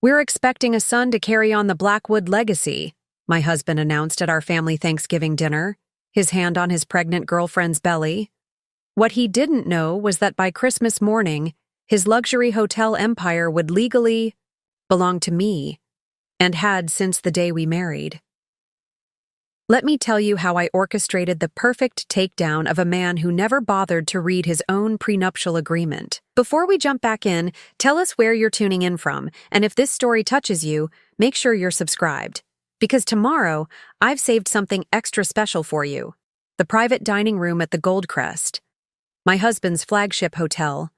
"We're expecting a son to carry on the Blackwood legacy," my husband announced at our family Thanksgiving dinner, his hand on his pregnant girlfriend's belly. What he didn't know was that by Christmas morning, his luxury hotel empire would legally belong to me, and had since the day we married. Let me tell you how I orchestrated the perfect takedown of a man who never bothered to read his own prenuptial agreement. Before we jump back in, tell us where you're tuning in from, and if this story touches you, make sure you're subscribed. Because tomorrow, I've saved something extra special for you. The private dining room at the Goldcrest, my husband's flagship hotel,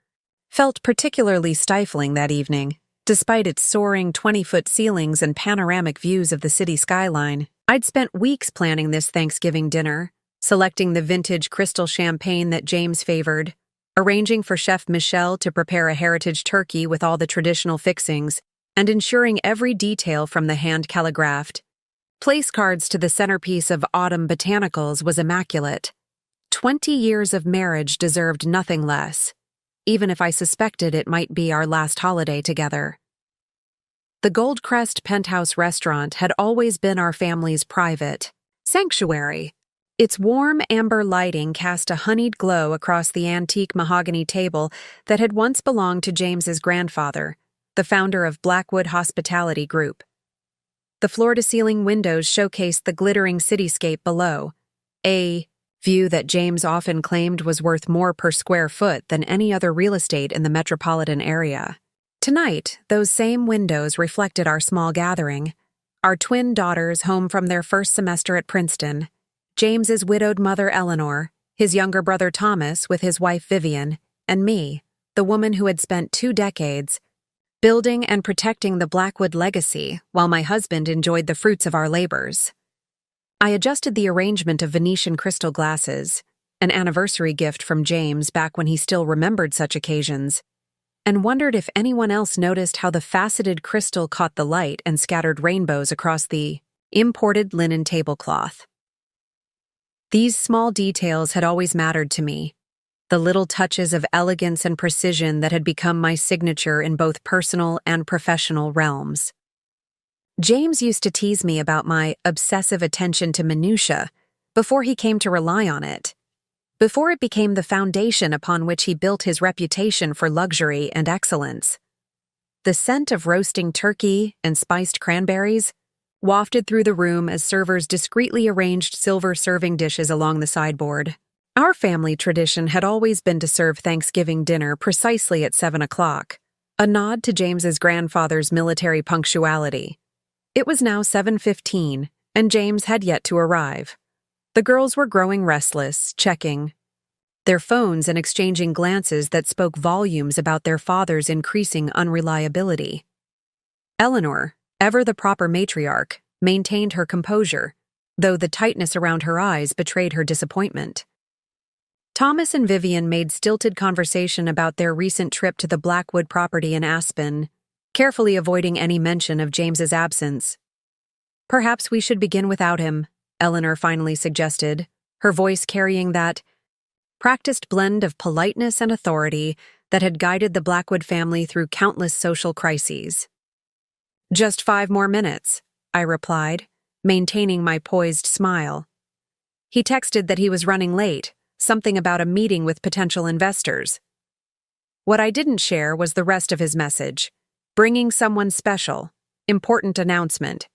felt particularly stifling that evening, despite its soaring 20-foot ceilings and panoramic views of the city skyline. I'd spent weeks planning this Thanksgiving dinner, selecting the vintage crystal champagne that James favored, arranging for Chef Michelle to prepare a heritage turkey with all the traditional fixings, and ensuring every detail from the hand-calligraphed place cards to the centerpiece of autumn botanicals was immaculate. 20 years of marriage deserved nothing less, even if I suspected it might be our last holiday together. The Goldcrest Penthouse restaurant had always been our family's private sanctuary. Its warm amber lighting cast a honeyed glow across the antique mahogany table that had once belonged to James's grandfather, the founder of Blackwood Hospitality Group. The floor-to-ceiling windows showcased the glittering cityscape below, a view that James often claimed was worth more per square foot than any other real estate in the metropolitan area. Tonight, those same windows reflected our small gathering, our twin daughters home from their first semester at Princeton, James's widowed mother Eleanor, his younger brother Thomas with his wife Vivian, and me, the woman who had spent 2 decades building and protecting the Blackwood legacy while my husband enjoyed the fruits of our labors. I adjusted the arrangement of Venetian crystal glasses, an anniversary gift from James back when he still remembered such occasions, and wondered if anyone else noticed how the faceted crystal caught the light and scattered rainbows across the imported linen tablecloth. These small details had always mattered to me, the little touches of elegance and precision that had become my signature in both personal and professional realms. James used to tease me about my obsessive attention to minutiae before he came to rely on it, before it became the foundation upon which he built his reputation for luxury and excellence. The scent of roasting turkey and spiced cranberries wafted through the room as servers discreetly arranged silver serving dishes along the sideboard. Our family tradition had always been to serve Thanksgiving dinner precisely at 7 o'clock, a nod to James's grandfather's military punctuality. It was now 7:15, and James had yet to arrive. The girls were growing restless, checking their phones and exchanging glances that spoke volumes about their father's increasing unreliability. Eleanor, ever the proper matriarch, maintained her composure, though the tightness around her eyes betrayed her disappointment. Thomas and Vivian made stilted conversation about their recent trip to the Blackwood property in Aspen, carefully avoiding any mention of James's absence. "Perhaps we should begin without him," Eleanor finally suggested, her voice carrying that practiced blend of politeness and authority that had guided the Blackwood family through countless social crises. "Just 5 more minutes," I replied, maintaining my poised smile. He texted that he was running late, something about a meeting with potential investors. What I didn't share was the rest of his message, bringing someone special, important announcement.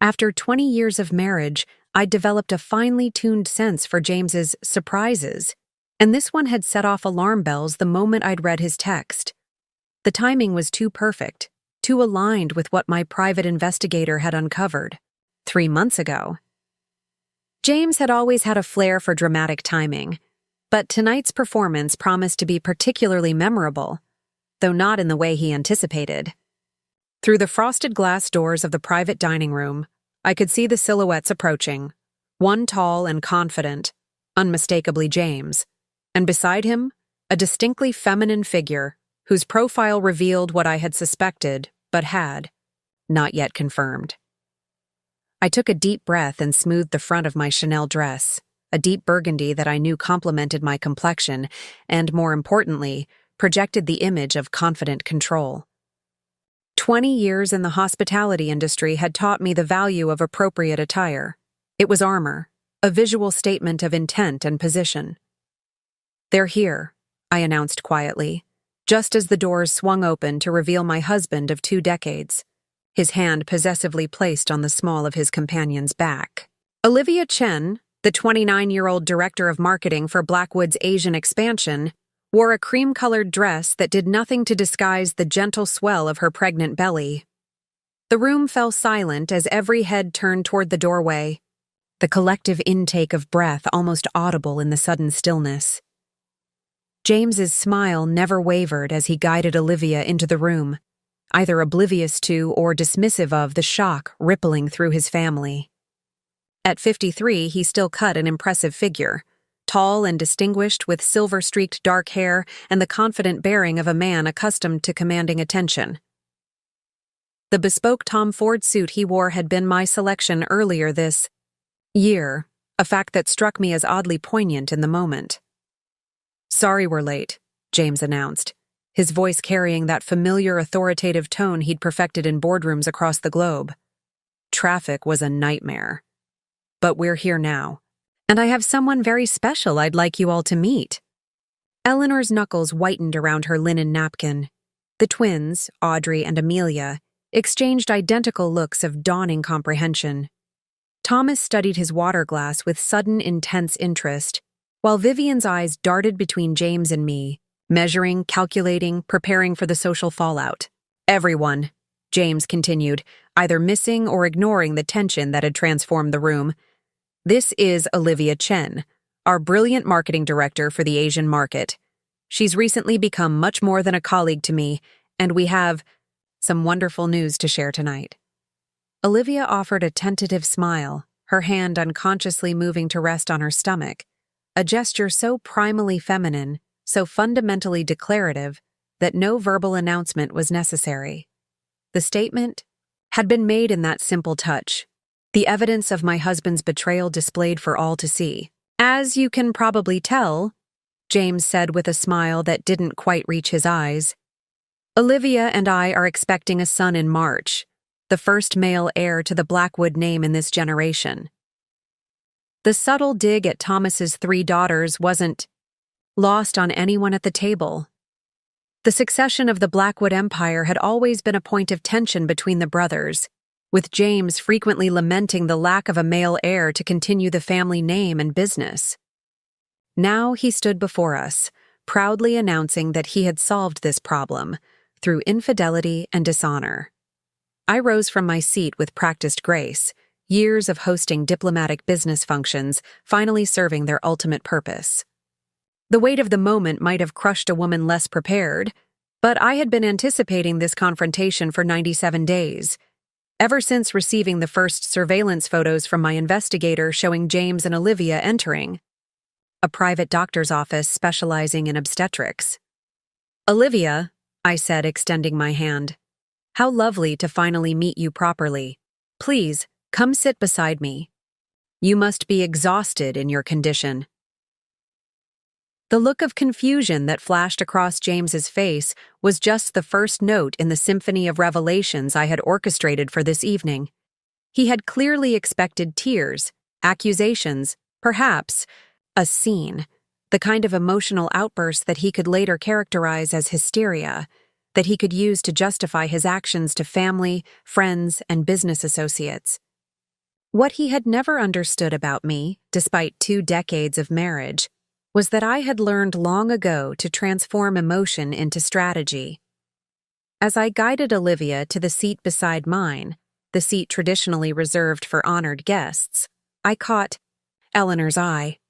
After 20 years of marriage, I'd developed a finely tuned sense for James's surprises, and this one had set off alarm bells the moment I'd read his text. The timing was too perfect, too aligned with what my private investigator had uncovered 3 months ago. James had always had a flair for dramatic timing, but tonight's performance promised to be particularly memorable, though not in the way he anticipated. Through the frosted glass doors of the private dining room, I could see the silhouettes approaching, one tall and confident, unmistakably James, and beside him, a distinctly feminine figure whose profile revealed what I had suspected but had not yet confirmed. I took a deep breath and smoothed the front of my Chanel dress, a deep burgundy that I knew complemented my complexion and, more importantly, projected the image of confident control. 20 years in the hospitality industry had taught me the value of appropriate attire. It was armor, a visual statement of intent and position. "They're here," I announced quietly, just as the doors swung open to reveal my husband of 2 decades, his hand possessively placed on the small of his companion's back. Olivia Chen, the 29-year-old director of marketing for Blackwood's Asian expansion, wore a cream-colored dress that did nothing to disguise the gentle swell of her pregnant belly. The room fell silent as every head turned toward the doorway, the collective intake of breath almost audible in the sudden stillness. James's smile never wavered as he guided Olivia into the room, either oblivious to or dismissive of the shock rippling through his family. At 53, he still cut an impressive figure, tall and distinguished with silver-streaked dark hair and the confident bearing of a man accustomed to commanding attention. The bespoke Tom Ford suit he wore had been my selection earlier this year, a fact that struck me as oddly poignant in the moment. "Sorry we're late," James announced, his voice carrying that familiar authoritative tone he'd perfected in boardrooms across the globe. "Traffic was a nightmare. But we're here now, and I have someone very special I'd like you all to meet." Eleanor's knuckles whitened around her linen napkin. The twins, Audrey and Amelia, exchanged identical looks of dawning comprehension. Thomas studied his water glass with sudden, intense interest, while Vivian's eyes darted between James and me, measuring, calculating, preparing for the social fallout. "Everyone," James continued, either missing or ignoring the tension that had transformed the room. "This is Olivia Chen, our brilliant marketing director for the Asian market. She's recently become much more than a colleague to me, and we have some wonderful news to share tonight." Olivia offered a tentative smile, her hand unconsciously moving to rest on her stomach, a gesture so primally feminine, so fundamentally declarative, that no verbal announcement was necessary. The statement had been made in that simple touch, the evidence of my husband's betrayal displayed for all to see. "As you can probably tell," James said with a smile that didn't quite reach his eyes, "Olivia and I are expecting a son in March, the first male heir to the Blackwood name in this generation." The subtle dig at Thomas's 3 daughters wasn't lost on anyone at the table. The succession of the Blackwood Empire had always been a point of tension between the brothers, with James frequently lamenting the lack of a male heir to continue the family name and business. Now he stood before us, proudly announcing that he had solved this problem through infidelity and dishonor. I rose from my seat with practiced grace, years of hosting diplomatic business functions finally serving their ultimate purpose. The weight of the moment might have crushed a woman less prepared, but I had been anticipating this confrontation for 97 days, ever since receiving the first surveillance photos from my investigator showing James and Olivia entering a private doctor's office specializing in obstetrics. "Olivia," I said, extending my hand, "how lovely to finally meet you properly. Please, come sit beside me. You must be exhausted in your condition." The look of confusion that flashed across James's face was just the first note in the symphony of revelations I had orchestrated for this evening. He had clearly expected tears, accusations, perhaps a scene, the kind of emotional outburst that he could later characterize as hysteria, that he could use to justify his actions to family, friends, and business associates. What he had never understood about me, despite 2 decades of marriage, was that I had learned long ago to transform emotion into strategy. As I guided Olivia to the seat beside mine, the seat traditionally reserved for honored guests, I caught Eleanor's eye.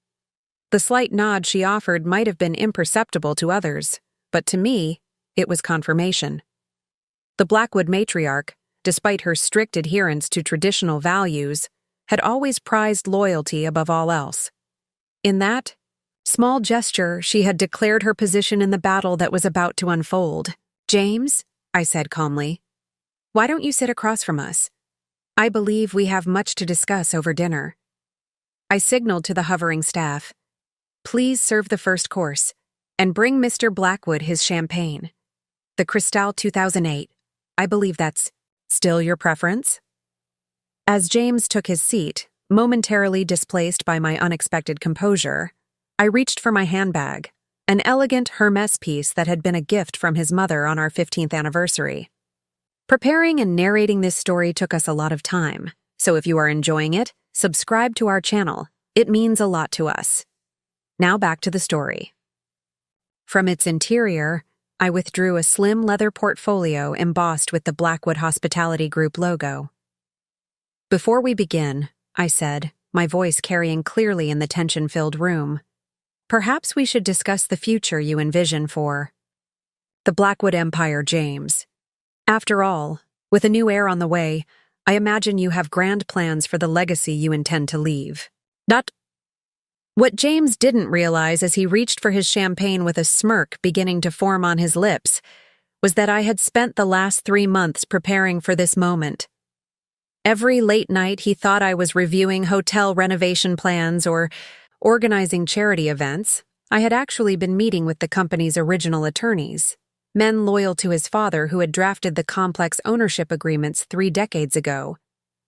The slight nod she offered might have been imperceptible to others, but to me, it was confirmation. The Blackwood matriarch, despite her strict adherence to traditional values, had always prized loyalty above all else. In that small gesture, she had declared her position in the battle that was about to unfold. "James," I said calmly, "why don't you sit across from us? I believe we have much to discuss over dinner." I signaled to the hovering staff, "Please serve the first course, and bring Mr. Blackwood his champagne. The Cristal 2008. I believe that's still your preference? As James took his seat, momentarily displaced by my unexpected composure, I reached for my handbag, an elegant Hermes piece that had been a gift from his mother on our 15th anniversary. Preparing and narrating this story took us a lot of time, so if you are enjoying it, subscribe to our channel. It means a lot to us. Now back to the story. From its interior, I withdrew a slim leather portfolio embossed with the Blackwood Hospitality Group logo. Before we begin, I said, my voice carrying clearly in the tension-filled room, perhaps we should discuss the future you envision for the Blackwood Empire, James. After all, with a new heir on the way, I imagine you have grand plans for the legacy you intend to leave. Not What James didn't realize as he reached for his champagne with a smirk beginning to form on his lips was that I had spent the last 3 months preparing for this moment. Every late night he thought I was reviewing hotel renovation plans or organizing charity events, I had actually been meeting with the company's original attorneys, men loyal to his father who had drafted the complex ownership agreements 3 decades ago,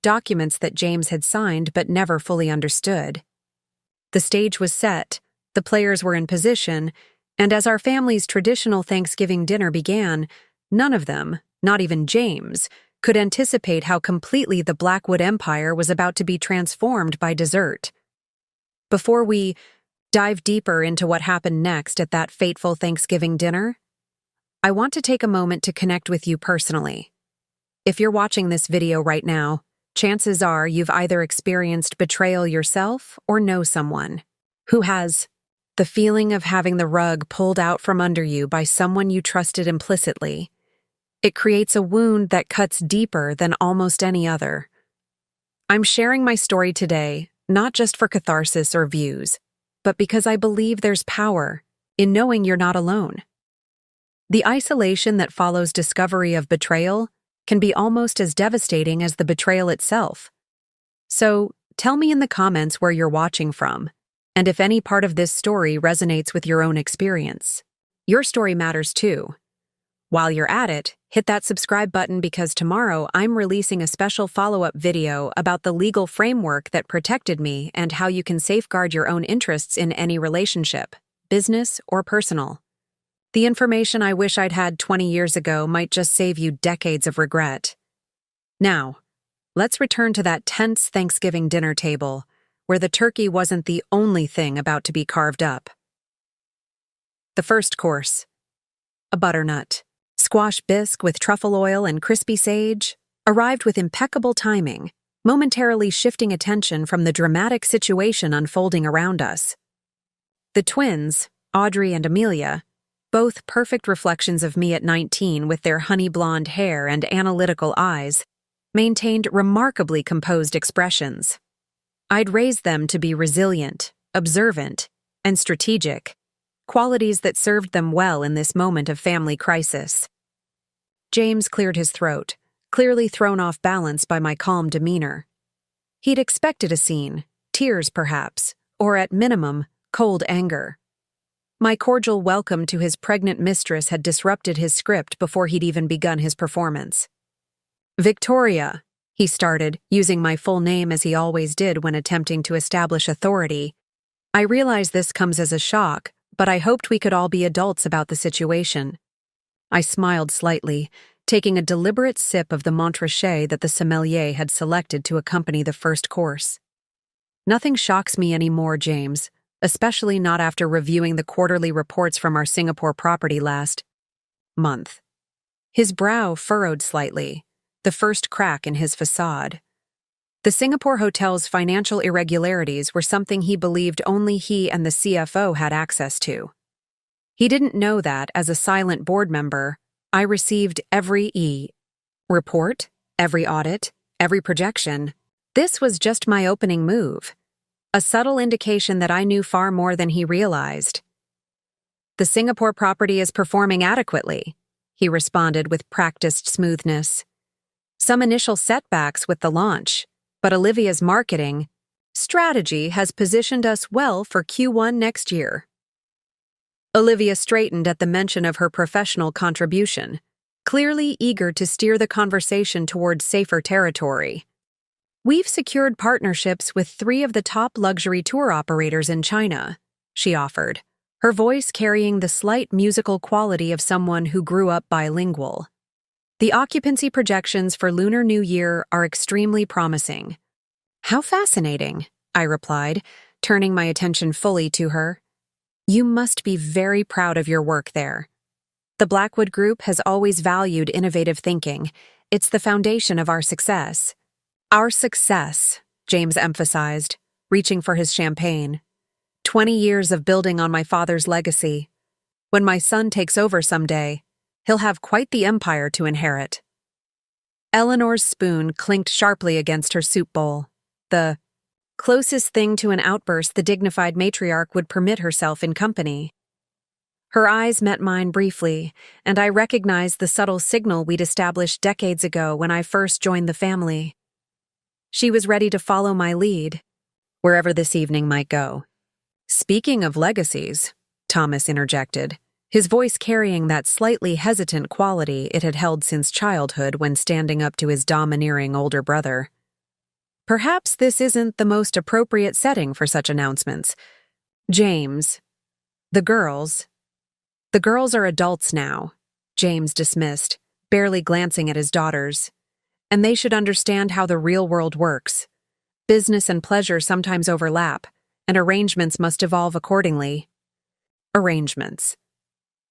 documents that James had signed but never fully understood. The stage was set, the players were in position, and as our family's traditional Thanksgiving dinner began, none of them, not even James, could anticipate how completely the Blackwood Empire was about to be transformed by dessert. Before we dive deeper into what happened next at that fateful Thanksgiving dinner, I want to take a moment to connect with you personally. If you're watching this video right now, chances are you've either experienced betrayal yourself or know someone who has. The feeling of having the rug pulled out from under you by someone you trusted implicitly. It creates a wound that cuts deeper than almost any other. I'm sharing my story today, not just for catharsis or views, but because I believe there's power in knowing you're not alone. The isolation that follows discovery of betrayal can be almost as devastating as the betrayal itself. So, tell me in the comments where you're watching from, and if any part of this story resonates with your own experience. Your story matters too. While you're at it, hit that subscribe button because tomorrow I'm releasing a special follow-up video about the legal framework that protected me and how you can safeguard your own interests in any relationship, business or personal. The information I wish I'd had 20 years ago might just save you decades of regret. Now, let's return to that tense Thanksgiving dinner table, where the turkey wasn't the only thing about to be carved up. The first course, a butternut, squash bisque with truffle oil and crispy sage, arrived with impeccable timing, momentarily shifting attention from the dramatic situation unfolding around us. The twins, Audrey and Amelia, both perfect reflections of me at 19 with their honey blonde hair and analytical eyes, maintained remarkably composed expressions. I'd raised them to be resilient, observant, and strategic, qualities that served them well in this moment of family crisis. James cleared his throat, clearly thrown off balance by my calm demeanor. He'd expected a scene, tears perhaps, or at minimum, cold anger. My cordial welcome to his pregnant mistress had disrupted his script before he'd even begun his performance. "Victoria," he started, using my full name as he always did when attempting to establish authority. I realize this comes as a shock, but I hoped we could all be adults about the situation. I smiled slightly, taking a deliberate sip of the Montrachet that the sommelier had selected to accompany the first course. Nothing shocks me anymore, James, especially not after reviewing the quarterly reports from our Singapore property last month. His brow furrowed slightly, the first crack in his facade. The Singapore hotel's financial irregularities were something he believed only he and the CFO had access to. He didn't know that, as a silent board member, I received every report, every audit, every projection. This was just my opening move. A subtle indication that I knew far more than he realized. "The Singapore property is performing adequately," he responded with practiced smoothness. "Some initial setbacks with the launch, but Olivia's marketing strategy has positioned us well for Q1 next year." Olivia straightened at the mention of her professional contribution. clearly eager to steer the conversation towards safer territory. "We've secured partnerships with 3 of the top luxury tour operators in China," she offered, her voice carrying the slight musical quality of someone who grew up bilingual. "The occupancy projections for Lunar New Year are extremely promising." "How fascinating," I replied, turning my attention fully to her. "You must be very proud of your work there. The Blackwood Group has always valued innovative thinking. It's the foundation of our success." "Our success," James emphasized, reaching for his champagne. 20 years of building on my father's legacy. When my son takes over someday, he'll have quite the empire to inherit." Eleanor's spoon clinked sharply against her soup bowl. The closest thing to an outburst the dignified matriarch would permit herself in company. Her eyes met mine briefly, and I recognized the subtle signal we'd established decades ago when I first joined the family. She was ready to follow my lead, wherever this evening might go. "Speaking of legacies," Thomas interjected, his voice carrying that slightly hesitant quality it had held since childhood when standing up to his domineering older brother. "Perhaps this isn't the most appropriate setting for such announcements. James, the girls are adults now," James dismissed, barely glancing at his daughters. "And they should understand how the real world works. Business and pleasure sometimes overlap, and arrangements must evolve accordingly." Arrangements.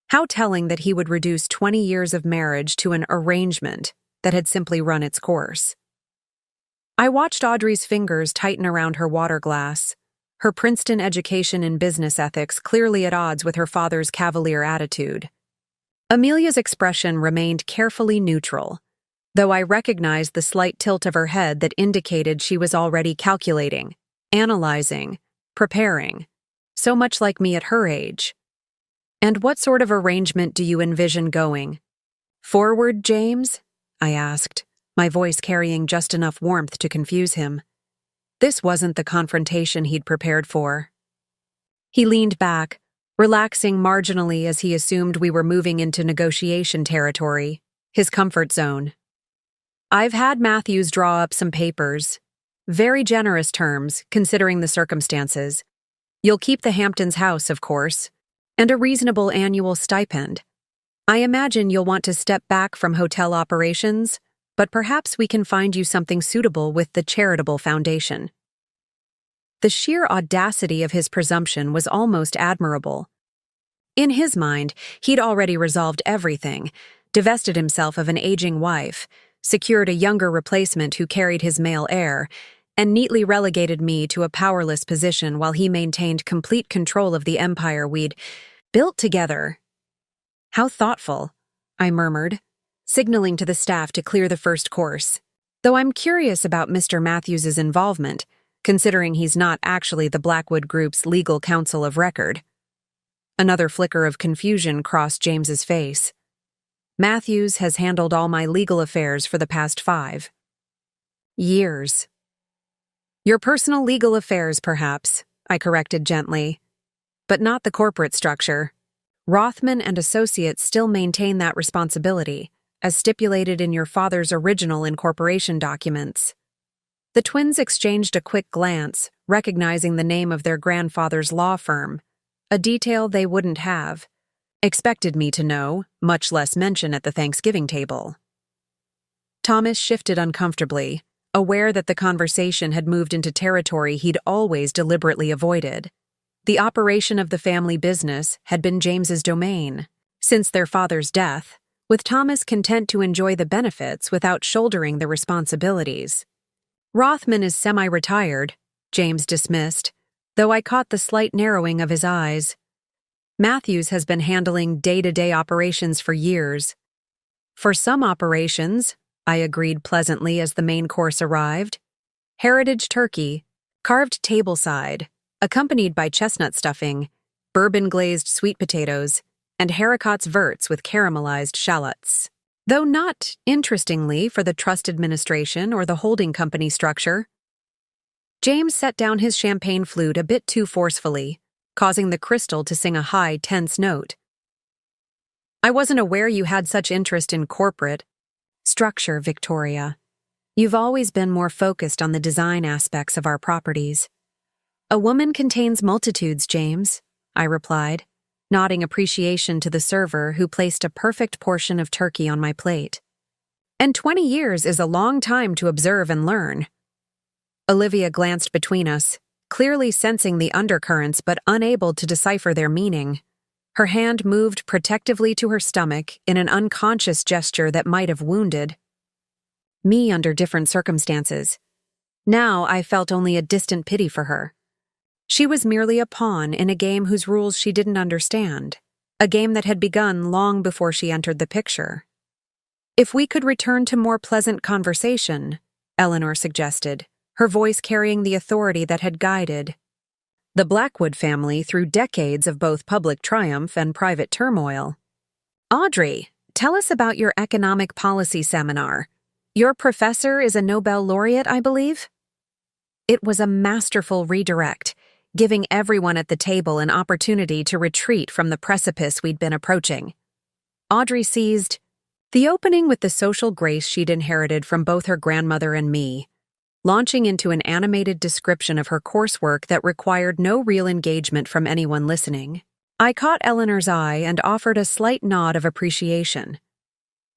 How telling that he would reduce 20 years of marriage to an arrangement that had simply run its course. I watched Audrey's fingers tighten around her water glass, her Princeton education in business ethics clearly at odds with her father's cavalier attitude. Amelia's expression remained carefully neutral, though I recognized the slight tilt of her head that indicated she was already calculating, analyzing, preparing, so much like me at her age. "And what sort of arrangement do you envision going forward, James?" I asked, my voice carrying just enough warmth to confuse him. This wasn't the confrontation he'd prepared for. He leaned back, relaxing marginally as he assumed we were moving into negotiation territory, his comfort zone. "I've had Matthews draw up some papers. Very generous terms, considering the circumstances. You'll keep the Hamptons house, of course, and a reasonable annual stipend. I imagine you'll want to step back from hotel operations, but perhaps we can find you something suitable with the charitable foundation." The sheer audacity of his presumption was almost admirable. In his mind, he'd already resolved everything, divested himself of an aging wife, secured a younger replacement who carried his male heir, and neatly relegated me to a powerless position while he maintained complete control of the empire we'd built together. "How thoughtful," I murmured, signaling to the staff to clear the first course, though I'm curious about Mr. Matthews's involvement, considering he's not actually the Blackwood Group's legal counsel of record. Another flicker of confusion crossed James's face. "Matthews has handled all my legal affairs for the past 5 years. "Your personal legal affairs, perhaps," I corrected gently, "but not the corporate structure. Rothman and Associates still maintain that responsibility, as stipulated in your father's original incorporation documents." The twins exchanged a quick glance, recognizing the name of their grandfather's law firm, a detail they wouldn't have expected me to know, much less mention at the Thanksgiving table. Thomas shifted uncomfortably, aware that the conversation had moved into territory he'd always deliberately avoided. The operation of the family business had been James's domain since their father's death, with Thomas content to enjoy the benefits without shouldering the responsibilities. "Rothman is semi-retired," James dismissed, though I caught the slight narrowing of his eyes. "Matthews has been handling day-to-day operations for years." "For some operations," I agreed pleasantly as the main course arrived. Heritage turkey, carved tableside, accompanied by chestnut stuffing, bourbon-glazed sweet potatoes, and haricots verts with caramelized shallots. Though not, interestingly, for the trust administration or the holding company structure. James set down his champagne flute a bit too forcefully, causing the crystal to sing a high, tense note. I wasn't aware you had such interest in corporate structure, Victoria. You've always been more focused on the design aspects of our properties. A woman contains multitudes, James, I replied, nodding appreciation to the server who placed a perfect portion of turkey on my plate. And 20 years is a long time to observe and learn. Olivia glanced between us, clearly sensing the undercurrents but unable to decipher their meaning. Her hand moved protectively to her stomach in an unconscious gesture that might have wounded me under different circumstances. Now I felt only a distant pity for her. She was merely a pawn in a game whose rules she didn't understand, a game that had begun long before she entered the picture. If we could return to more pleasant conversation, Eleanor suggested, her voice carrying the authority that had guided the Blackwood family through decades of both public triumph and private turmoil. Audrey, tell us about your economic policy seminar. Your professor is a Nobel laureate, I believe? It was a masterful redirect, giving everyone at the table an opportunity to retreat from the precipice we'd been approaching. Audrey seized the opening with the social grace she'd inherited from both her grandmother and me, launching into an animated description of her coursework that required no real engagement from anyone listening. I caught Eleanor's eye and offered a slight nod of appreciation.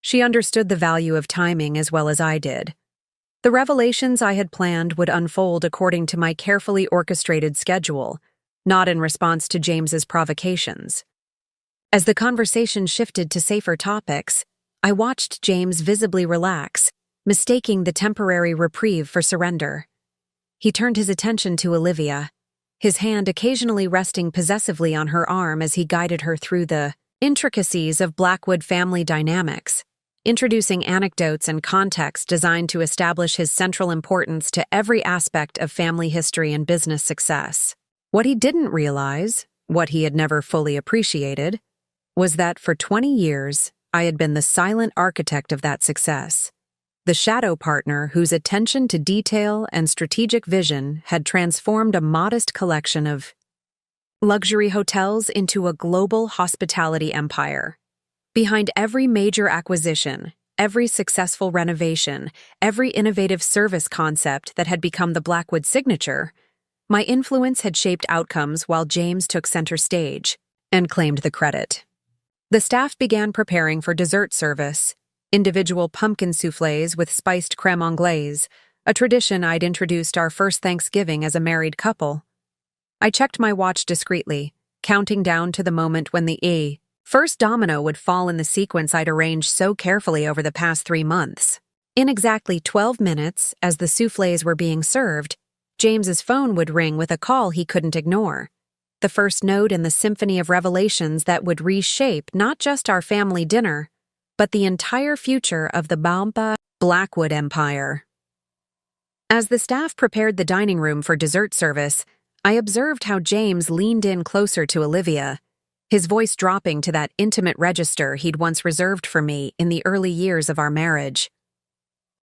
She understood the value of timing as well as I did. The revelations I had planned would unfold according to my carefully orchestrated schedule, not in response to James's provocations. As the conversation shifted to safer topics, I watched James visibly relax, mistaking the temporary reprieve for surrender. He turned his attention to Olivia, his hand occasionally resting possessively on her arm as he guided her through the intricacies of Blackwood family dynamics, introducing anecdotes and context designed to establish his central importance to every aspect of family history and business success. What he didn't realize, what he had never fully appreciated, was that for 20 years I had been the silent architect of that success, the shadow partner whose attention to detail and strategic vision had transformed a modest collection of luxury hotels into a global hospitality empire. Behind every major acquisition, every successful renovation, every innovative service concept that had become the Blackwood signature, my influence had shaped outcomes while James took center stage and claimed the credit. The staff began preparing for dessert service, individual pumpkin soufflés with spiced crème anglaise, a tradition I'd introduced our first Thanksgiving as a married couple. I checked my watch discreetly, counting down to the moment when the first domino would fall in the sequence I'd arranged so carefully over the past 3 months. In exactly 12 minutes, as the soufflés were being served, James's phone would ring with a call he couldn't ignore. The first note in the symphony of revelations that would reshape not just our family dinner, but the entire future of the Blackwood empire. As the staff prepared the dining room for dessert service, I observed how James leaned in closer to Olivia, his voice dropping to that intimate register he'd once reserved for me in the early years of our marriage.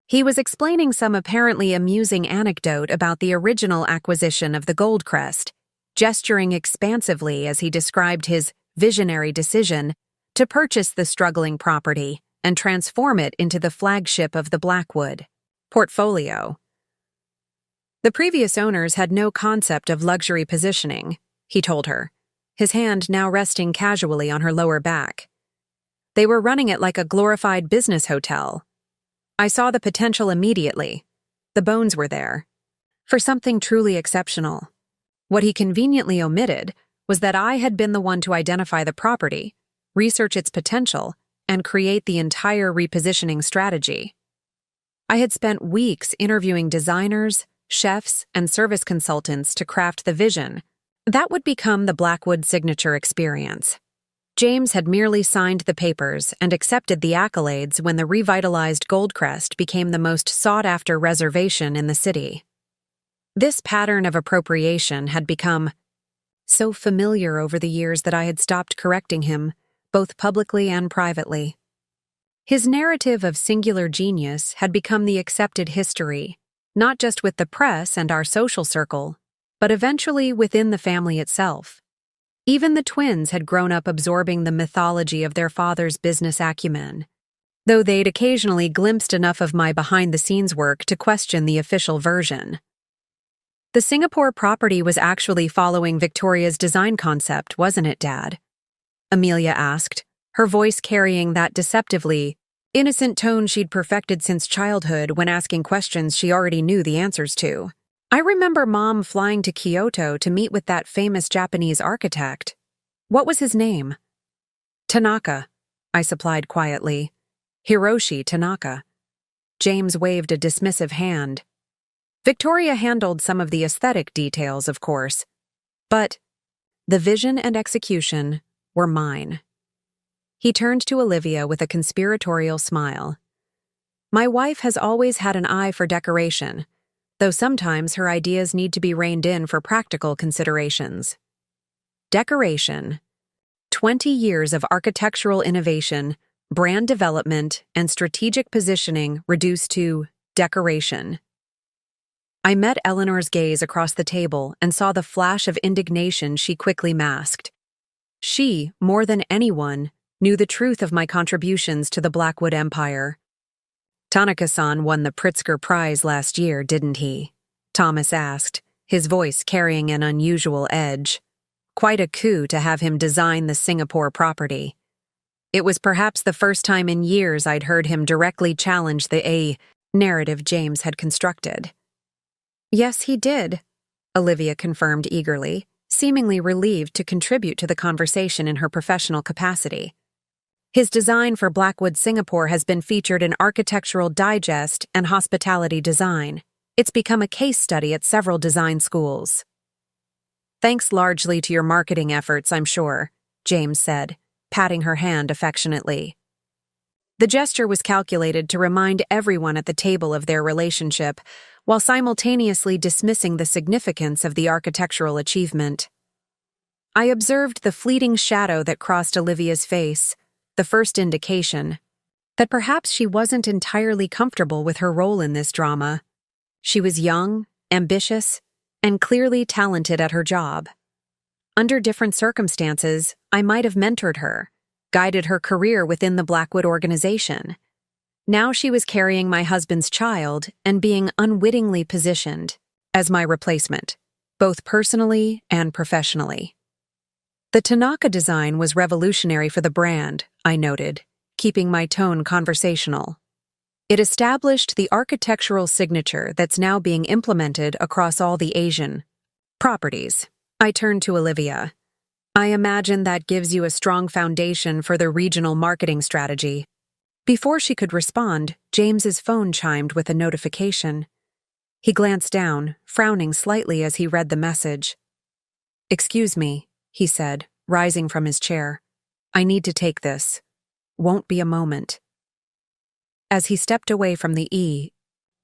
He was explaining some apparently amusing anecdote about the original acquisition of the Goldcrest, gesturing expansively as he described his visionary decision to purchase the struggling property and transform it into the flagship of the Blackwood portfolio. The previous owners had no concept of luxury positioning, he told her, his hand now resting casually on her lower back. They were running it like a glorified business hotel. I saw the potential immediately. The bones were there. For something truly exceptional. What he conveniently omitted was that I had been the one to identify the property, research its potential, and create the entire repositioning strategy. I had spent weeks interviewing designers, chefs, and service consultants to craft the vision that would become the Blackwood signature experience. James had merely signed the papers and accepted the accolades when the revitalized Goldcrest became the most sought-after reservation in the city. This pattern of appropriation had become so familiar over the years that I had stopped correcting him, both publicly and privately. His narrative of singular genius had become the accepted history, not just with the press and our social circle, but eventually within the family itself. Even the twins had grown up absorbing the mythology of their father's business acumen, though they'd occasionally glimpsed enough of my behind-the-scenes work to question the official version. The Singapore property was actually following Victoria's design concept, wasn't it, Dad? Amelia asked, her voice carrying that deceptively innocent tone she'd perfected since childhood when asking questions she already knew the answers to. I remember Mom flying to Kyoto to meet with that famous Japanese architect. What was his name? Tanaka, I supplied quietly. Hiroshi Tanaka. James waved a dismissive hand. Victoria handled some of the aesthetic details, of course, but the vision and execution were mine. He turned to Olivia with a conspiratorial smile. My wife has always had an eye for decoration, though sometimes her ideas need to be reined in for practical considerations. Decoration. 20 years of architectural innovation, brand development, and strategic positioning reduced to decoration. I met Eleanor's gaze across the table and saw the flash of indignation she quickly masked. She, more than anyone, knew the truth of my contributions to the Blackwood Empire. Tanaka-san won the Pritzker Prize last year, didn't he? Thomas asked, his voice carrying an unusual edge. Quite a coup to have him design the Singapore property. It was perhaps the first time in years I'd heard him directly challenge the narrative James had constructed. Yes, he did, Olivia confirmed eagerly, seemingly relieved to contribute to the conversation in her professional capacity. His design for Blackwood Singapore has been featured in Architectural Digest and Hospitality Design. It's become a case study at several design schools. Thanks largely to your marketing efforts, I'm sure, James said, patting her hand affectionately. The gesture was calculated to remind everyone at the table of their relationship, while simultaneously dismissing the significance of the architectural achievement. I observed the fleeting shadow that crossed Olivia's face, the first indication that perhaps she wasn't entirely comfortable with her role in this drama. She was young, ambitious, and clearly talented at her job. Under different circumstances, I might have mentored her, guided her career within the Blackwood organization. Now she was carrying my husband's child and being unwittingly positioned as my replacement, both personally and professionally. The Tanaka design was revolutionary for the brand, I noted, keeping my tone conversational. It established the architectural signature that's now being implemented across all the Asian properties. I turned to Olivia. I imagine that gives you a strong foundation for the regional marketing strategy. Before she could respond, James's phone chimed with a notification. He glanced down, frowning slightly as he read the message. "Excuse me," he said, rising from his chair. "I need to take this. Won't be a moment." As he stepped away from the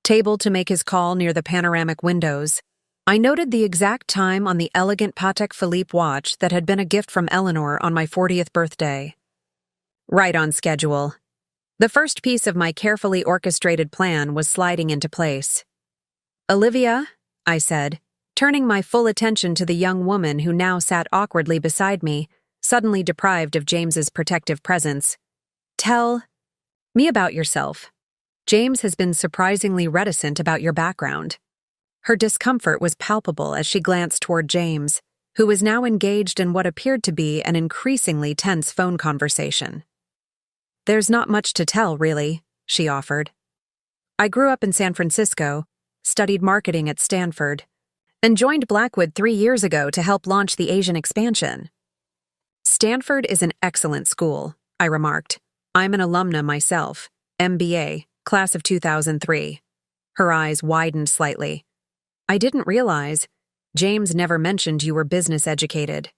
table to make his call near the panoramic windows, I noted the exact time on the elegant Patek Philippe watch that had been a gift from Eleanor on my 40th birthday. Right on schedule. The first piece of my carefully orchestrated plan was sliding into place. "Olivia," I said, turning my full attention to the young woman who now sat awkwardly beside me, suddenly deprived of James's protective presence. "Tell me about yourself. James has been surprisingly reticent about your background." Her discomfort was palpable as she glanced toward James, who was now engaged in what appeared to be an increasingly tense phone conversation. "There's not much to tell, really," she offered. "I grew up in San Francisco, studied marketing at Stanford, and joined Blackwood 3 years ago to help launch the Asian expansion." "Stanford is an excellent school," I remarked. "I'm an alumna myself, MBA, class of 2003. Her eyes widened slightly. "I didn't realize James never mentioned you were business educated."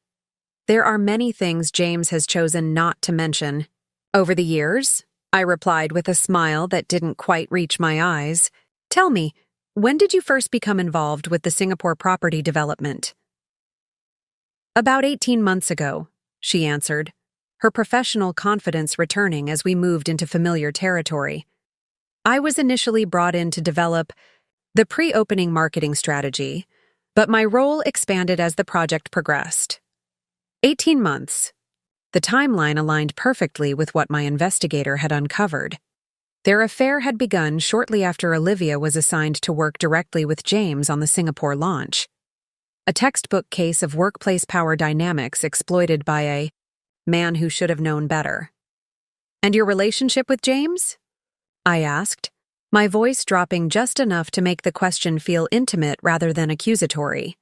"There are many things James has chosen not to mention over the years," I replied with a smile that didn't quite reach my eyes. "Tell me, when did you first become involved with the Singapore property development?" "About 18 months ago," she answered, her professional confidence returning as we moved into familiar territory. "I was initially brought in to develop the pre-opening marketing strategy, but my role expanded as the project progressed." 18 months. The timeline aligned perfectly with what my investigator had uncovered. Their affair had begun shortly after Olivia was assigned to work directly with James on the Singapore launch. A textbook case of workplace power dynamics exploited by a man who should have known better. "And your relationship with James?" I asked, my voice dropping just enough to make the question feel intimate rather than accusatory.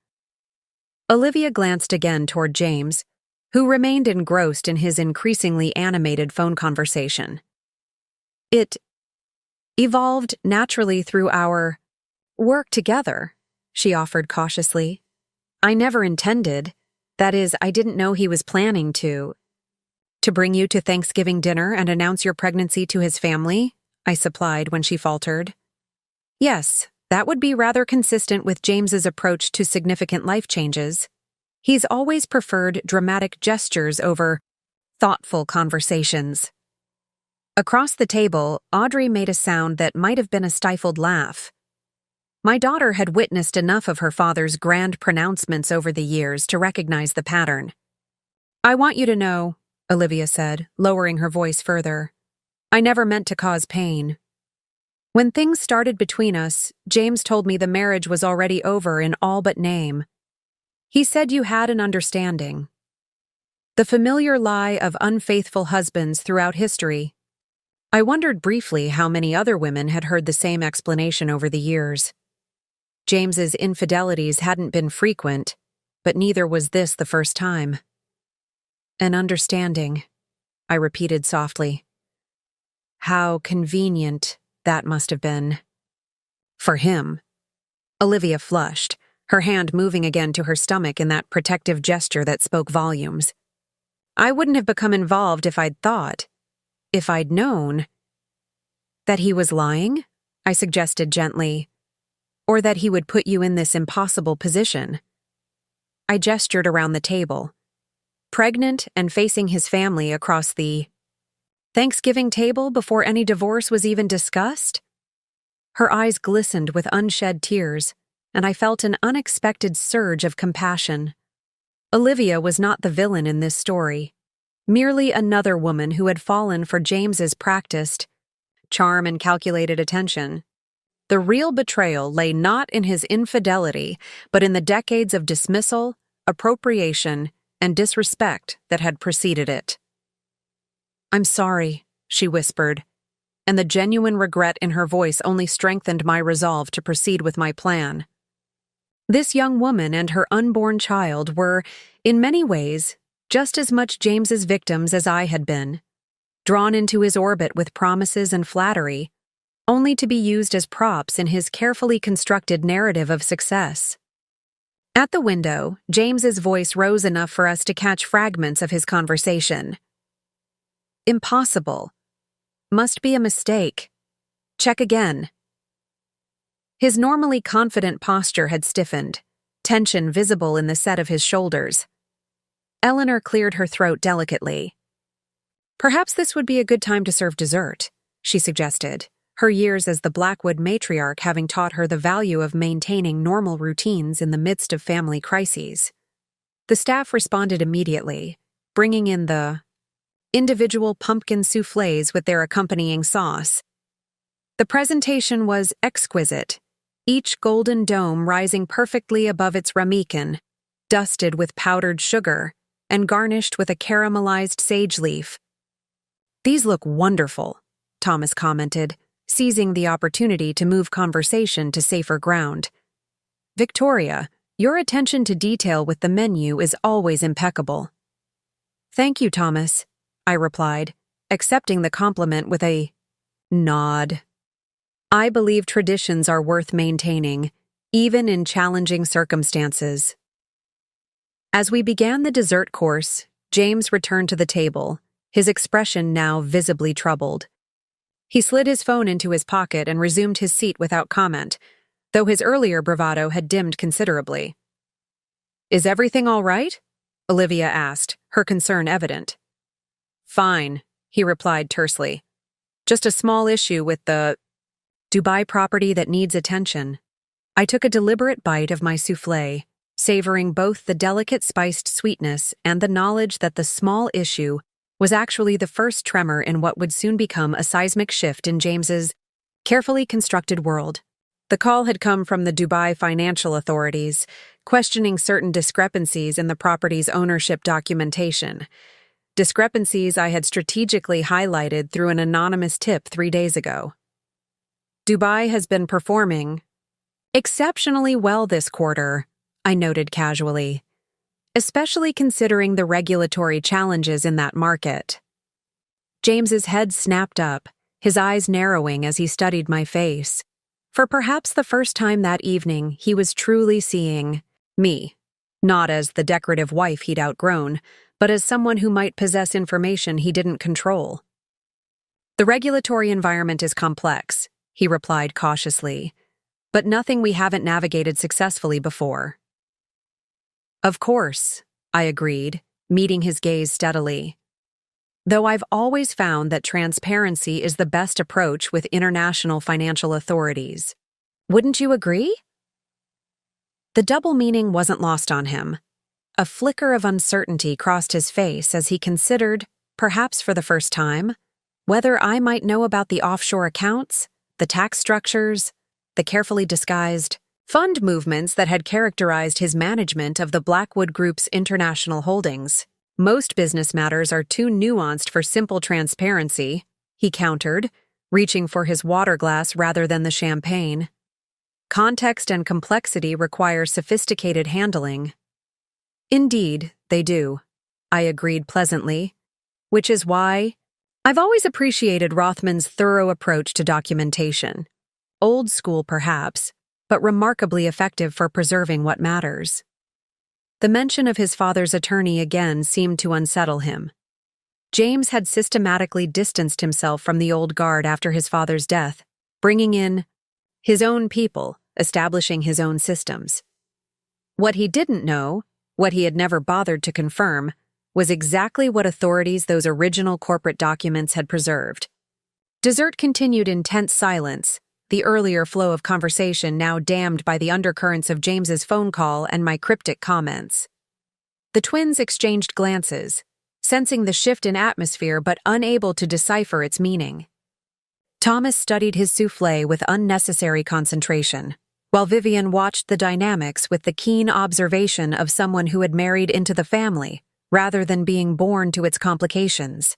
Olivia glanced again toward James, who remained engrossed in his increasingly animated phone conversation. "It evolved naturally through our work together," she offered cautiously. "I never intended, that is, I didn't know he was planning to bring you to Thanksgiving dinner and announce your pregnancy to his family," I supplied when she faltered. "Yes, that would be rather consistent with James's approach to significant life changes. He's always preferred dramatic gestures over thoughtful conversations." Across the table, Audrey made a sound that might have been a stifled laugh. My daughter had witnessed enough of her father's grand pronouncements over the years to recognize the pattern. "I want you to know," Olivia said, lowering her voice further, "I never meant to cause pain. When things started between us, James told me the marriage was already over in all but name. He said you had an understanding. The familiar lie of unfaithful husbands throughout history. I wondered briefly how many other women had heard the same explanation over the years. James's infidelities hadn't been frequent, but neither was this the first time." "An understanding," I repeated softly. "How convenient that must have been." "For him." Olivia flushed, her hand moving again to her stomach in that protective gesture that spoke volumes. "I wouldn't have become involved if I'd known." "That he was lying?" I suggested gently. "Or that he would put you in this impossible position?" I gestured around the table. Pregnant and facing his family across the Thanksgiving table before any divorce was even discussed? Her eyes glistened with unshed tears, and I felt an unexpected surge of compassion. Olivia was not the villain in this story, merely another woman who had fallen for James's practiced charm and calculated attention. The real betrayal lay not in his infidelity, but in the decades of dismissal, appropriation, and disrespect that had preceded it. "I'm sorry," she whispered, and the genuine regret in her voice only strengthened my resolve to proceed with my plan. This young woman and her unborn child were, in many ways, just as much James's victims as I had been, drawn into his orbit with promises and flattery, only to be used as props in his carefully constructed narrative of success. At the window, James's voice rose enough for us to catch fragments of his conversation. "Impossible. Must be a mistake. Check again." His normally confident posture had stiffened, tension visible in the set of his shoulders. Eleanor cleared her throat delicately. "Perhaps this would be a good time to serve dessert," she suggested, her years as the Blackwood matriarch having taught her the value of maintaining normal routines in the midst of family crises. The staff responded immediately, bringing in the individual pumpkin soufflés with their accompanying sauce. The presentation was exquisite, each golden dome rising perfectly above its ramekin, dusted with powdered sugar, and garnished with a caramelized sage leaf. "These look wonderful," Thomas commented, seizing the opportunity to move conversation to safer ground. "Victoria, your attention to detail with the menu is always impeccable." "Thank you, Thomas," I replied, accepting the compliment with a nod. I believe traditions are worth maintaining, even in challenging circumstances. As we began the dessert course, James returned to the table, his expression now visibly troubled. He slid his phone into his pocket and resumed his seat without comment, though his earlier bravado had dimmed considerably. "Is everything all right?" Olivia asked, her concern evident. "Fine," he replied tersely. "Just a small issue with the Dubai property that needs attention." I took a deliberate bite of my soufflé, savoring both the delicate spiced sweetness and the knowledge that the small issue was actually the first tremor in what would soon become a seismic shift in James's carefully constructed world. The call had come from the Dubai financial authorities, questioning certain discrepancies in the property's ownership documentation. Discrepancies I had strategically highlighted through an anonymous tip 3 days ago. Dubai has been performing exceptionally well this quarter, I noted casually, especially considering the regulatory challenges in that market. James's head snapped up, his eyes narrowing as he studied my face. For perhaps the first time that evening, he was truly seeing me, not as the decorative wife he'd outgrown, but as someone who might possess information he didn't control. The regulatory environment is complex, he replied cautiously, but nothing we haven't navigated successfully before. Of course, I agreed, meeting his gaze steadily. Though I've always found that transparency is the best approach with international financial authorities. Wouldn't you agree? The double meaning wasn't lost on him. A flicker of uncertainty crossed his face as he considered, perhaps for the first time, whether I might know about the offshore accounts, the tax structures, the carefully disguised fund movements that had characterized his management of the Blackwood Group's international holdings. Most business matters are too nuanced for simple transparency, he countered, reaching for his water glass rather than the champagne. Context and complexity require sophisticated handling. Indeed, they do, I agreed pleasantly, which is why I've always appreciated Rothman's thorough approach to documentation. Old school, perhaps, but remarkably effective for preserving what matters. The mention of his father's attorney again seemed to unsettle him. James had systematically distanced himself from the old guard after his father's death, bringing in his own people, establishing his own systems. What he didn't know, what he had never bothered to confirm, was exactly what authorities those original corporate documents had preserved. Dessert continued in tense silence, the earlier flow of conversation now dammed by the undercurrents of James's phone call and my cryptic comments. The twins exchanged glances, sensing the shift in atmosphere but unable to decipher its meaning. Thomas studied his soufflé with unnecessary concentration, while Vivian watched the dynamics with the keen observation of someone who had married into the family, rather than being born to its complications.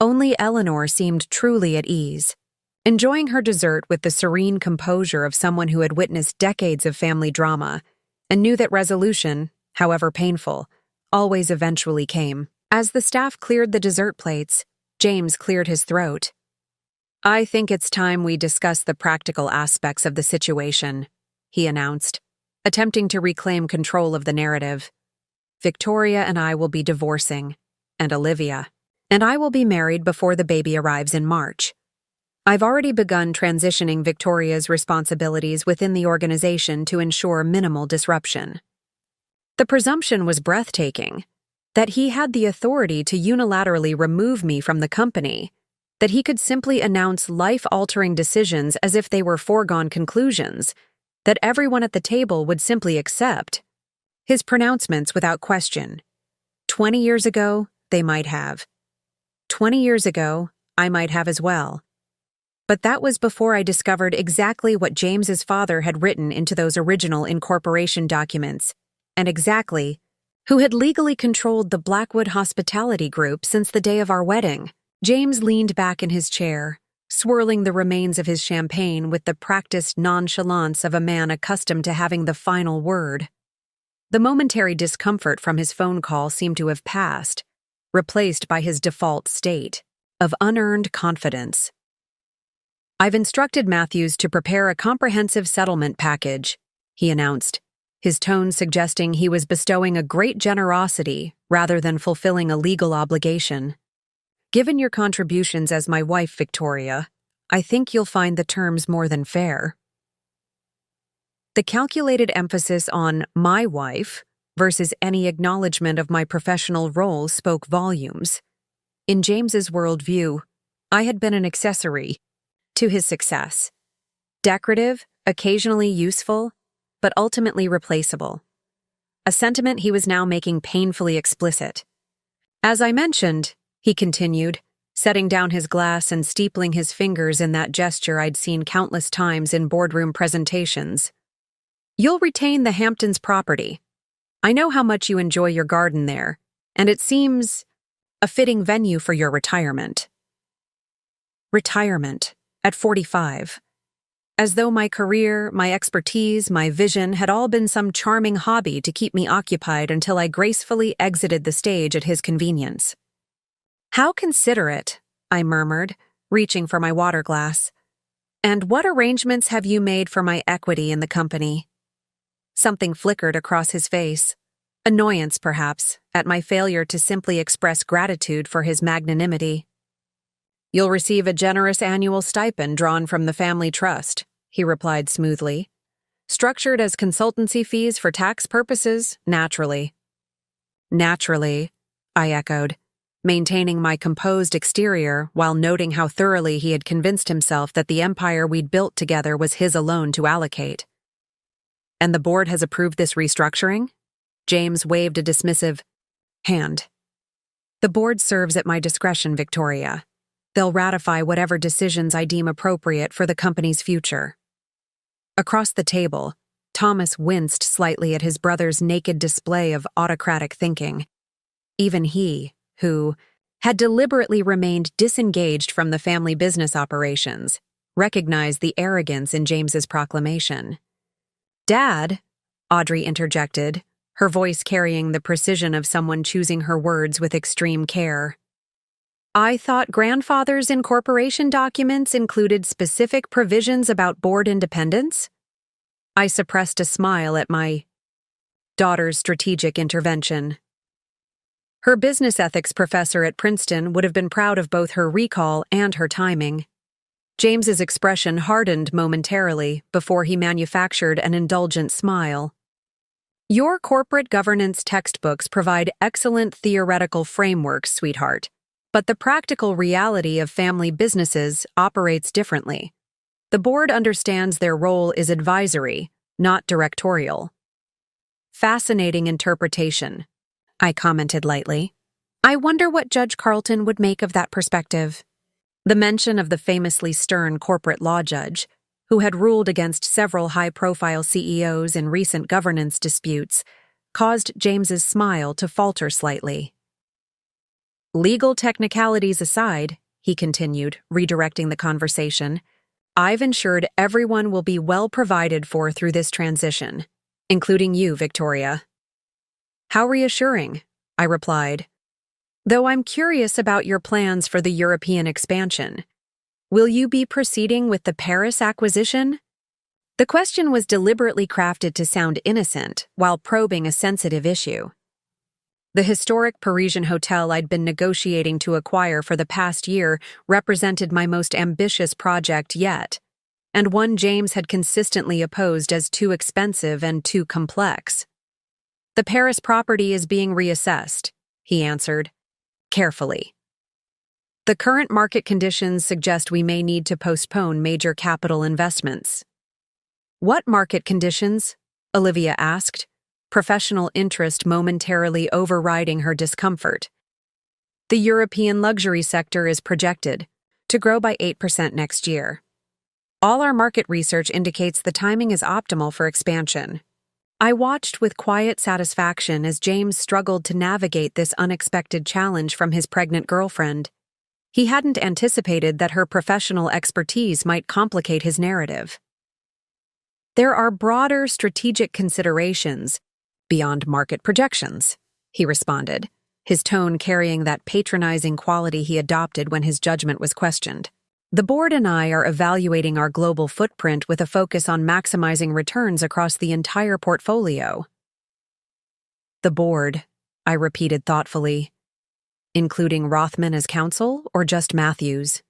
Only Eleanor seemed truly at ease, enjoying her dessert with the serene composure of someone who had witnessed decades of family drama and knew that resolution, however painful, always eventually came. As the staff cleared the dessert plates, James cleared his throat. I think it's time we discuss the practical aspects of the situation, he announced, attempting to reclaim control of the narrative. Victoria and I will be divorcing, and Olivia, and I will be married before the baby arrives in March. I've already begun transitioning Victoria's responsibilities within the organization to ensure minimal disruption. The presumption was breathtaking, that he had the authority to unilaterally remove me from the company, that he could simply announce life-altering decisions as if they were foregone conclusions, that everyone at the table would simply accept. His pronouncements without question. 20 years ago, they might have. 20 years ago, I might have as well. But that was before I discovered exactly what James's father had written into those original incorporation documents, and exactly who had legally controlled the Blackwood Hospitality Group since the day of our wedding. James leaned back in his chair, swirling the remains of his champagne with the practiced nonchalance of a man accustomed to having the final word. The momentary discomfort from his phone call seemed to have passed, replaced by his default state of unearned confidence. I've instructed Matthews to prepare a comprehensive settlement package, he announced, his tone suggesting he was bestowing a great generosity rather than fulfilling a legal obligation. Given your contributions as my wife, Victoria, I think you'll find the terms more than fair. The calculated emphasis on my wife versus any acknowledgement of my professional role spoke volumes. In James's worldview, I had been an accessory to his success. Decorative, occasionally useful, but ultimately replaceable. a sentiment he was now making painfully explicit. As I mentioned, he continued, setting down his glass and steepling his fingers in that gesture I'd seen countless times in boardroom presentations. You'll retain the Hamptons property. I know how much you enjoy your garden there, and it seems a fitting venue for your retirement. Retirement, at 45. As though my career, my expertise, my vision had all been some charming hobby to keep me occupied until I gracefully exited the stage at his convenience. How considerate, I murmured, reaching for my water glass. And what arrangements have you made for my equity in the company? Something flickered across his face. Annoyance, perhaps, at my failure to simply express gratitude for his magnanimity. You'll receive a generous annual stipend drawn from the family trust, he replied smoothly. Structured as consultancy fees for tax purposes, naturally. Naturally, I echoed, maintaining my composed exterior while noting how thoroughly he had convinced himself that the empire we'd built together was his alone to allocate. And the board has approved this restructuring? James waved a dismissive hand. The board serves at my discretion, Victoria. They'll ratify whatever decisions I deem appropriate for the company's future. Across the table, Thomas winced slightly at his brother's naked display of autocratic thinking. Even he, who had deliberately remained disengaged from the family business operations, recognized the arrogance in James's proclamation. Dad, Audrey interjected, her voice carrying the precision of someone choosing her words with extreme care. I thought grandfather's incorporation documents included specific provisions about board independence? I suppressed a smile at my daughter's strategic intervention. Her business ethics professor at Princeton would have been proud of both her recall and her timing. James's expression hardened momentarily before he manufactured an indulgent smile. Your corporate governance textbooks provide excellent theoretical frameworks, sweetheart, but the practical reality of family businesses operates differently. The board understands their role is advisory, not directorial. Fascinating interpretation, I commented lightly. I wonder what Judge Carlton would make of that perspective. The mention of the famously stern corporate law judge, who had ruled against several high-profile CEOs in recent governance disputes, caused James's smile to falter slightly. Legal technicalities aside, he continued, redirecting the conversation, I've ensured everyone will be well provided for through this transition, including you, Victoria. How reassuring, I replied. Though I'm curious about your plans for the European expansion. Will you be proceeding with the Paris acquisition? The question was deliberately crafted to sound innocent while probing a sensitive issue. The historic Parisian hotel I'd been negotiating to acquire for the past year represented my most ambitious project yet, and one James had consistently opposed as too expensive and too complex. The Paris property is being reassessed, he answered, carefully. The current market conditions suggest we may need to postpone major capital investments. What market conditions? Olivia asked, professional interest momentarily overriding her discomfort. The European luxury sector is projected to grow by 8% next year. All our market research indicates the timing is optimal for expansion. I watched with quiet satisfaction as James struggled to navigate this unexpected challenge from his pregnant girlfriend. He hadn't anticipated that her professional expertise might complicate his narrative. There are broader strategic considerations beyond market projections, he responded, his tone carrying that patronizing quality he adopted when his judgment was questioned. The board and I are evaluating our global footprint with a focus on maximizing returns across the entire portfolio. The board, I repeated thoughtfully. Including Rothman as counsel or just Matthews?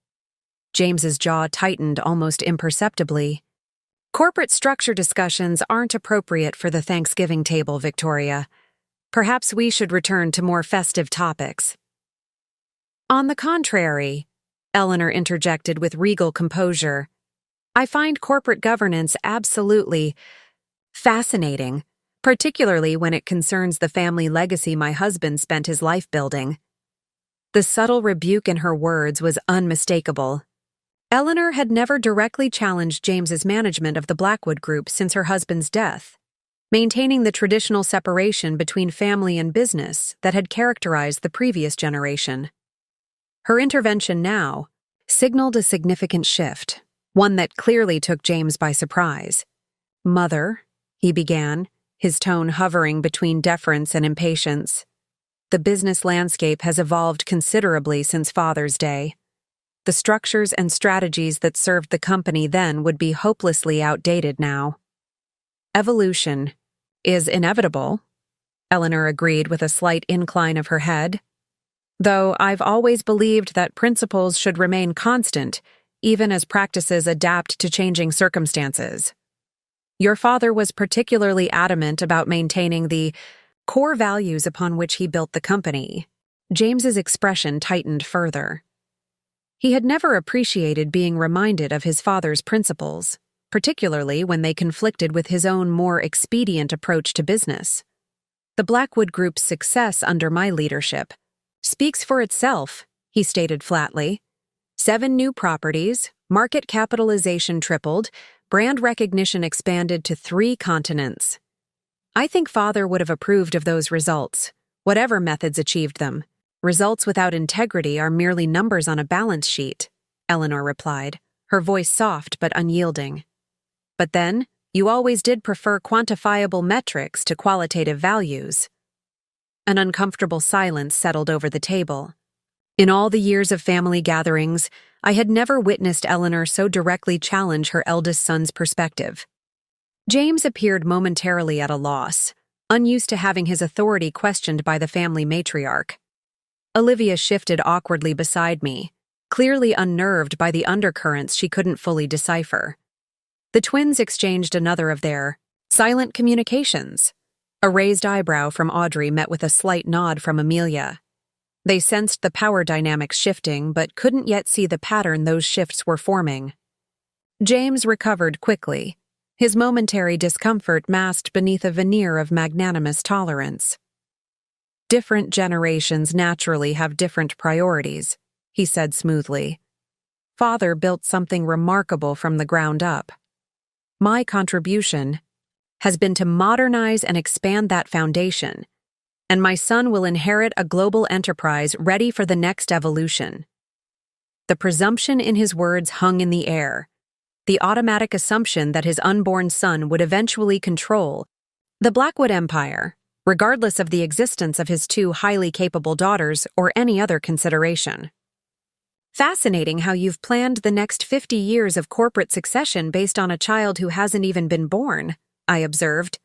James's jaw tightened almost imperceptibly. Corporate structure discussions aren't appropriate for the Thanksgiving table, Victoria. Perhaps we should return to more festive topics. On the contrary, Eleanor interjected with regal composure, I find corporate governance absolutely fascinating, particularly when it concerns the family legacy my husband spent his life building. The subtle rebuke in her words was unmistakable. Eleanor had never directly challenged James's management of the Blackwood Group since her husband's death, maintaining the traditional separation between family and business that had characterized the previous generation. Her intervention now signaled a significant shift, one that clearly took James by surprise. "Mother," he began, his tone hovering between deference and impatience. "The business landscape has evolved considerably since Father's Day. The structures and strategies that served the company then would be hopelessly outdated now." "Evolution is inevitable," Eleanor agreed with a slight incline of her head. "Though I've always believed that principles should remain constant, even as practices adapt to changing circumstances. Your father was particularly adamant about maintaining the core values upon which he built the company." James's expression tightened further. He had never appreciated being reminded of his father's principles, particularly when they conflicted with his own more expedient approach to business. "The Blackwood Group's success under my leadership speaks for itself," he stated flatly. 7 new properties, market capitalization tripled, brand recognition expanded to 3 continents. I think Father would have approved of those results, whatever methods achieved them. Results without integrity are merely numbers on a balance sheet, Eleanor replied, her voice soft but unyielding. "But then, you always did prefer quantifiable metrics to qualitative values." An uncomfortable silence settled over the table. In all the years of family gatherings, I had never witnessed Eleanor so directly challenge her eldest son's perspective. James appeared momentarily at a loss, unused to having his authority questioned by the family matriarch. Olivia shifted awkwardly beside me, clearly unnerved by the undercurrents she couldn't fully decipher. The twins exchanged another of their silent communications. A raised eyebrow from Audrey met with a slight nod from Amelia. They sensed the power dynamics shifting but couldn't yet see the pattern those shifts were forming. James recovered quickly, his momentary discomfort masked beneath a veneer of magnanimous tolerance. "Different generations naturally have different priorities," he said smoothly. "Father built something remarkable from the ground up. My contribution has been to modernize and expand that foundation, and my son will inherit a global enterprise ready for the next evolution." The presumption in his words hung in the air, the automatic assumption that his unborn son would eventually control the Blackwood Empire, regardless of the existence of his 2 highly capable daughters or any other consideration. "Fascinating how you've planned the next 50 years of corporate succession based on a child who hasn't even been born," I observed,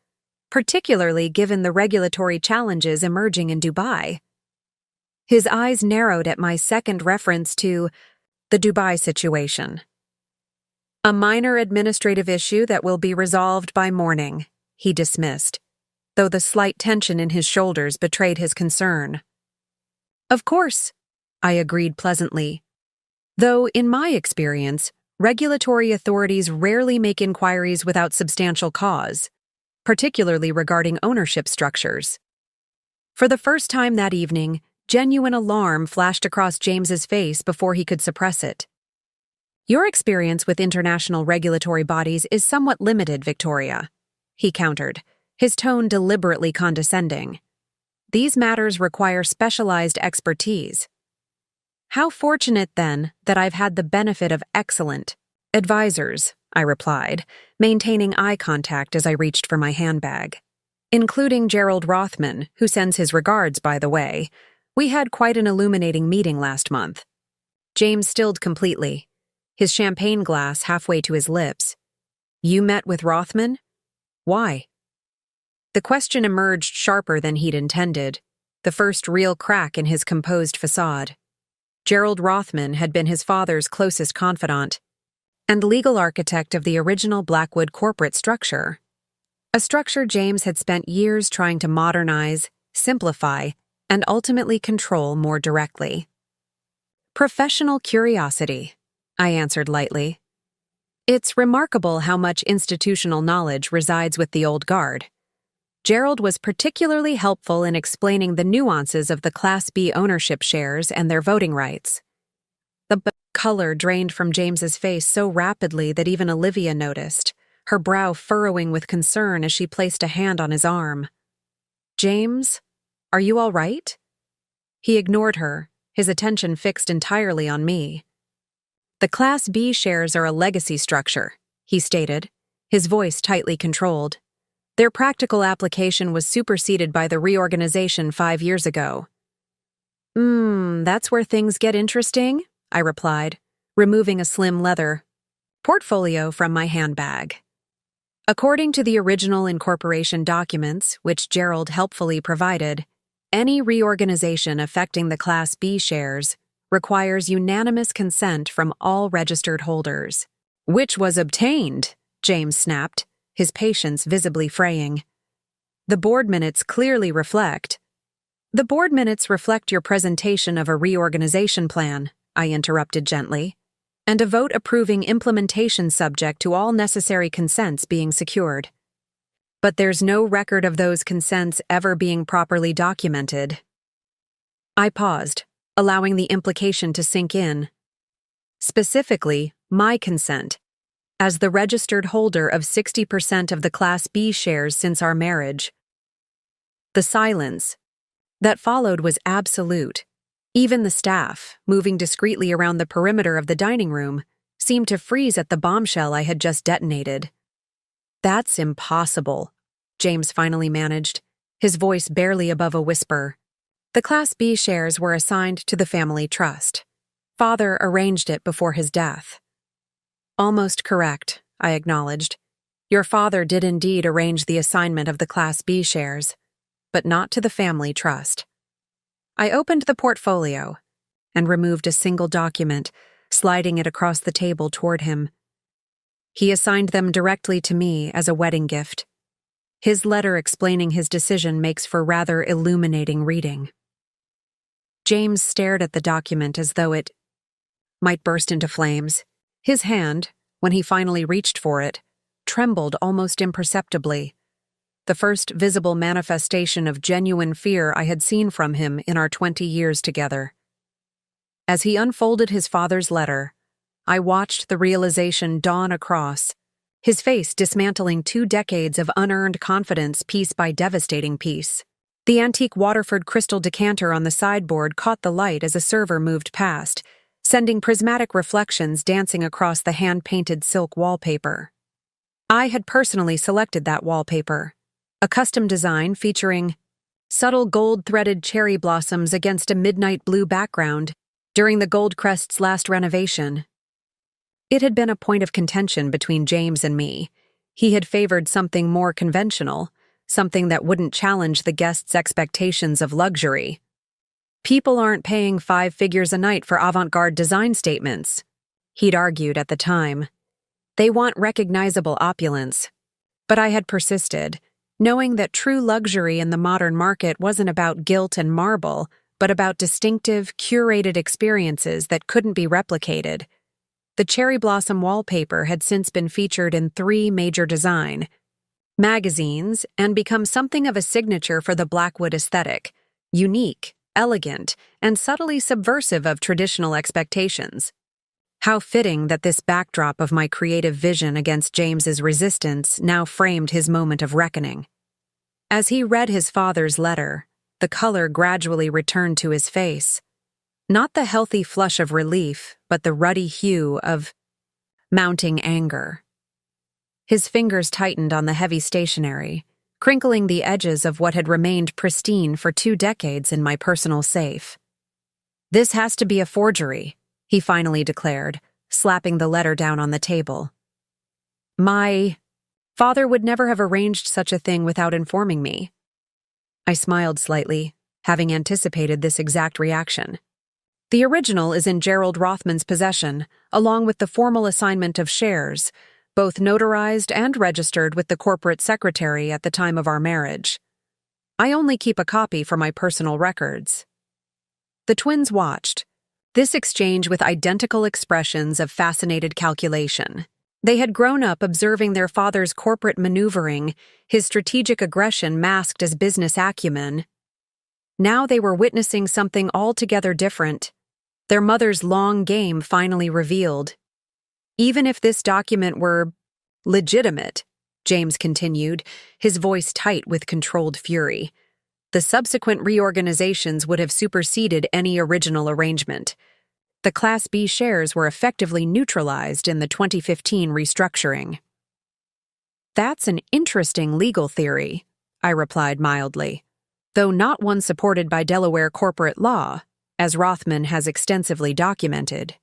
"particularly given the regulatory challenges emerging in Dubai." His eyes narrowed at my second reference to the Dubai situation. "A minor administrative issue that will be resolved by morning," he dismissed, though the slight tension in his shoulders betrayed his concern. "Of course," I agreed pleasantly, though in my experience, regulatory authorities rarely make inquiries without substantial cause, particularly regarding ownership structures. For the first time that evening, genuine alarm flashed across James's face before he could suppress it. "Your experience with international regulatory bodies is somewhat limited, Victoria," he countered, his tone deliberately condescending. "These matters require specialized expertise." "How fortunate, then, that I've had the benefit of excellent advisors," I replied, maintaining eye contact as I reached for my handbag. "Including Gerald Rothman, who sends his regards, by the way. We had quite an illuminating meeting last month." James stilled completely, his champagne glass halfway to his lips. "You met with Rothman? Why?" The question emerged sharper than he'd intended, the first real crack in his composed facade. Gerald Rothman had been his father's closest confidant and legal architect of the original Blackwood corporate structure, a structure James had spent years trying to modernize, simplify, and ultimately control more directly. "Professional curiosity," I answered lightly. "It's remarkable how much institutional knowledge resides with the old guard. Gerald was particularly helpful in explaining the nuances of the Class B ownership shares and their voting rights. The color drained from James's face so rapidly that even Olivia noticed, her brow furrowing with concern as she placed a hand on his arm. "James, are you all right?" He ignored her, his attention fixed entirely on me. "The Class B shares are a legacy structure," he stated, his voice tightly controlled. "Their practical application was superseded by the reorganization 5 years ago." That's where things get interesting," I replied, removing a slim leather portfolio from my handbag. According to the original incorporation documents, which Gerald helpfully provided, any reorganization affecting the Class B shares requires unanimous consent from all registered holders. "Which was obtained," James snapped, his patience visibly fraying. The board minutes reflect your presentation of a reorganization plan," I interrupted gently, "and a vote approving implementation subject to all necessary consents being secured. But there's no record of those consents ever being properly documented." I paused, allowing the implication to sink in. "Specifically, my consent, as the registered holder of 60% of the Class B shares since our marriage." The silence that followed was absolute. Even the staff, moving discreetly around the perimeter of the dining room, seemed to freeze at the bombshell I had just detonated. "That's impossible," James finally managed, his voice barely above a whisper. "The Class B shares were assigned to the family trust. Father arranged it before his death." "Almost correct," I acknowledged. "Your father did indeed arrange the assignment of the Class B shares, but not to the family trust." I opened the portfolio and removed a single document, sliding it across the table toward him. He assigned them directly to me as a wedding gift. His letter explaining his decision makes for rather illuminating reading. James stared at the document as though it might burst into flames. His hand, when he finally reached for it, trembled almost imperceptibly, the first visible manifestation of genuine fear I had seen from him in our 20 years together. As he unfolded his father's letter, I watched the realization dawn across, his face dismantling 2 decades of unearned confidence piece by devastating piece. The antique Waterford crystal decanter on the sideboard caught the light as a server moved past, sending prismatic reflections dancing across the hand-painted silk wallpaper. I had personally selected that wallpaper, a custom design featuring subtle gold-threaded cherry blossoms against a midnight blue background during the Goldcrest's last renovation. It had been a point of contention between James and me. He had favored something more conventional, something that wouldn't challenge the guests' expectations of luxury. "People aren't paying 5 figures a night for avant-garde design statements," he'd argued at the time. "They want recognizable opulence." But I had persisted, knowing that true luxury in the modern market wasn't about gilt and marble, but about distinctive, curated experiences that couldn't be replicated. The cherry blossom wallpaper had since been featured in 3 major design magazines and become something of a signature for the Blackwood aesthetic, unique, elegant, and subtly subversive of traditional expectations. How fitting that this backdrop of my creative vision against James's resistance now framed his moment of reckoning. As he read his father's letter, the color gradually returned to his face. Not the healthy flush of relief, but the ruddy hue of mounting anger. His fingers tightened on the heavy stationery, crinkling the edges of what had remained pristine for 2 decades in my personal safe. "This has to be a forgery," he finally declared, slapping the letter down on the table. "My father would never have arranged such a thing without informing me." I smiled slightly, having anticipated this exact reaction. "The original is in Gerald Rothman's possession, along with the formal assignment of shares, both notarized and registered with the corporate secretary at the time of our marriage. I only keep a copy for my personal records." The twins watched, this exchange with identical expressions of fascinated calculation. They had grown up observing their father's corporate maneuvering, his strategic aggression masked as business acumen. Now they were witnessing something altogether different. Their mother's long game finally revealed. Even if this document were legitimate, James continued, his voice tight with controlled fury, the subsequent reorganizations would have superseded any original arrangement. The Class B shares were effectively neutralized in the 2015 restructuring. That's an interesting legal theory, I replied mildly, though not one supported by Delaware corporate law, as Rothman has extensively documented.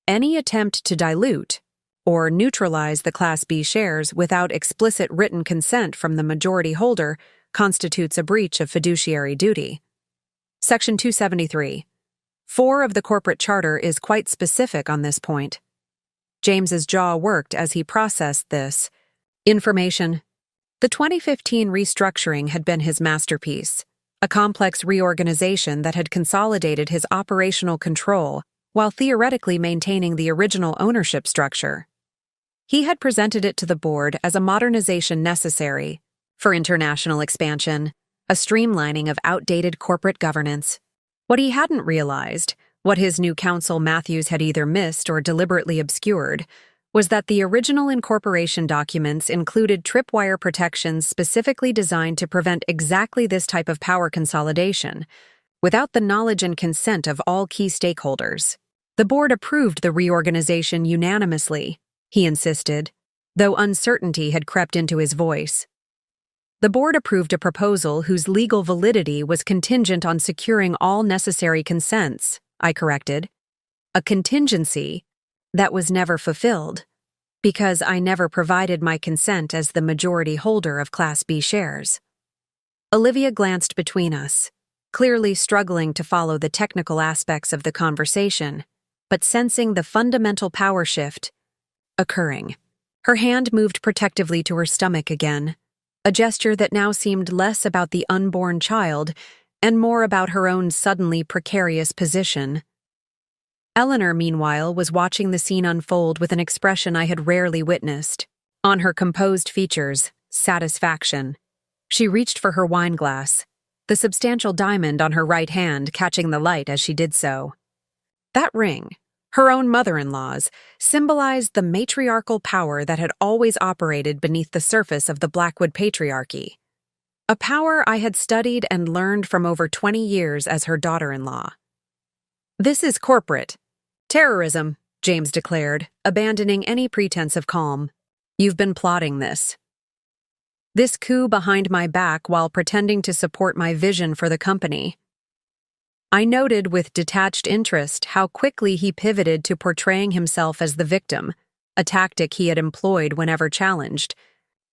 Any attempt to dilute or neutralize the Class B shares without explicit written consent from the majority holder constitutes a breach of fiduciary duty. Section 273. 4 of the corporate charter is quite specific on this point. James's jaw worked as he processed this information. The 2015 restructuring had been his masterpiece, a complex reorganization that had consolidated his operational control while theoretically maintaining the original ownership structure. He had presented it to the board as a modernization necessary for international expansion, a streamlining of outdated corporate governance. What he hadn't realized, what his new counsel Matthews had either missed or deliberately obscured, was that the original incorporation documents included tripwire protections specifically designed to prevent exactly this type of power consolidation, without the knowledge and consent of all key stakeholders. The board approved the reorganization unanimously, he insisted, though uncertainty had crept into his voice. The board approved a proposal whose legal validity was contingent on securing all necessary consents, I corrected. A contingency that was never fulfilled, because I never provided my consent as the majority holder of Class B shares. Olivia glanced between us, clearly struggling to follow the technical aspects of the conversation, but sensing the fundamental power shift occurring. Her hand moved protectively to her stomach again, a gesture that now seemed less about the unborn child and more about her own suddenly precarious position. Eleanor, meanwhile, was watching the scene unfold with an expression I had rarely witnessed. On her composed features, satisfaction. She reached for her wine glass, the substantial diamond on her right hand catching the light as she did so. That ring, her own mother-in-law's, symbolized the matriarchal power that had always operated beneath the surface of the Blackwood patriarchy. A power I had studied and learned from over 20 years as her daughter-in-law. This is corporate terrorism, James declared, abandoning any pretense of calm. You've been plotting this. This coup behind my back while pretending to support my vision for the company. I noted with detached interest how quickly he pivoted to portraying himself as the victim, a tactic he had employed whenever challenged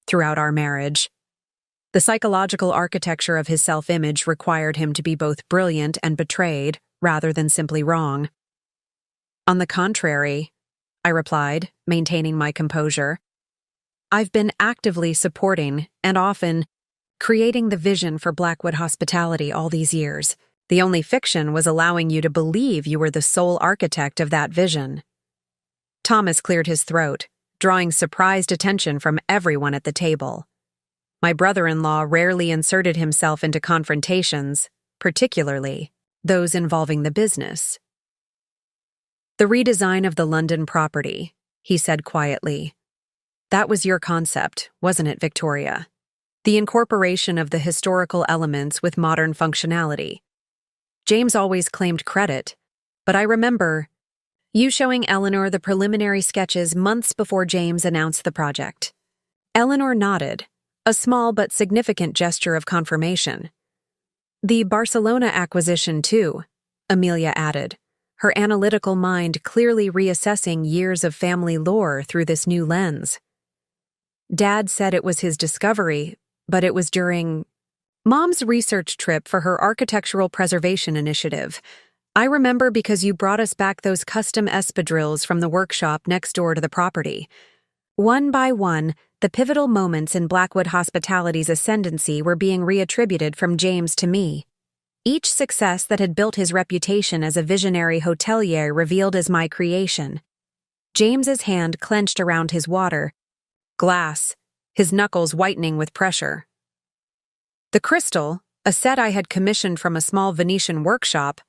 throughout our marriage. The psychological architecture of his self-image required him to be both brilliant and betrayed, rather than simply wrong. On the contrary, I replied, maintaining my composure, I've been actively supporting, and often, creating the vision for Blackwood hospitality all these years. The only fiction was allowing you to believe you were the sole architect of that vision. Thomas cleared his throat, drawing surprised attention from everyone at the table. My brother-in-law rarely inserted himself into confrontations, particularly those involving the business. The redesign of the London property, he said quietly. That was your concept, wasn't it, Victoria? The incorporation of the historical elements with modern functionality. James always claimed credit, but I remember you showing Eleanor the preliminary sketches months before James announced the project. Eleanor nodded, a small but significant gesture of confirmation. The Barcelona acquisition, too, Amelia added, her analytical mind clearly reassessing years of family lore through this new lens. Dad said it was his discovery, but it was during Mom's research trip for her architectural preservation initiative. I remember because you brought us back those custom espadrilles from the workshop next door to the property. One by one, the pivotal moments in Blackwood Hospitality's ascendancy were being reattributed from James to me. Each success that had built his reputation as a visionary hotelier revealed as my creation. James's hand clenched around his water glass, his knuckles whitening with pressure. The crystal, a set I had commissioned from a small Venetian workshop,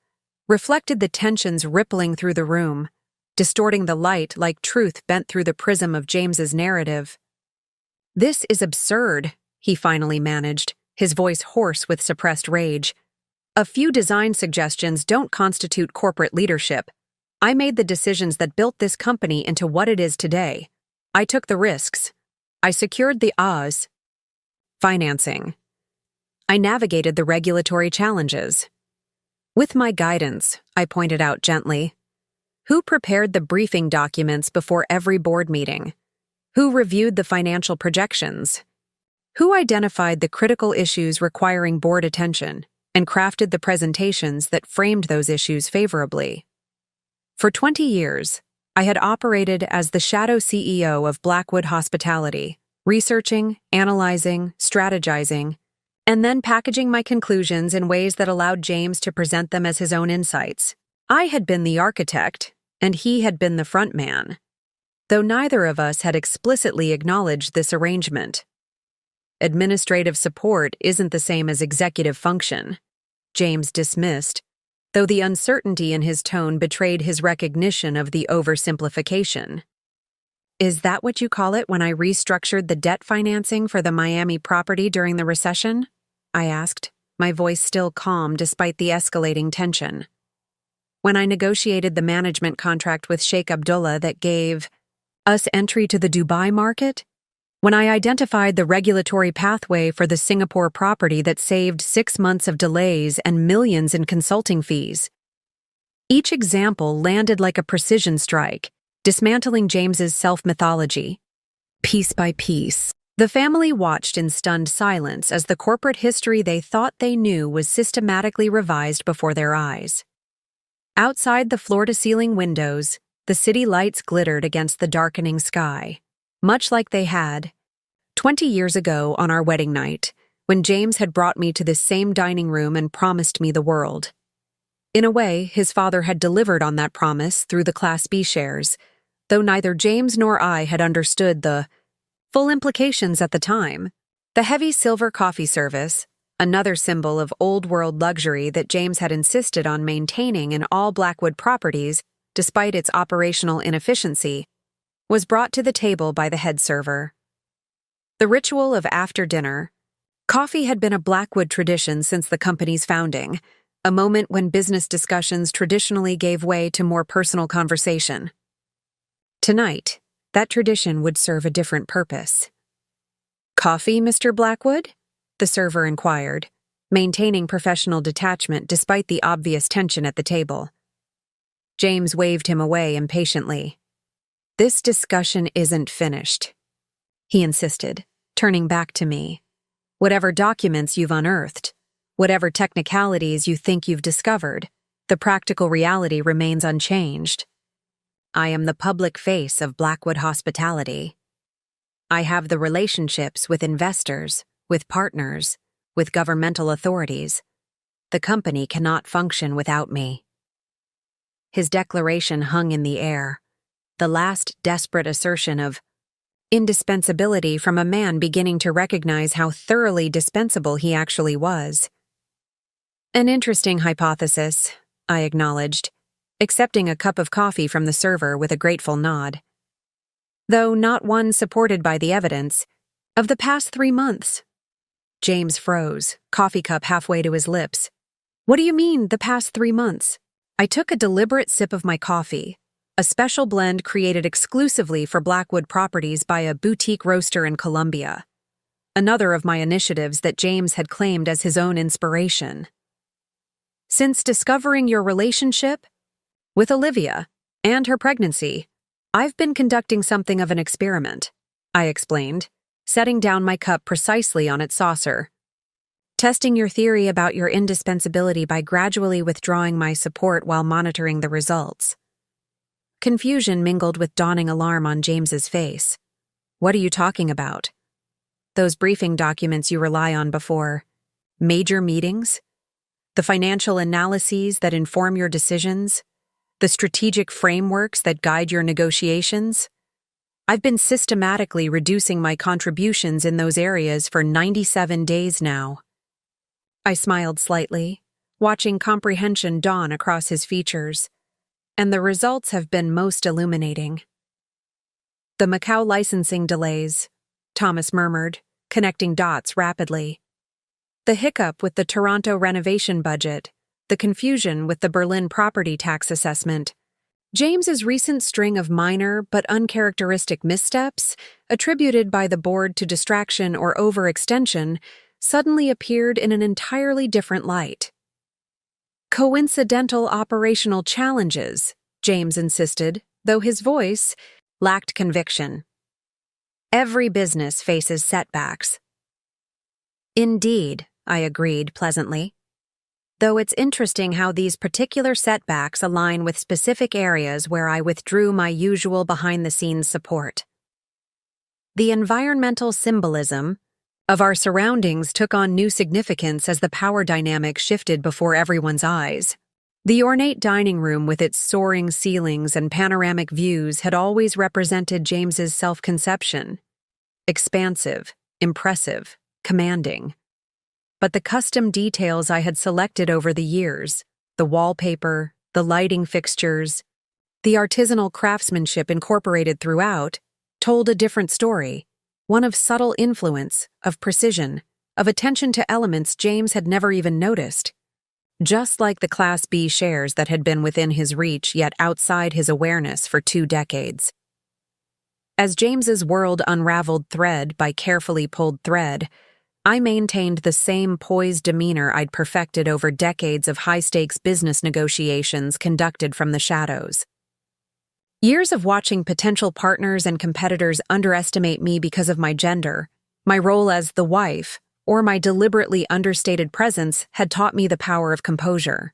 reflected the tensions rippling through the room, distorting the light like truth bent through the prism of James's narrative. "This is absurd," he finally managed, his voice hoarse with suppressed rage. "A few design suggestions don't constitute corporate leadership. I made the decisions that built this company into what it is today. I took the risks. I secured the financing. I navigated the regulatory challenges. With my guidance," I pointed out gently. "Who prepared the briefing documents before every board meeting? Who reviewed the financial projections? Who identified the critical issues requiring board attention and crafted the presentations that framed those issues favorably?" For 20 years, I had operated as the shadow CEO of Blackwood Hospitality, researching, analyzing, strategizing, and then packaging my conclusions in ways that allowed James to present them as his own insights. I had been the architect, and he had been the front man, though neither of us had explicitly acknowledged this arrangement. "Administrative support isn't the same as executive function," James dismissed, though the uncertainty in his tone betrayed his recognition of the oversimplification. "Is that what you call it when I restructured the debt financing for the Miami property during the recession?" I asked, my voice still calm despite the escalating tension. "When I negotiated the management contract with Sheikh Abdullah that gave us entry to the Dubai market? When I identified the regulatory pathway for the Singapore property that saved 6 months of delays and millions in consulting fees?" Each example landed like a precision strike, dismantling James's self-mythology. Piece by piece, the family watched in stunned silence as the corporate history they thought they knew was systematically revised before their eyes. Outside the floor-to-ceiling windows, the city lights glittered against the darkening sky, much like they had 20 years ago on our wedding night, when James had brought me to this same dining room and promised me the world. In a way, his father had delivered on that promise through the Class B shares, though neither James nor I had understood the full implications at the time. The heavy silver coffee service, another symbol of old-world luxury that James had insisted on maintaining in all Blackwood properties, despite its operational inefficiency, was brought to the table by the head server. The ritual of after dinner. Coffee had been a Blackwood tradition since the company's founding, a moment when business discussions traditionally gave way to more personal conversation. Tonight, that tradition would serve a different purpose. "Coffee, Mr. Blackwood?" the server inquired, maintaining professional detachment despite the obvious tension at the table. James waved him away impatiently. "This discussion isn't finished," he insisted, turning back to me. "Whatever documents you've unearthed, whatever technicalities you think you've discovered, the practical reality remains unchanged. I am the public face of Blackwood Hospitality. I have the relationships with investors, with partners, with governmental authorities. The company cannot function without me." His declaration hung in the air, the last desperate assertion of indispensability from a man beginning to recognize how thoroughly dispensable he actually was. "An interesting hypothesis," I acknowledged, accepting a cup of coffee from the server with a grateful nod. "Though not one supported by the evidence of the past 3 months. James froze, coffee cup halfway to his lips. "What do you mean, the past 3 months?" I took a deliberate sip of my coffee, a special blend created exclusively for Blackwood properties by a boutique roaster in Colombia. Another of my initiatives that James had claimed as his own inspiration. "Since discovering your relationship with Olivia and her pregnancy, I've been conducting something of an experiment," I explained, setting down my cup precisely on its saucer. "Testing your theory about your indispensability by gradually withdrawing my support while monitoring the results." Confusion mingled with dawning alarm on James's face. "What are you talking about?" "Those briefing documents you rely on before major meetings? The financial analyses that inform your decisions? the strategic frameworks that guide your negotiations. I've been systematically reducing my contributions in those areas for 97 days now. I smiled slightly, watching comprehension dawn across his features, and the results have been most illuminating. The Macau licensing delays, Thomas murmured, connecting dots rapidly. The hiccup with the Toronto renovation budget, the confusion with the Berlin property tax assessment. James's recent string of minor but uncharacteristic missteps, attributed by the board to distraction or overextension, suddenly appeared in an entirely different light. Coincidental operational challenges, James insisted, though his voice lacked conviction. Every business faces setbacks. Indeed, I agreed pleasantly. Though it's interesting how these particular setbacks align with specific areas where I withdrew my usual behind-the-scenes support. The environmental symbolism of our surroundings took on new significance as the power dynamic shifted before everyone's eyes. The ornate dining room with its soaring ceilings and panoramic views had always represented James's self-conception. Expansive, impressive, commanding. But the custom details I had selected over the years, the wallpaper, the lighting fixtures, the artisanal craftsmanship incorporated throughout, told a different story. One of subtle influence, of precision, of attention to elements James had never even noticed. Just like the Class B shares that had been within his reach yet outside his awareness for 2 decades. As James's world unraveled thread by carefully pulled thread, I maintained the same poised demeanor I'd perfected over decades of high-stakes business negotiations conducted from the shadows. Years of watching potential partners and competitors underestimate me because of my gender, my role as the wife, or my deliberately understated presence had taught me the power of composure.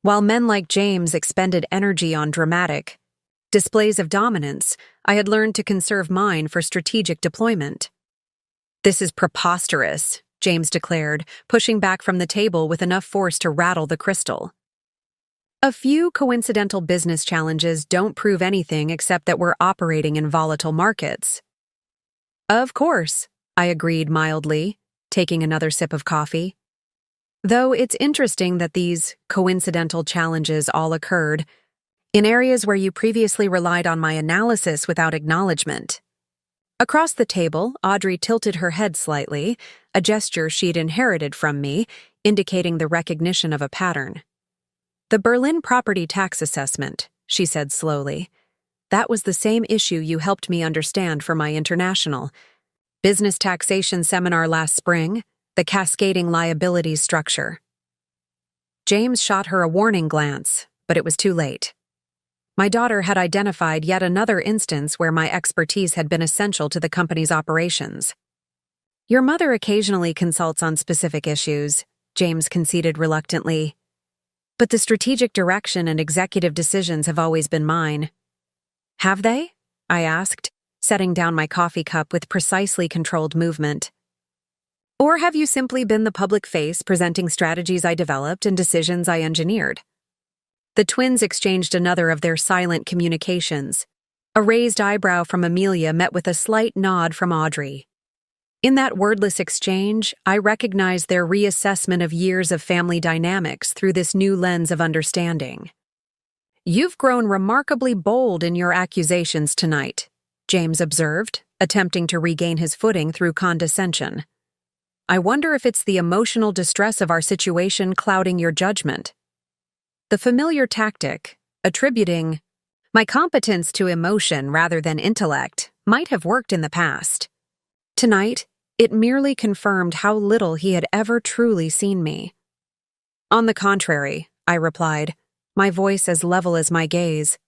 While men like James expended energy on dramatic displays of dominance, I had learned to conserve mine for strategic deployment. "This is preposterous," James declared, pushing back from the table with enough force to rattle the crystal. A few coincidental business challenges don't prove anything except that we're operating in volatile markets. Of course, I agreed mildly, taking another sip of coffee. Though it's interesting that these coincidental challenges all occurred in areas where you previously relied on my analysis without acknowledgement. Across the table, Audrey tilted her head slightly, a gesture she'd inherited from me, indicating the recognition of a pattern. "The Berlin property tax assessment," she said slowly. "That was the same issue you helped me understand for my international business taxation seminar last spring, the cascading liabilities structure." James shot her a warning glance, but it was too late. My daughter had identified yet another instance where my expertise had been essential to the company's operations. "Your mother occasionally consults on specific issues," James conceded reluctantly. "But the strategic direction and executive decisions have always been mine." "Have they?" I asked, setting down my coffee cup with precisely controlled movement. "Or have you simply been the public face presenting strategies I developed and decisions I engineered?" The twins exchanged another of their silent communications. A raised eyebrow from Amelia met with a slight nod from Audrey. In that wordless exchange, I recognized their reassessment of years of family dynamics through this new lens of understanding. "You've grown remarkably bold in your accusations tonight," James observed, attempting to regain his footing through condescension. "I wonder if it's the emotional distress of our situation clouding your judgment." The familiar tactic, attributing my competence to emotion rather than intellect, might have worked in the past. Tonight, it merely confirmed how little he had ever truly seen me. "On the contrary," I replied, my voice as level as my gaze.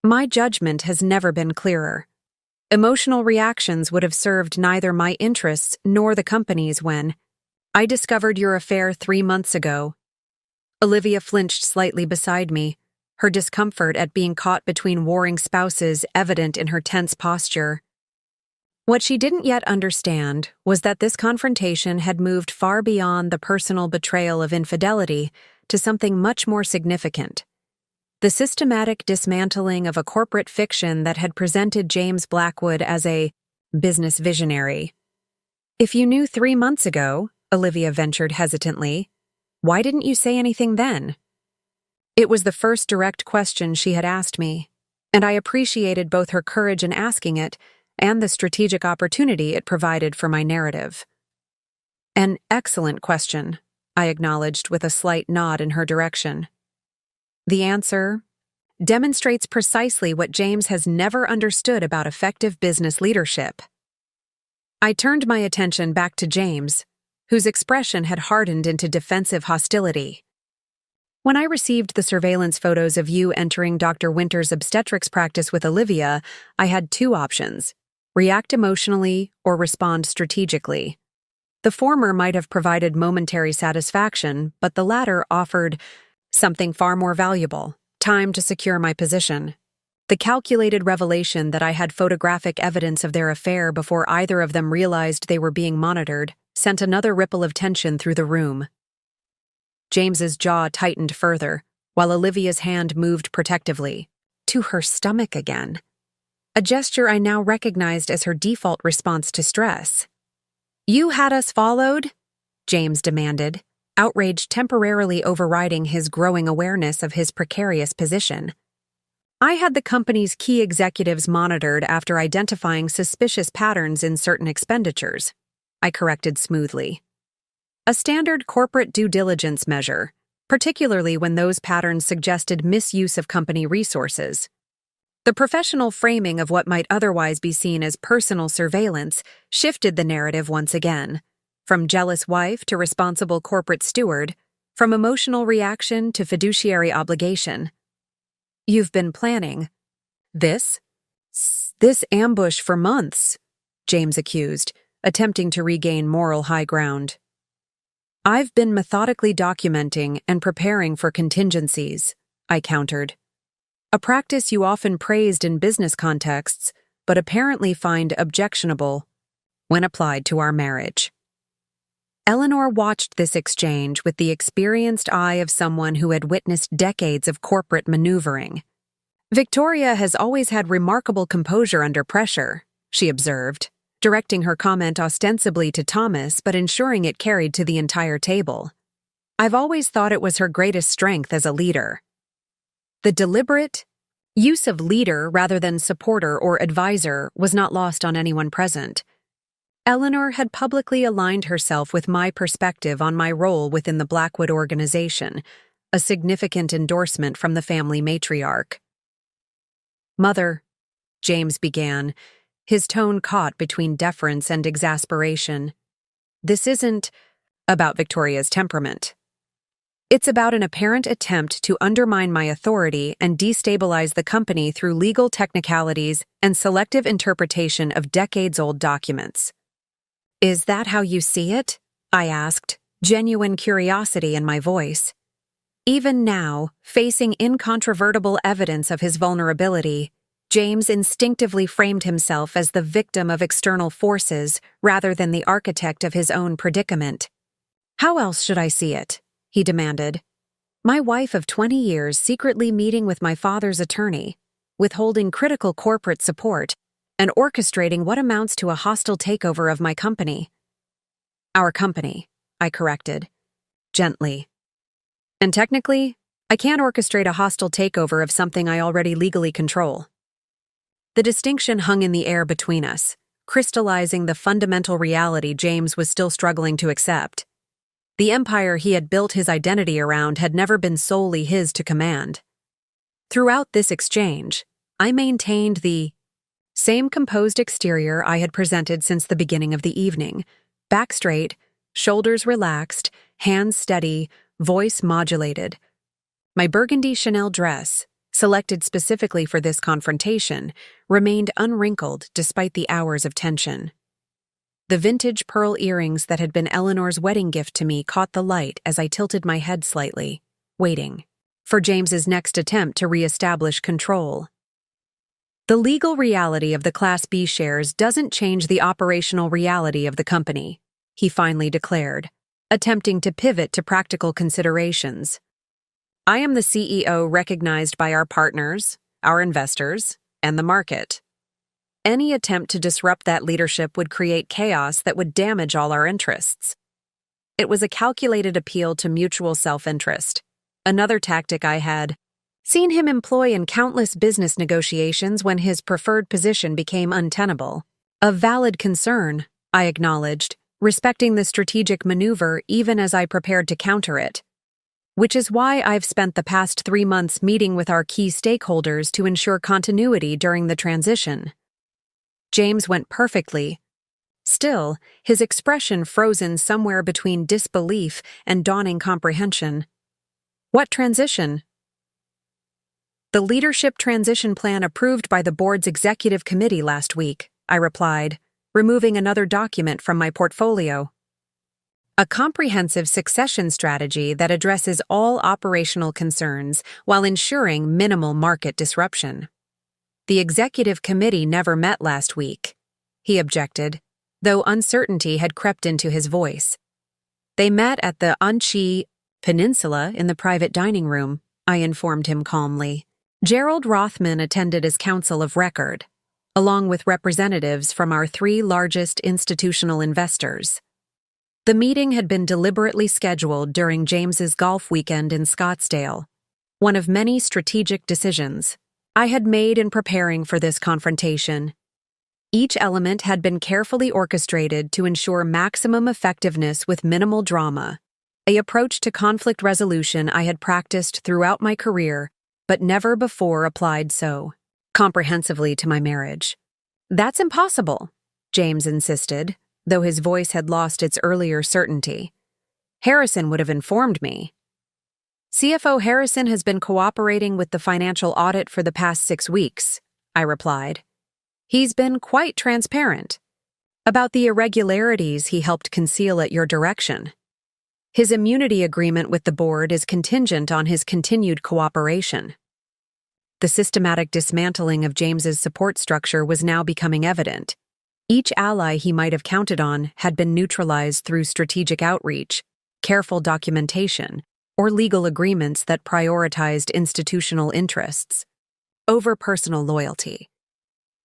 "My judgment has never been clearer. Emotional reactions would have served neither my interests nor the company's when I discovered your affair 3 months ago." Olivia flinched slightly beside me, her discomfort at being caught between warring spouses evident in her tense posture. What she didn't yet understand was that this confrontation had moved far beyond the personal betrayal of infidelity to something much more significant. The systematic dismantling of a corporate fiction that had presented James Blackwood as a business visionary. "If you knew 3 months ago," Olivia ventured hesitantly, "why didn't you say anything then?" It was the first direct question she had asked me, and I appreciated both her courage in asking it and the strategic opportunity it provided for my narrative. "An excellent question," I acknowledged with a slight nod in her direction. "The answer demonstrates precisely what James has never understood about effective business leadership." I turned my attention back to James, whose expression had hardened into defensive hostility. "When I received the surveillance photos of you entering Dr. Winter's obstetrics practice with Olivia, I had 2 options: react emotionally or respond strategically. The former might have provided momentary satisfaction, but the latter offered something far more valuable: time to secure my position. The calculated revelation that I had photographic evidence of their affair before either of them realized they were being monitored sent another ripple of tension through the room. James's jaw tightened further, while Olivia's hand moved protectively to her stomach again, a gesture I now recognized as her default response to stress. "You had us followed?" James demanded, outrage temporarily overriding his growing awareness of his precarious position. "I had the company's key executives monitored after identifying suspicious patterns in certain expenditures," I corrected smoothly. "A standard corporate due diligence measure, particularly when those patterns suggested misuse of company resources." The professional framing of what might otherwise be seen as personal surveillance shifted the narrative once again, from jealous wife to responsible corporate steward, from emotional reaction to fiduciary obligation. "You've been planning this ambush for months," James accused, attempting to regain moral high ground. "I've been methodically documenting and preparing for contingencies," I countered. "A practice you often praised in business contexts, but apparently find objectionable when applied to our marriage." Eleanor watched this exchange with the experienced eye of someone who had witnessed decades of corporate maneuvering. "Victoria has always had remarkable composure under pressure," she observed, directing her comment ostensibly to Thomas but ensuring it carried to the entire table. "I've always thought it was her greatest strength as a leader." The deliberate use of leader rather than supporter or advisor was not lost on anyone present. Eleanor had publicly aligned herself with my perspective on my role within the Blackwood organization, a significant endorsement from the family matriarch. "Mother," James began, his tone caught between deference and exasperation, "this isn't about Victoria's temperament. It's about an apparent attempt to undermine my authority and destabilize the company through legal technicalities and selective interpretation of decades-old documents." "Is that how you see it?" I asked, genuine curiosity in my voice. Even now, facing incontrovertible evidence of his vulnerability, James instinctively framed himself as the victim of external forces rather than the architect of his own predicament. "How else should I see it?" he demanded. "My wife of 20 years secretly meeting with my father's attorney, withholding critical corporate support, and orchestrating what amounts to a hostile takeover of my company." "Our company," I corrected, gently. "And technically, I can't orchestrate a hostile takeover of something I already legally control." The distinction hung in the air between us, crystallizing the fundamental reality James was still struggling to accept. The empire he had built his identity around had never been solely his to command. Throughout this exchange, I maintained the same composed exterior I had presented since the beginning of the evening: back straight, shoulders relaxed, hands steady, voice modulated. My burgundy Chanel dress, selected specifically for this confrontation, remained unwrinkled despite the hours of tension. The vintage pearl earrings that had been Eleanor's wedding gift to me caught the light as I tilted my head slightly, waiting for James's next attempt to reestablish control. "The legal reality of the Class B shares doesn't change the operational reality of the company," he finally declared, attempting to pivot to practical considerations. I am the CEO recognized by our partners, our investors, and the market. Any attempt to disrupt that leadership would create chaos that would damage all our interests. It was a calculated appeal to mutual self-interest, another tactic I had seen him employ in countless business negotiations when his preferred position became untenable. A valid concern, I acknowledged, respecting the strategic maneuver even as I prepared to counter it. Which is why I've spent the past 3 months meeting with our key stakeholders to ensure continuity during the transition. James went perfectly. Still, his expression frozen somewhere between disbelief and dawning comprehension. What transition? The leadership transition plan approved by the board's executive committee last week, I replied, removing another document from my portfolio. A comprehensive succession strategy that addresses all operational concerns while ensuring minimal market disruption. The executive committee never met last week, he objected, though uncertainty had crept into his voice. They met at the Unchi Peninsula in the private dining room, I informed him calmly. Gerald Rothman attended as counsel of record, along with representatives from our 3 largest institutional investors. The meeting had been deliberately scheduled during James's golf weekend in Scottsdale, one of many strategic decisions I had made in preparing for this confrontation. Each element had been carefully orchestrated to ensure maximum effectiveness with minimal drama, an approach to conflict resolution I had practiced throughout my career, but never before applied so comprehensively to my marriage. That's impossible, James insisted, though his voice had lost its earlier certainty. Harrison would have informed me. CFO Harrison has been cooperating with the financial audit for the past 6 weeks, I replied. He's been quite transparent about the irregularities he helped conceal at your direction. His immunity agreement with the board is contingent on his continued cooperation. The systematic dismantling of James's support structure was now becoming evident. Each ally he might have counted on had been neutralized through strategic outreach, careful documentation, or legal agreements that prioritized institutional interests over personal loyalty.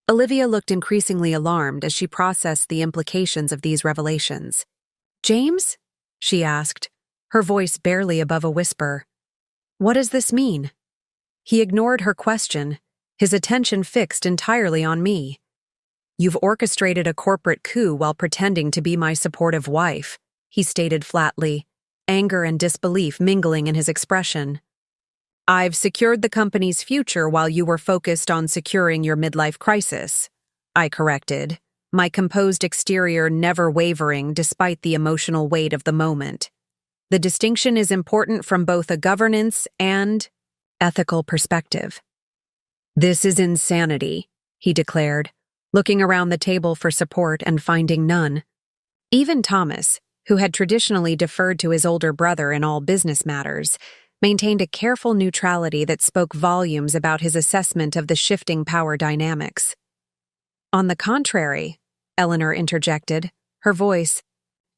Olivia looked increasingly alarmed as she processed the implications of these revelations. "James?" she asked, her voice barely above a whisper. "What does this mean?" He ignored her question, his attention fixed entirely on me. "You've orchestrated a corporate coup while pretending to be my supportive wife," he stated flatly, anger and disbelief mingling in his expression. "I've secured the company's future while you were focused on securing your midlife crisis," I corrected, my composed exterior never wavering despite the emotional weight of the moment. The distinction is important from both a governance and ethical perspective. "This is insanity," he declared, looking around the table for support and finding none. Even Thomas, who had traditionally deferred to his older brother in all business matters, maintained a careful neutrality that spoke volumes about his assessment of the shifting power dynamics. "On the contrary," Eleanor interjected, her voice,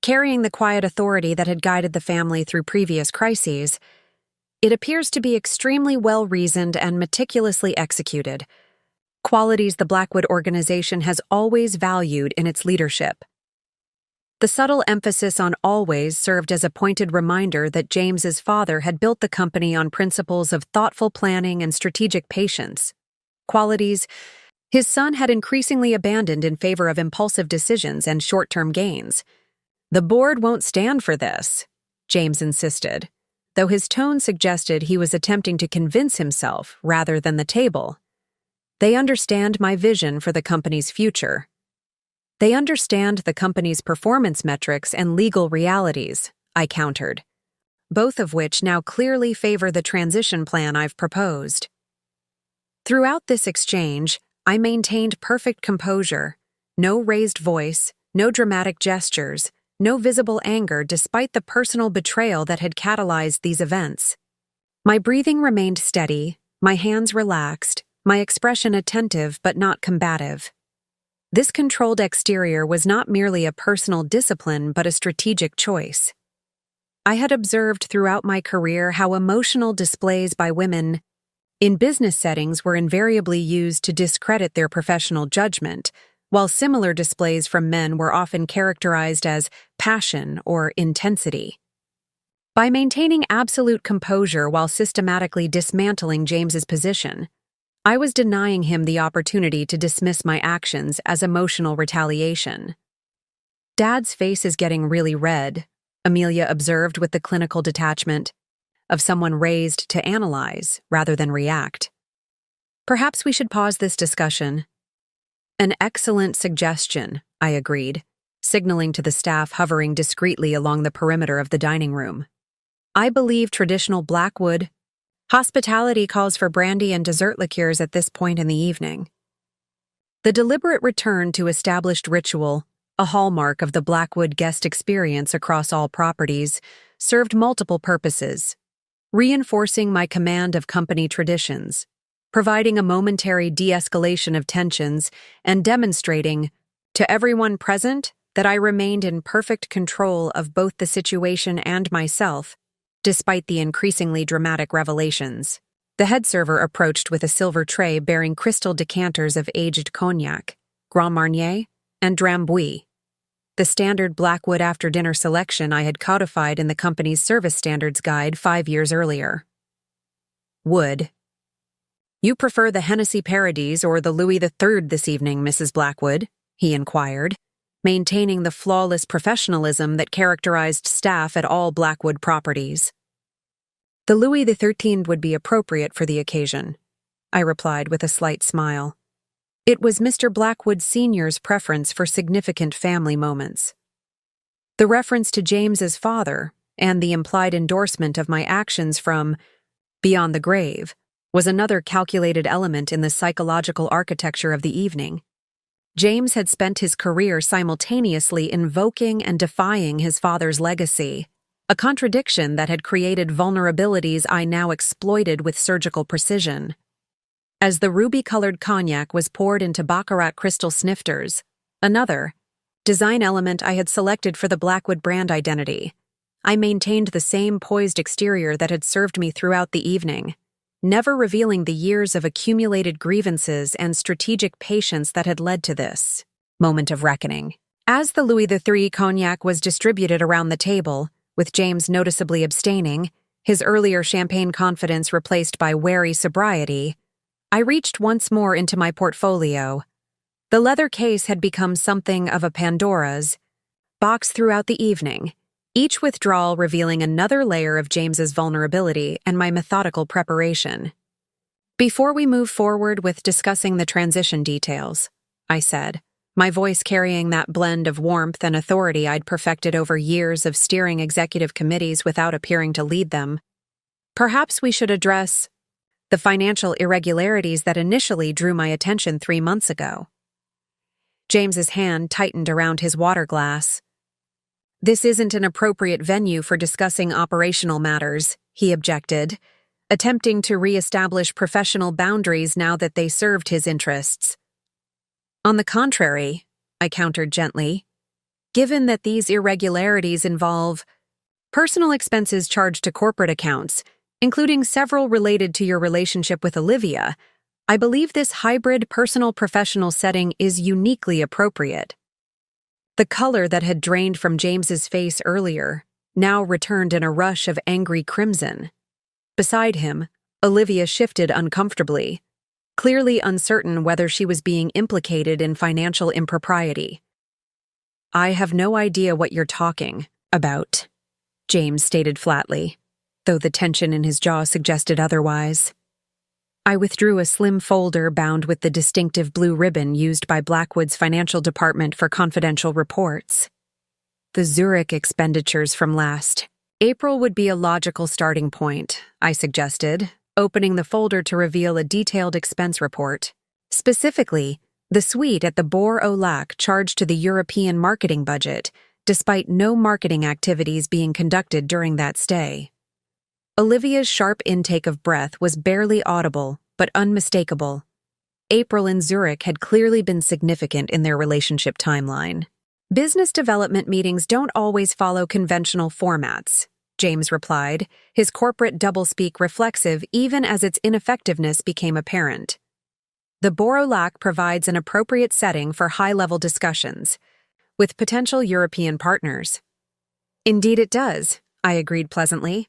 carrying the quiet authority that had guided the family through previous crises, "it appears to be extremely well-reasoned and meticulously executed, qualities the Blackwood organization has always valued in its leadership." The subtle emphasis on always served as a pointed reminder that James's father had built the company on principles of thoughtful planning and strategic patience, qualities his son had increasingly abandoned in favor of impulsive decisions and short-term gains. "The board won't stand for this," James insisted, though his tone suggested he was attempting to convince himself rather than the table. "They understand my vision for the company's future. They understand the company's performance metrics and legal realities," I countered, both of which now clearly favor the transition plan I've proposed. Throughout this exchange, I maintained perfect composure, no raised voice, no dramatic gestures, no visible anger despite the personal betrayal that had catalyzed these events. My breathing remained steady, my hands relaxed, my expression attentive but not combative. This controlled exterior was not merely a personal discipline but a strategic choice. I had observed throughout my career how emotional displays by women in business settings were invariably used to discredit their professional judgment, while similar displays from men were often characterized as passion or intensity. By maintaining absolute composure while systematically dismantling James's position, I was denying him the opportunity to dismiss my actions as emotional retaliation. "Dad's face is getting really red," Amelia observed with the clinical detachment of someone raised to analyze rather than react. "Perhaps we should pause this discussion." "An excellent suggestion," I agreed, signaling to the staff hovering discreetly along the perimeter of the dining room. "I believe traditional Blackwood hospitality calls for brandy and dessert liqueurs at this point in the evening." The deliberate return to established ritual, a hallmark of the Blackwood guest experience across all properties, served multiple purposes: reinforcing my command of company traditions, providing a momentary de-escalation of tensions, and demonstrating, to everyone present, that I remained in perfect control of both the situation and myself, despite the increasingly dramatic revelations. The head server approached with a silver tray bearing crystal decanters of aged cognac, Grand Marnier, and Drambuie, the standard Blackwood after-dinner selection I had codified in the company's service standards guide 5 years earlier. "Wood. You prefer the Hennessy Paradis or the Louis III this evening, Mrs. Blackwood?" he inquired, maintaining the flawless professionalism that characterized staff at all Blackwood properties. "The Louis XIII would be appropriate for the occasion," I replied with a slight smile. It was Mr. Blackwood Sr.'s preference for significant family moments. The reference to James's father and the implied endorsement of my actions from beyond the grave was another calculated element in the psychological architecture of the evening. James had spent his career simultaneously invoking and defying his father's legacy, a contradiction that had created vulnerabilities I now exploited with surgical precision. As the ruby-colored cognac was poured into baccarat crystal snifters, another design element I had selected for the Blackwood brand identity, I maintained the same poised exterior that had served me throughout the evening, never revealing the years of accumulated grievances and strategic patience that had led to this moment of reckoning. As the Louis XIII cognac was distributed around the table, with James noticeably abstaining, his earlier champagne confidence replaced by wary sobriety, I reached once more into my portfolio. The leather case had become something of a Pandora's box throughout the evening, each withdrawal revealing another layer of James's vulnerability and my methodical preparation. "Before we move forward with discussing the transition details," I said, my voice carrying that blend of warmth and authority I'd perfected over years of steering executive committees without appearing to lead them, "perhaps we should address the financial irregularities that initially drew my attention 3 months ago." James's hand tightened around his water glass. "This isn't an appropriate venue for discussing operational matters," he objected, attempting to re-establish professional boundaries now that they served his interests. "On the contrary," I countered gently, "given that these irregularities involve personal expenses charged to corporate accounts, including several related to your relationship with Olivia, I believe this hybrid personal-professional setting is uniquely appropriate." The color that had drained from James's face earlier now returned in a rush of angry crimson. Beside him, Olivia shifted uncomfortably, clearly uncertain whether she was being implicated in financial impropriety. "I have no idea what you're talking about," James stated flatly, though the tension in his jaw suggested otherwise. I withdrew a slim folder bound with the distinctive blue ribbon used by Blackwood's financial department for confidential reports. "The Zurich expenditures from last April would be a logical starting point," I suggested, opening the folder to reveal a detailed expense report. Specifically, the suite at the Bourg au Lac charged to the European marketing budget, despite no marketing activities being conducted during that stay. Olivia's sharp intake of breath was barely audible, but unmistakable. April in Zurich had clearly been significant in their relationship timeline. Business development meetings don't always follow conventional formats, James replied, his corporate doublespeak reflexive even as its ineffectiveness became apparent. The Borolac provides an appropriate setting for high-level discussions with potential European partners. Indeed it does, I agreed pleasantly.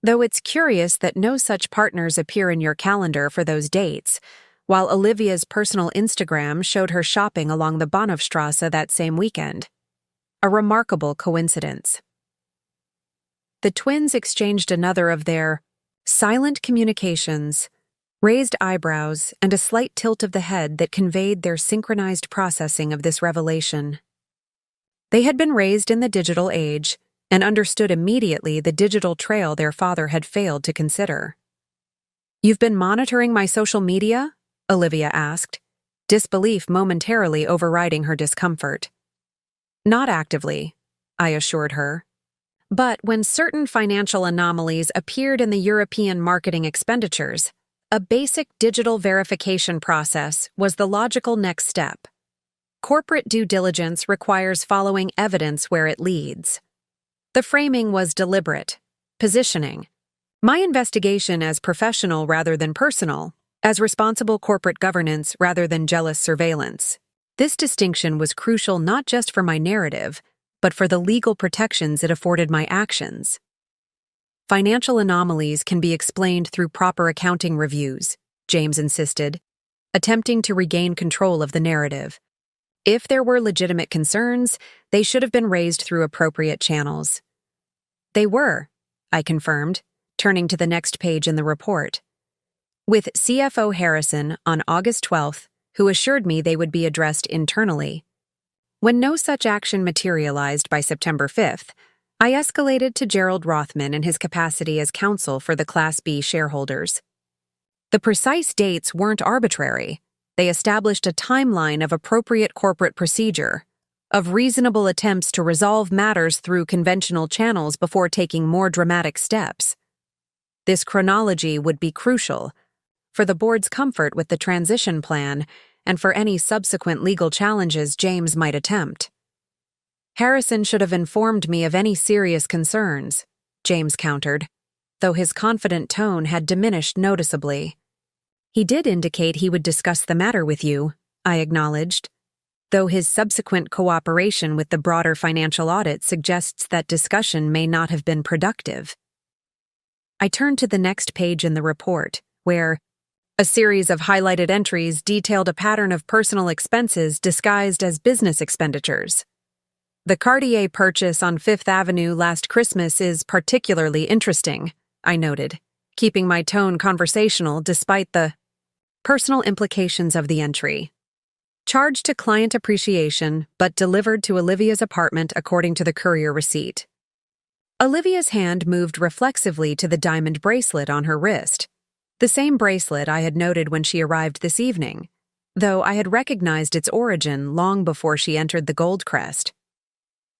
Though it's curious that no such partners appear in your calendar for those dates, while Olivia's personal Instagram showed her shopping along the Bahnhofstrasse that same weekend. A remarkable coincidence. The twins exchanged another of their silent communications, raised eyebrows, and a slight tilt of the head that conveyed their synchronized processing of this revelation. They had been raised in the digital age and understood immediately the digital trail their father had failed to consider. "You've been monitoring my social media?" Olivia asked, disbelief momentarily overriding her discomfort. "Not actively," I assured her. But when certain financial anomalies appeared in the European marketing expenditures, a basic digital verification process was the logical next step. Corporate due diligence requires following evidence where it leads. The framing was deliberate, positioning. My investigation as professional rather than personal, as responsible corporate governance rather than jealous surveillance. This distinction was crucial not just for my narrative, but for the legal protections it afforded my actions. Financial anomalies can be explained through proper accounting reviews, James insisted, attempting to regain control of the narrative. If there were legitimate concerns, they should have been raised through appropriate channels. They were, I confirmed, turning to the next page in the report. With CFO Harrison on August 12th, who assured me they would be addressed internally. When no such action materialized by September 5th, I escalated to Gerald Rothman in his capacity as counsel for the Class B shareholders. The precise dates weren't arbitrary. They established a timeline of appropriate corporate procedure, of reasonable attempts to resolve matters through conventional channels before taking more dramatic steps. This chronology would be crucial for the board's comfort with the transition plan and for any subsequent legal challenges James might attempt. Harrison should have informed me of any serious concerns, James countered, though his confident tone had diminished noticeably. He did indicate he would discuss the matter with you, I acknowledged, though his subsequent cooperation with the broader financial audit suggests that discussion may not have been productive. I turned to the next page in the report, where a series of highlighted entries detailed a pattern of personal expenses disguised as business expenditures. The Cartier purchase on Fifth Avenue last Christmas is particularly interesting, I noted, keeping my tone conversational despite the personal implications of the entry. Charged to client appreciation, but delivered to Olivia's apartment according to the courier receipt. Olivia's hand moved reflexively to the diamond bracelet on her wrist, the same bracelet I had noted when she arrived this evening, though I had recognized its origin long before she entered the Gold Crest.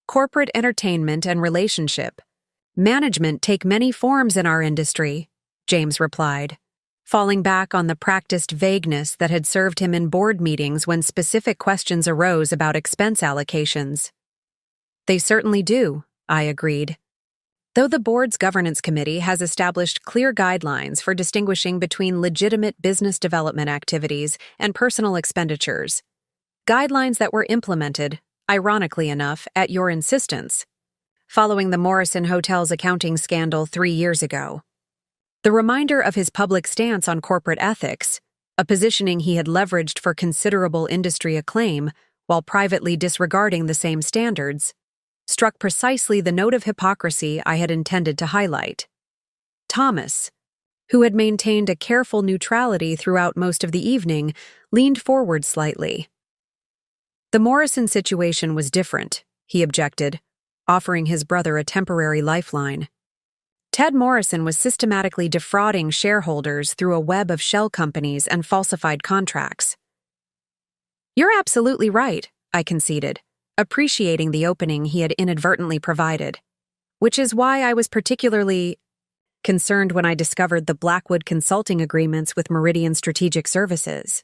Corporate entertainment and relationship management take many forms in our industry, James replied, falling back on the practiced vagueness that had served him in board meetings when specific questions arose about expense allocations. They certainly do, I agreed. Though the board's governance committee has established clear guidelines for distinguishing between legitimate business development activities and personal expenditures, guidelines that were implemented, ironically enough, at your insistence, following the Morrison Hotel's accounting scandal 3 years ago. The reminder of his public stance on corporate ethics, a positioning he had leveraged for considerable industry acclaim while privately disregarding the same standards, struck precisely the note of hypocrisy I had intended to highlight. Thomas, who had maintained a careful neutrality throughout most of the evening, leaned forward slightly. The Morrison situation was different, he objected, offering his brother a temporary lifeline. Ted Morrison was systematically defrauding shareholders through a web of shell companies and falsified contracts. You're absolutely right, I conceded, appreciating the opening he had inadvertently provided, which is why I was particularly concerned when I discovered the Blackwood consulting agreements with Meridian Strategic Services.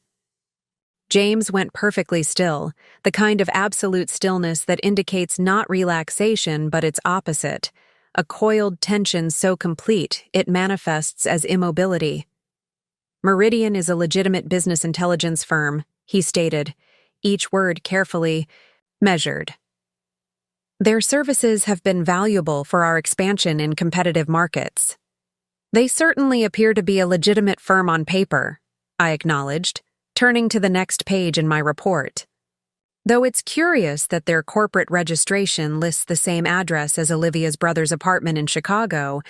James went perfectly still, the kind of absolute stillness that indicates not relaxation but its opposite, a coiled tension so complete it manifests as immobility. "Meridian is a legitimate business intelligence firm," he stated, each word carefully measured. "Their services have been valuable for our expansion in competitive markets." "They certainly appear to be a legitimate firm on paper," I acknowledged, turning to the next page in my report. "Though it's curious that their corporate registration lists the same address as Olivia's brother's apartment in Chicago,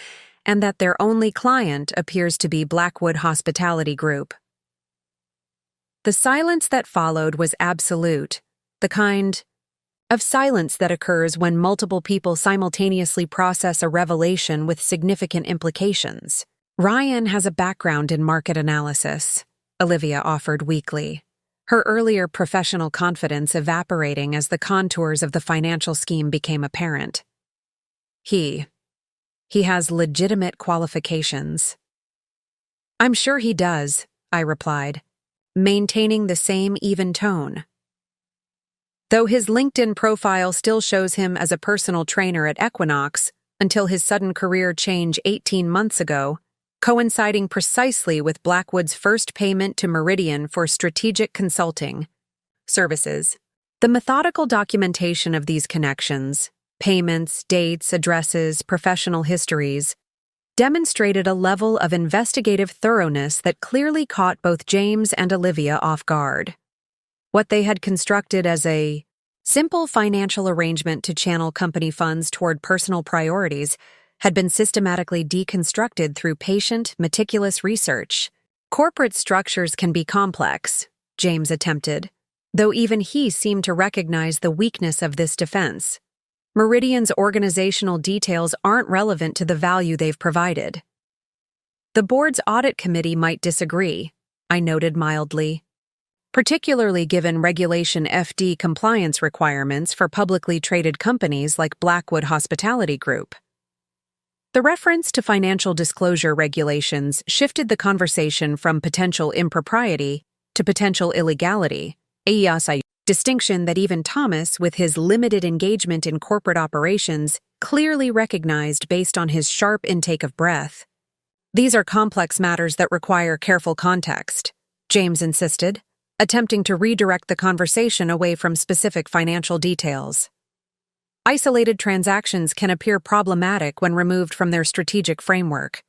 and that their only client appears to be Blackwood Hospitality Group." The silence that followed was absolute, the kind of silence that occurs when multiple people simultaneously process a revelation with significant implications. "Ryan has a background in market analysis," Olivia offered weakly, her earlier professional confidence evaporating as the contours of the financial scheme became apparent. He has legitimate qualifications." "I'm sure he does," I replied, maintaining the same even tone. "Though his LinkedIn profile still shows him as a personal trainer at Equinox until his sudden career change 18 months ago, coinciding precisely with Blackwood's first payment to Meridian for strategic consulting services. The methodical documentation of these connections, payments, dates, addresses, professional histories, demonstrated a level of investigative thoroughness that clearly caught both James and Olivia off guard. What they had constructed as a simple financial arrangement to channel company funds toward personal priorities had been systematically deconstructed through patient, meticulous research. "Corporate structures can be complex," James attempted, though even he seemed to recognize the weakness of this defense. "Meridian's organizational details aren't relevant to the value they've provided." "The board's audit committee might disagree," I noted mildly, "particularly given Regulation FD compliance requirements for publicly traded companies like Blackwood Hospitality Group." The reference to financial disclosure regulations shifted the conversation from potential impropriety to potential illegality, a distinction that even Thomas, with his limited engagement in corporate operations, clearly recognized based on his sharp intake of breath. "These are complex matters that require careful context," James insisted, attempting to redirect the conversation away from specific financial details. "Isolated transactions can appear problematic when removed from their strategic framework."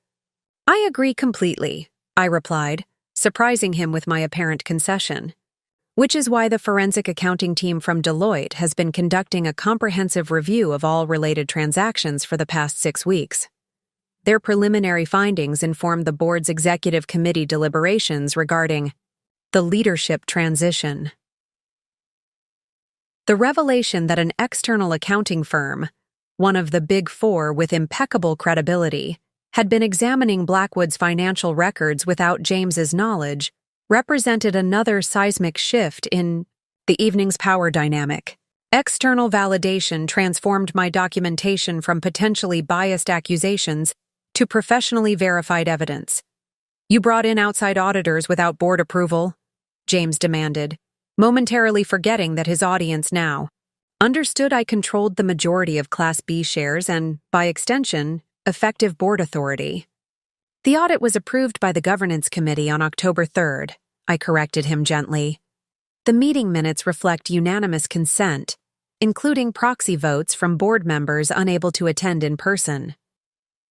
"I agree completely," I replied, surprising him with my apparent concession. "Which is why the forensic accounting team from Deloitte has been conducting a comprehensive review of all related transactions for the past 6 weeks. Their preliminary findings inform the board's executive committee deliberations regarding the leadership transition." The revelation that an external accounting firm, one of the Big Four with impeccable credibility, had been examining Blackwood's financial records without James's knowledge represented another seismic shift in the evening's power dynamic. External validation transformed my documentation from potentially biased accusations to professionally verified evidence. "You brought in outside auditors without board approval?" James demanded, momentarily forgetting that his audience now understood I controlled the majority of Class B shares and, by extension, effective board authority. "The audit was approved by the Governance Committee on October 3rd, I corrected him gently. "The meeting minutes reflect unanimous consent, including proxy votes from board members unable to attend in person."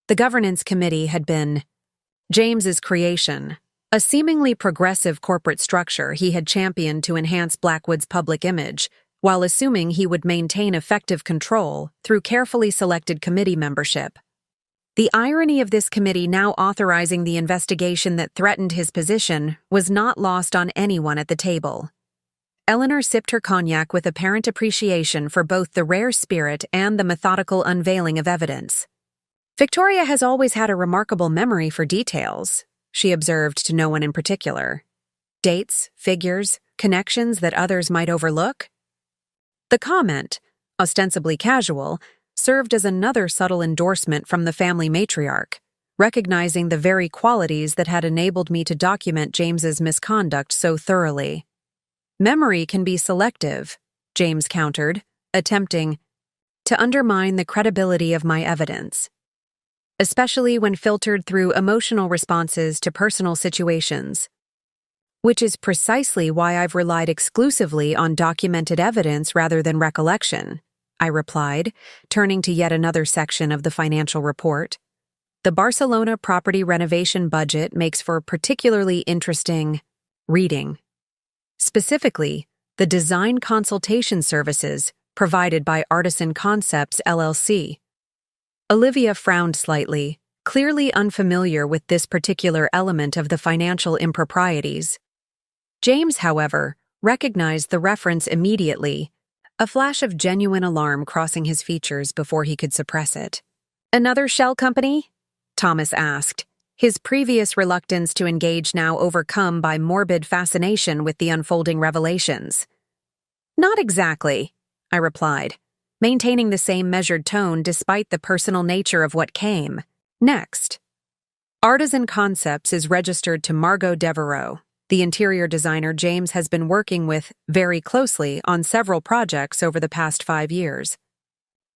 The Governance Committee had been James's creation, a seemingly progressive corporate structure he had championed to enhance Blackwood's public image, while assuming he would maintain effective control through carefully selected committee membership. The irony of this committee now authorizing the investigation that threatened his position was not lost on anyone at the table. Eleanor sipped her cognac with apparent appreciation for both the rare spirit and the methodical unveiling of evidence. "Victoria has always had a remarkable memory for details," she observed to no one in particular. "Dates, figures, connections that others might overlook?" The comment, ostensibly casual, served as another subtle endorsement from the family matriarch, recognizing the very qualities that had enabled me to document James's misconduct so thoroughly. "Memory can be selective," James countered, attempting to undermine the credibility of my evidence, especially when filtered through emotional responses to personal situations, which is precisely why I've relied exclusively on documented evidence rather than recollection, I replied, turning to yet another section of the financial report. The Barcelona property renovation budget makes for particularly interesting reading. Specifically, the design consultation services provided by Artisan Concepts LLC. Olivia frowned slightly, clearly unfamiliar with this particular element of the financial improprieties. James, however, recognized the reference immediately, a flash of genuine alarm crossing his features before he could suppress it. "Another shell company?" Thomas asked, his previous reluctance to engage now overcome by morbid fascination with the unfolding revelations. "Not exactly," I replied, maintaining the same measured tone despite the personal nature of what came. Next. Artisan Concepts is registered to Margot Devereaux, the interior designer James has been working with very closely on several projects over the past 5 years.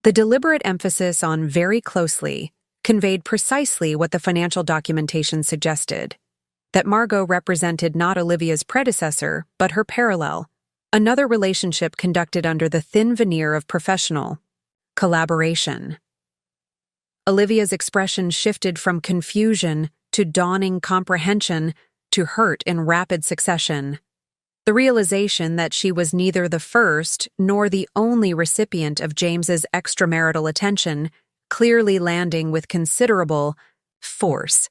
The deliberate emphasis on very closely conveyed precisely what the financial documentation suggested, that Margot represented not Olivia's predecessor, but her parallel, another relationship conducted under the thin veneer of professional collaboration. Olivia's expression shifted from confusion to dawning comprehension to hurt in rapid succession. The realization that she was neither the first nor the only recipient of James's extramarital attention, clearly landing with considerable force.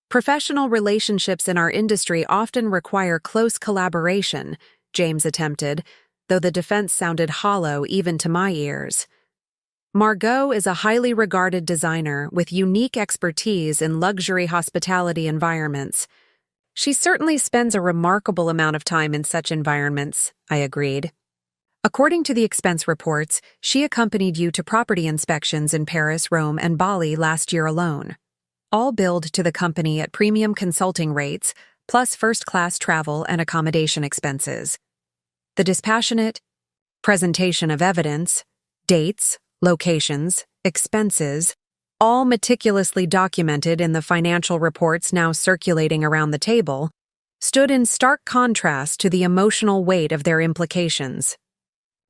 Professional relationships in our industry often require close collaboration, James attempted, though the defense sounded hollow even to my ears. Margot is a highly regarded designer with unique expertise in luxury hospitality environments. She certainly spends a remarkable amount of time in such environments, I agreed. According to the expense reports, she accompanied you to property inspections in Paris, Rome, and Bali last year alone, all billed to the company at premium consulting rates, plus first-class travel and accommodation expenses. The dispassionate presentation of evidence, dates, locations, expenses, all meticulously documented in the financial reports now circulating around the table, stood in stark contrast to the emotional weight of their implications.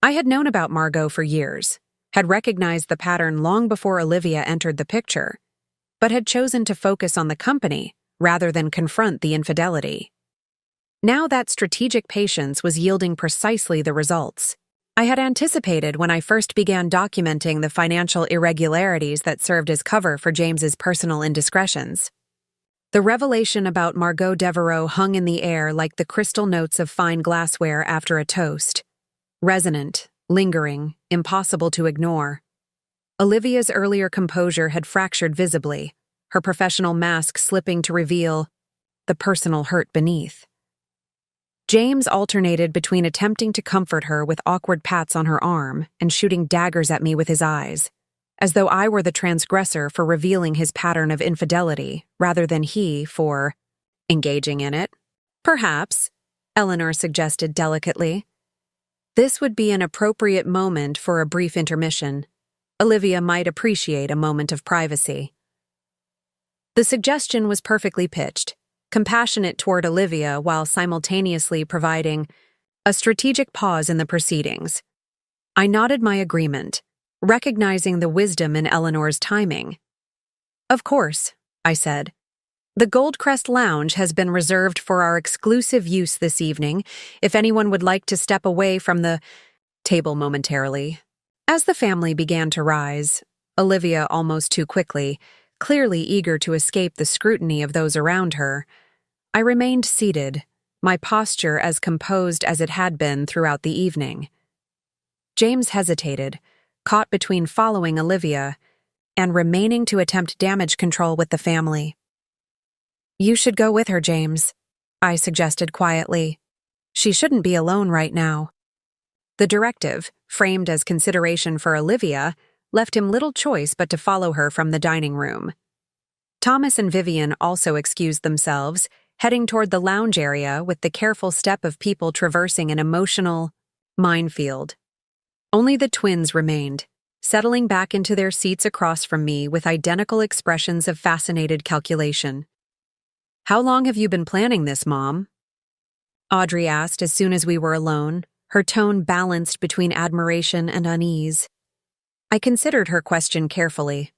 I had known about Margot for years, had recognized the pattern long before Olivia entered the picture, but had chosen to focus on the company rather than confront the infidelity. Now that strategic patience was yielding precisely the results I had anticipated when I first began documenting the financial irregularities that served as cover for James's personal indiscretions. The revelation about Margot Devereaux hung in the air like the crystal notes of fine glassware after a toast. Resonant, lingering, impossible to ignore. Olivia's earlier composure had fractured visibly, her professional mask slipping to reveal the personal hurt beneath. James alternated between attempting to comfort her with awkward pats on her arm and shooting daggers at me with his eyes, as though I were the transgressor for revealing his pattern of infidelity rather than he for engaging in it. "Perhaps," Eleanor suggested delicately. "This would be an appropriate moment for a brief intermission. Olivia might appreciate a moment of privacy." The suggestion was perfectly pitched, compassionate toward Olivia while simultaneously providing a strategic pause in the proceedings. I nodded my agreement, recognizing the wisdom in Eleanor's timing. "Of course," I said. "The Goldcrest Lounge has been reserved for our exclusive use this evening, if anyone would like to step away from the table momentarily." As the family began to rise, Olivia almost too quickly, clearly eager to escape the scrutiny of those around her, I remained seated, my posture as composed as it had been throughout the evening. James hesitated, caught between following Olivia and remaining to attempt damage control with the family. "You should go with her, James," I suggested quietly. "She shouldn't be alone right now." The directive, framed as consideration for Olivia, left him little choice but to follow her from the dining room. Thomas and Vivian also excused themselves, heading toward the lounge area with the careful step of people traversing an emotional minefield. Only the twins remained, settling back into their seats across from me with identical expressions of fascinated calculation. "How long have you been planning this, Mom?" Audrey asked as soon as we were alone, her tone balanced between admiration and unease. I considered her question carefully.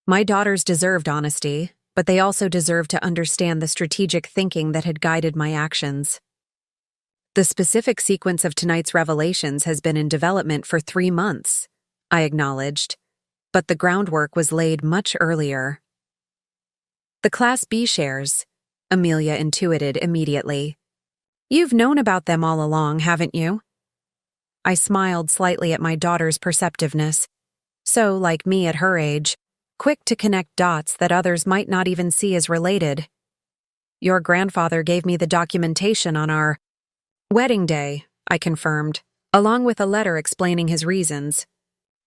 My daughters deserved honesty, but they also deserved to understand the strategic thinking that had guided my actions. "The specific sequence of tonight's revelations has been in development for 3 months," I acknowledged, but the groundwork was laid much earlier. "The Class B shares," Amelia intuited immediately. "You've known about them all along, haven't you?" I smiled slightly at my daughter's perceptiveness. So, like me at her age, quick to connect dots that others might not even see as related. "Your grandfather gave me the documentation on our wedding day," I confirmed, along with a letter explaining his reasons.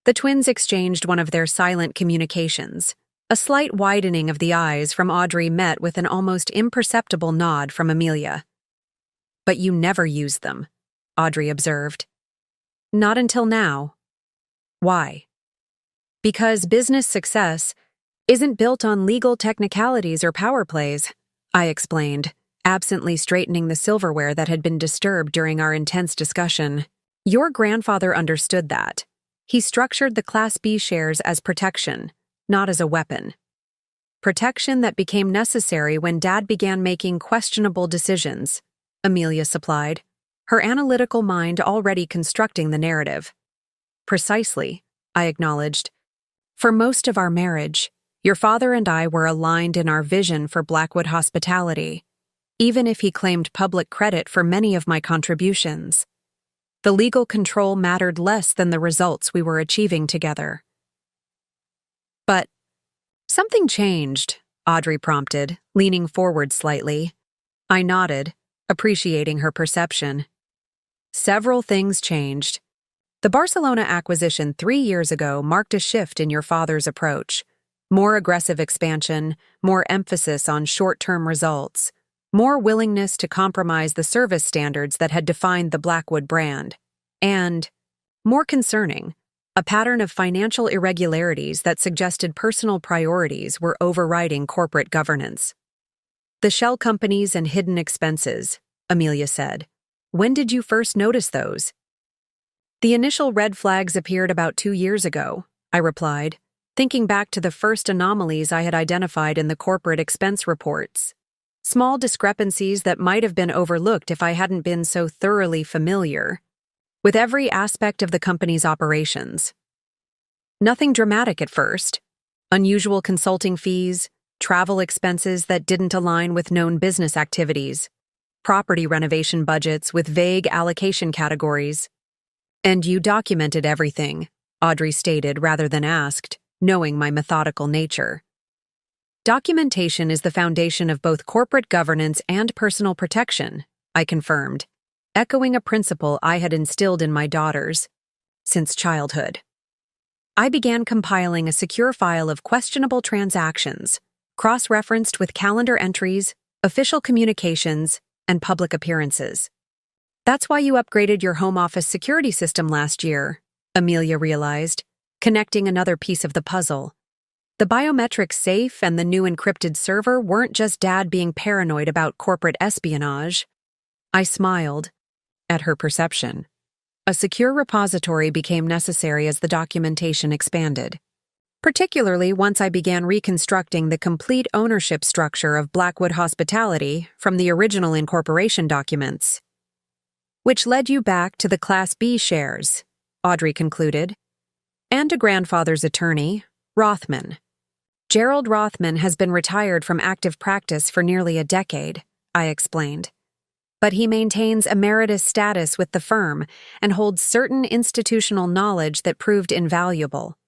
The twins exchanged one of their silent communications. A slight widening of the eyes from Audrey met with an almost imperceptible nod from Amelia. "But you never used them," Audrey observed. "Not until now." "Why?" "Because business success isn't built on legal technicalities or power plays," I explained, absently straightening the silverware that had been disturbed during our intense discussion. "Your grandfather understood that. He structured the Class B shares as protection, not as a weapon. Protection that became necessary when Dad began making questionable decisions," Amelia supplied, her analytical mind already constructing the narrative. "Precisely," I acknowledged. "For most of our marriage, your father and I were aligned in our vision for Blackwood hospitality, even if he claimed public credit for many of my contributions. The legal control mattered less than the results we were achieving together." "But something changed," Audrey prompted, leaning forward slightly. I nodded, appreciating her perception. "Several things changed. The Barcelona acquisition 3 years ago marked a shift in your father's approach. More aggressive expansion, more emphasis on short-term results, more willingness to compromise the service standards that had defined the Blackwood brand, and, more concerning, a pattern of financial irregularities that suggested personal priorities were overriding corporate governance. The shell companies and hidden expenses," Amelia said. "When did you first notice those?" "The initial red flags appeared about 2 years ago," I replied, thinking back to the first anomalies I had identified in the corporate expense reports. Small discrepancies that might have been overlooked if I hadn't been so thoroughly familiar with every aspect of the company's operations. Nothing dramatic at first. Unusual consulting fees, travel expenses that didn't align with known business activities, property renovation budgets with vague allocation categories. "And you documented everything," Audrey stated rather than asked, knowing my methodical nature. "Documentation is the foundation of both corporate governance and personal protection," I confirmed, echoing a principle I had instilled in my daughters since childhood. I began compiling a secure file of questionable transactions, cross-referenced with calendar entries, official communications, and public appearances. "That's why you upgraded your home office security system last year," Amelia realized, connecting another piece of the puzzle. The biometric safe and the new encrypted server weren't just Dad being paranoid about corporate espionage. I smiled at her perception. A secure repository became necessary as the documentation expanded, particularly once I began reconstructing the complete ownership structure of Blackwood Hospitality from the original incorporation documents. "Which led you back to the Class B shares," Audrey concluded, "and to grandfather's attorney, Rothman. Gerald Rothman has been retired from active practice for nearly a decade," I explained. "But he maintains emeritus status with the firm and holds certain institutional knowledge that proved invaluable.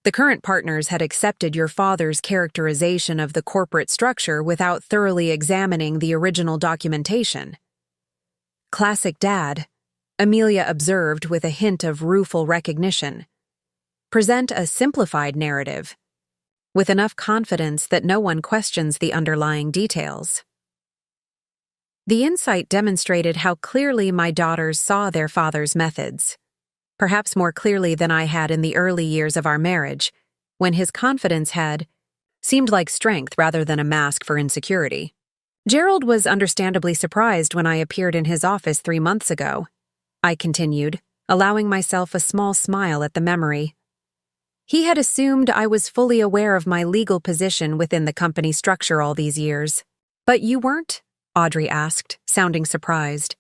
The current partners had accepted your father's characterization of the corporate structure without thoroughly examining the original documentation." "Classic Dad," Amelia observed with a hint of rueful recognition. "Present a simplified narrative, with enough confidence that no one questions the underlying details." The insight demonstrated how clearly my daughters saw their father's methods. perhaps more clearly than I had in the early years of our marriage, when his confidence had seemed like strength rather than a mask for insecurity. Gerald was understandably surprised when I appeared in his office 3 months ago, I continued, allowing myself a small smile at the memory. He had assumed I was fully aware of my legal position within the company structure all these years. But you weren't? Audrey asked, sounding surprised.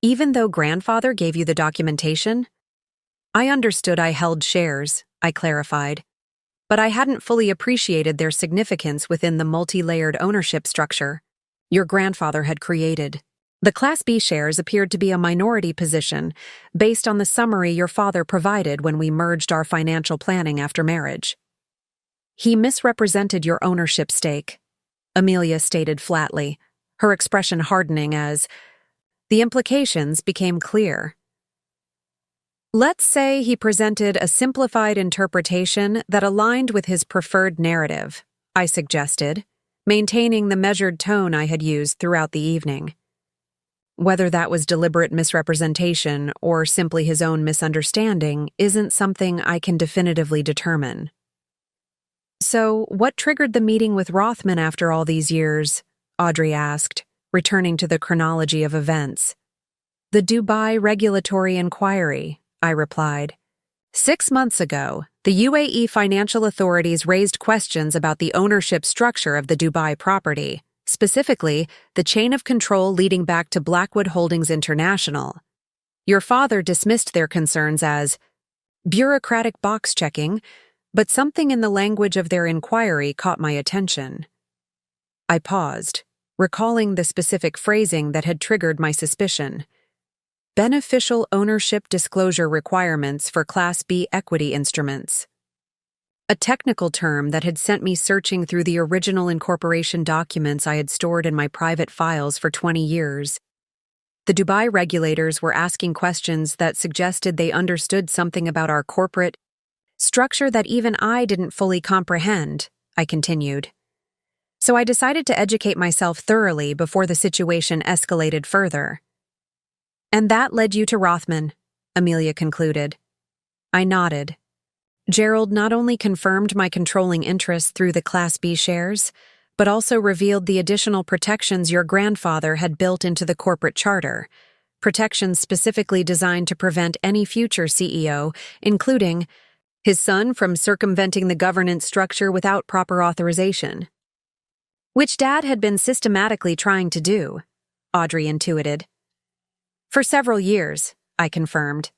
Even though grandfather gave you the documentation? I understood I held shares, I clarified, but I hadn't fully appreciated their significance within the multi-layered ownership structure your grandfather had created. The Class B shares appeared to be a minority position based on the summary your father provided when we merged our financial planning after marriage. He misrepresented your ownership stake, Amelia stated flatly, her expression hardening as the implications became clear. Let's say he presented a simplified interpretation that aligned with his preferred narrative, I suggested, maintaining the measured tone I had used throughout the evening. Whether that was deliberate misrepresentation or simply his own misunderstanding isn't something I can definitively determine. So, what triggered the meeting with Rothman after all these years? Audrey asked, returning to the chronology of events. The Dubai regulatory inquiry, I replied. 6 months ago, the UAE financial authorities raised questions about the ownership structure of the Dubai property, specifically the chain of control leading back to Blackwood Holdings International. Your father dismissed their concerns as bureaucratic box-checking, but something in the language of their inquiry caught my attention. I paused, recalling the specific phrasing that had triggered my suspicion. Beneficial ownership disclosure requirements for Class B equity instruments. A technical term that had sent me searching through the original incorporation documents I had stored in my private files for 20 years. The Dubai regulators were asking questions that suggested they understood something about our corporate structure that even I didn't fully comprehend, I continued. So I decided to educate myself thoroughly before the situation escalated further. And that led you to Rothman, Amelia concluded. I nodded. Gerald not only confirmed my controlling interest through the Class B shares, but also revealed the additional protections your grandfather had built into the corporate charter, protections specifically designed to prevent any future CEO, including his son, from circumventing the governance structure without proper authorization. Which Dad had been systematically trying to do, Audrey intuited. For several years, I confirmed.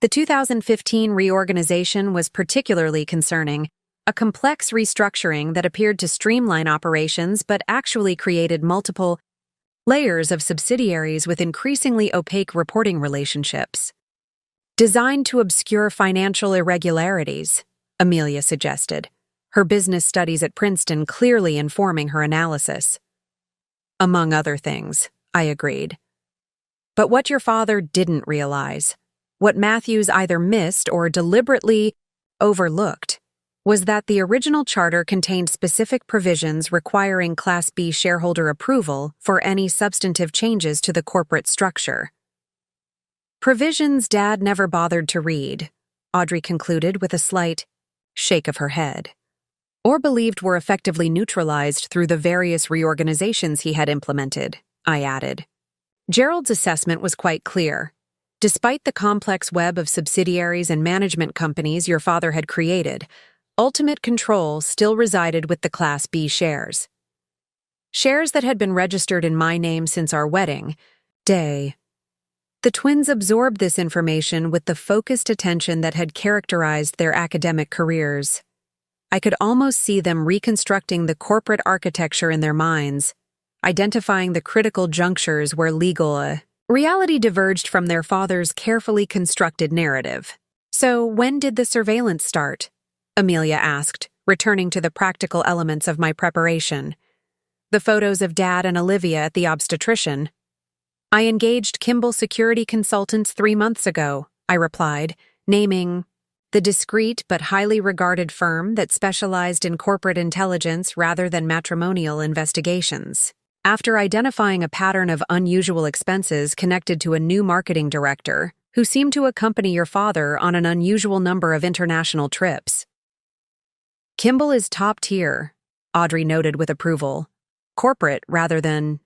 The 2015 reorganization was particularly concerning, a complex restructuring that appeared to streamline operations but actually created multiple layers of subsidiaries with increasingly opaque reporting relationships. Designed to obscure financial irregularities, Amelia suggested, her business studies at Princeton clearly informing her analysis. Among other things, I agreed. But what your father didn't realize, what Matthews either missed or deliberately overlooked, was that the original charter contained specific provisions requiring Class B shareholder approval for any substantive changes to the corporate structure. Provisions Dad never bothered to read, Audrey concluded with a slight shake of her head, or believed were effectively neutralized through the various reorganizations he had implemented, I added. Gerald's assessment was quite clear. Despite the complex web of subsidiaries and management companies your father had created, ultimate control still resided with the Class B shares. Shares that had been registered in my name since our wedding day. The twins absorbed this information with the focused attention that had characterized their academic careers. I could almost see them reconstructing the corporate architecture in their minds, identifying the critical junctures where legal reality diverged from their father's carefully constructed narrative. So, when did the surveillance start? Amelia asked, returning to the practical elements of my preparation. The photos of Dad and Olivia at the obstetrician. I engaged Kimball Security Consultants 3 months ago, I replied, naming the discreet but highly regarded firm that specialized in corporate intelligence rather than matrimonial investigations. After identifying a pattern of unusual expenses connected to a new marketing director, who seemed to accompany your father on an unusual number of international trips. Kimball is top tier, Audrey noted with approval. Corporate rather than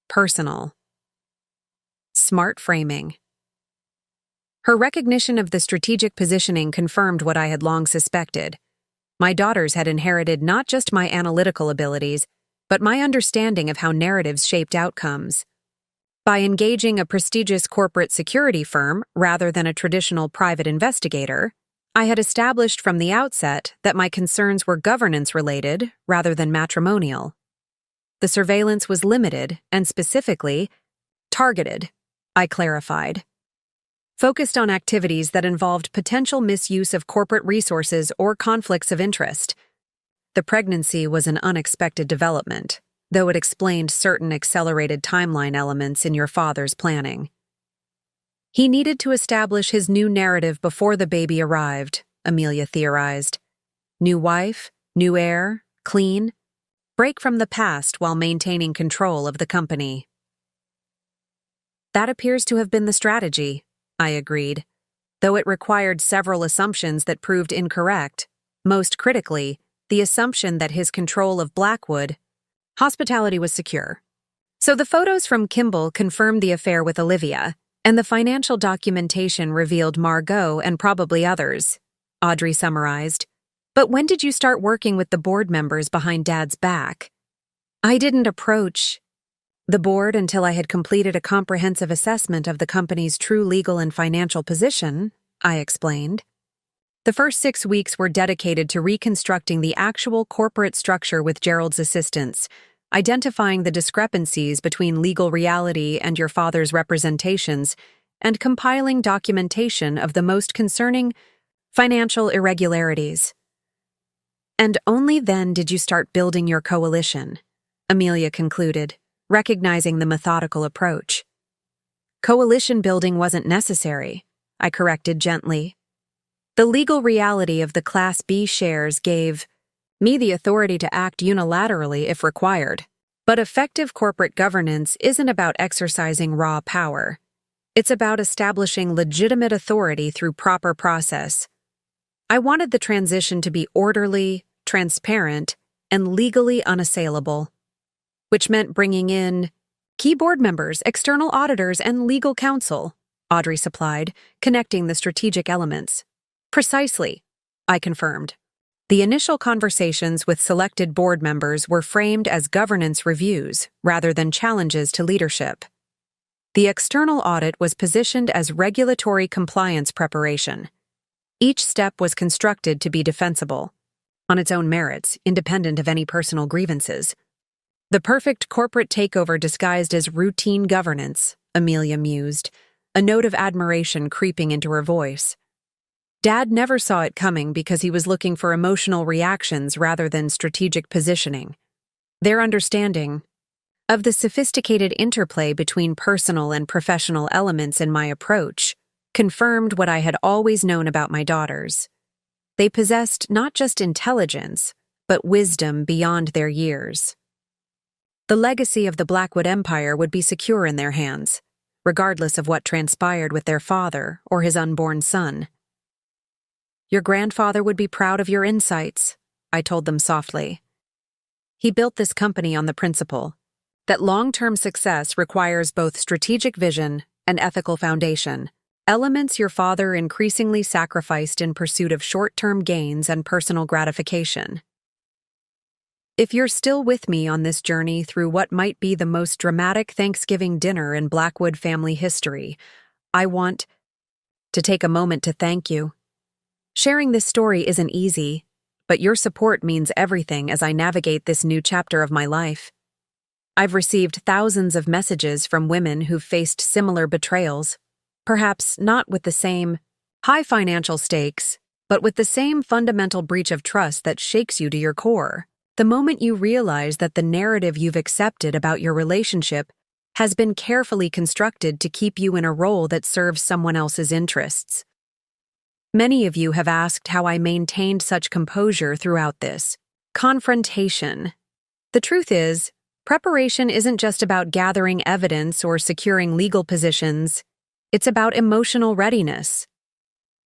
personal. Smart framing. Her recognition of the strategic positioning confirmed what I had long suspected. My daughters had inherited not just my analytical abilities, but my understanding of how narratives shaped outcomes. By engaging a prestigious corporate security firm rather than a traditional private investigator, I had established from the outset that my concerns were governance-related rather than matrimonial. The surveillance was limited and specifically targeted, I clarified. Focused on activities that involved potential misuse of corporate resources or conflicts of interest. The pregnancy was an unexpected development, though it explained certain accelerated timeline elements in your father's planning. He needed to establish his new narrative before the baby arrived, Amelia theorized. New wife, new heir, clean, break from the past while maintaining control of the company. That appears to have been the strategy, I agreed, though it required several assumptions that proved incorrect, most critically, the assumption that his control of Blackwood hospitality was secure. So the photos from Kimball confirmed the affair with Olivia, and the financial documentation revealed Margot and probably others, Audrey summarized. But when did you start working with the board members behind Dad's back? I didn't approach the board until I had completed a comprehensive assessment of the company's true legal and financial position, I explained. The first 6 weeks were dedicated to reconstructing the actual corporate structure with Gerald's assistance, identifying the discrepancies between legal reality and your father's representations, and compiling documentation of the most concerning financial irregularities. And only then did you start building your coalition, Amelia concluded, recognizing the methodical approach. Coalition building wasn't necessary, I corrected gently. The legal reality of the Class B shares gave me the authority to act unilaterally if required. But effective corporate governance isn't about exercising raw power. It's about establishing legitimate authority through proper process. I wanted the transition to be orderly, transparent, and legally unassailable, which meant bringing in key board members, external auditors, and legal counsel, Audrey supplied, connecting the strategic elements. Precisely, I confirmed. The initial conversations with selected board members were framed as governance reviews rather than challenges to leadership. The external audit was positioned as regulatory compliance preparation. Each step was constructed to be defensible, on its own merits, independent of any personal grievances. The perfect corporate takeover disguised as routine governance, Amelia mused, a note of admiration creeping into her voice. Dad never saw it coming because he was looking for emotional reactions rather than strategic positioning. Their understanding of the sophisticated interplay between personal and professional elements in my approach confirmed what I had always known about my daughters. They possessed not just intelligence, but wisdom beyond their years. The legacy of the Blackwood Empire would be secure in their hands, regardless of what transpired with their father or his unborn son. Your grandfather would be proud of your insights, I told them softly. He built this company on the principle that long-term success requires both strategic vision and ethical foundation, elements your father increasingly sacrificed in pursuit of short-term gains and personal gratification. If you're still with me on this journey through what might be the most dramatic Thanksgiving dinner in Blackwood family history, I want to take a moment to thank you. Sharing this story isn't easy, but your support means everything as I navigate this new chapter of my life. I've received thousands of messages from women who've faced similar betrayals, perhaps not with the same high financial stakes, but with the same fundamental breach of trust that shakes you to your core. The moment you realize that the narrative you've accepted about your relationship has been carefully constructed to keep you in a role that serves someone else's interests. Many of you have asked how I maintained such composure throughout this confrontation. The truth is, preparation isn't just about gathering evidence or securing legal positions. It's about emotional readiness.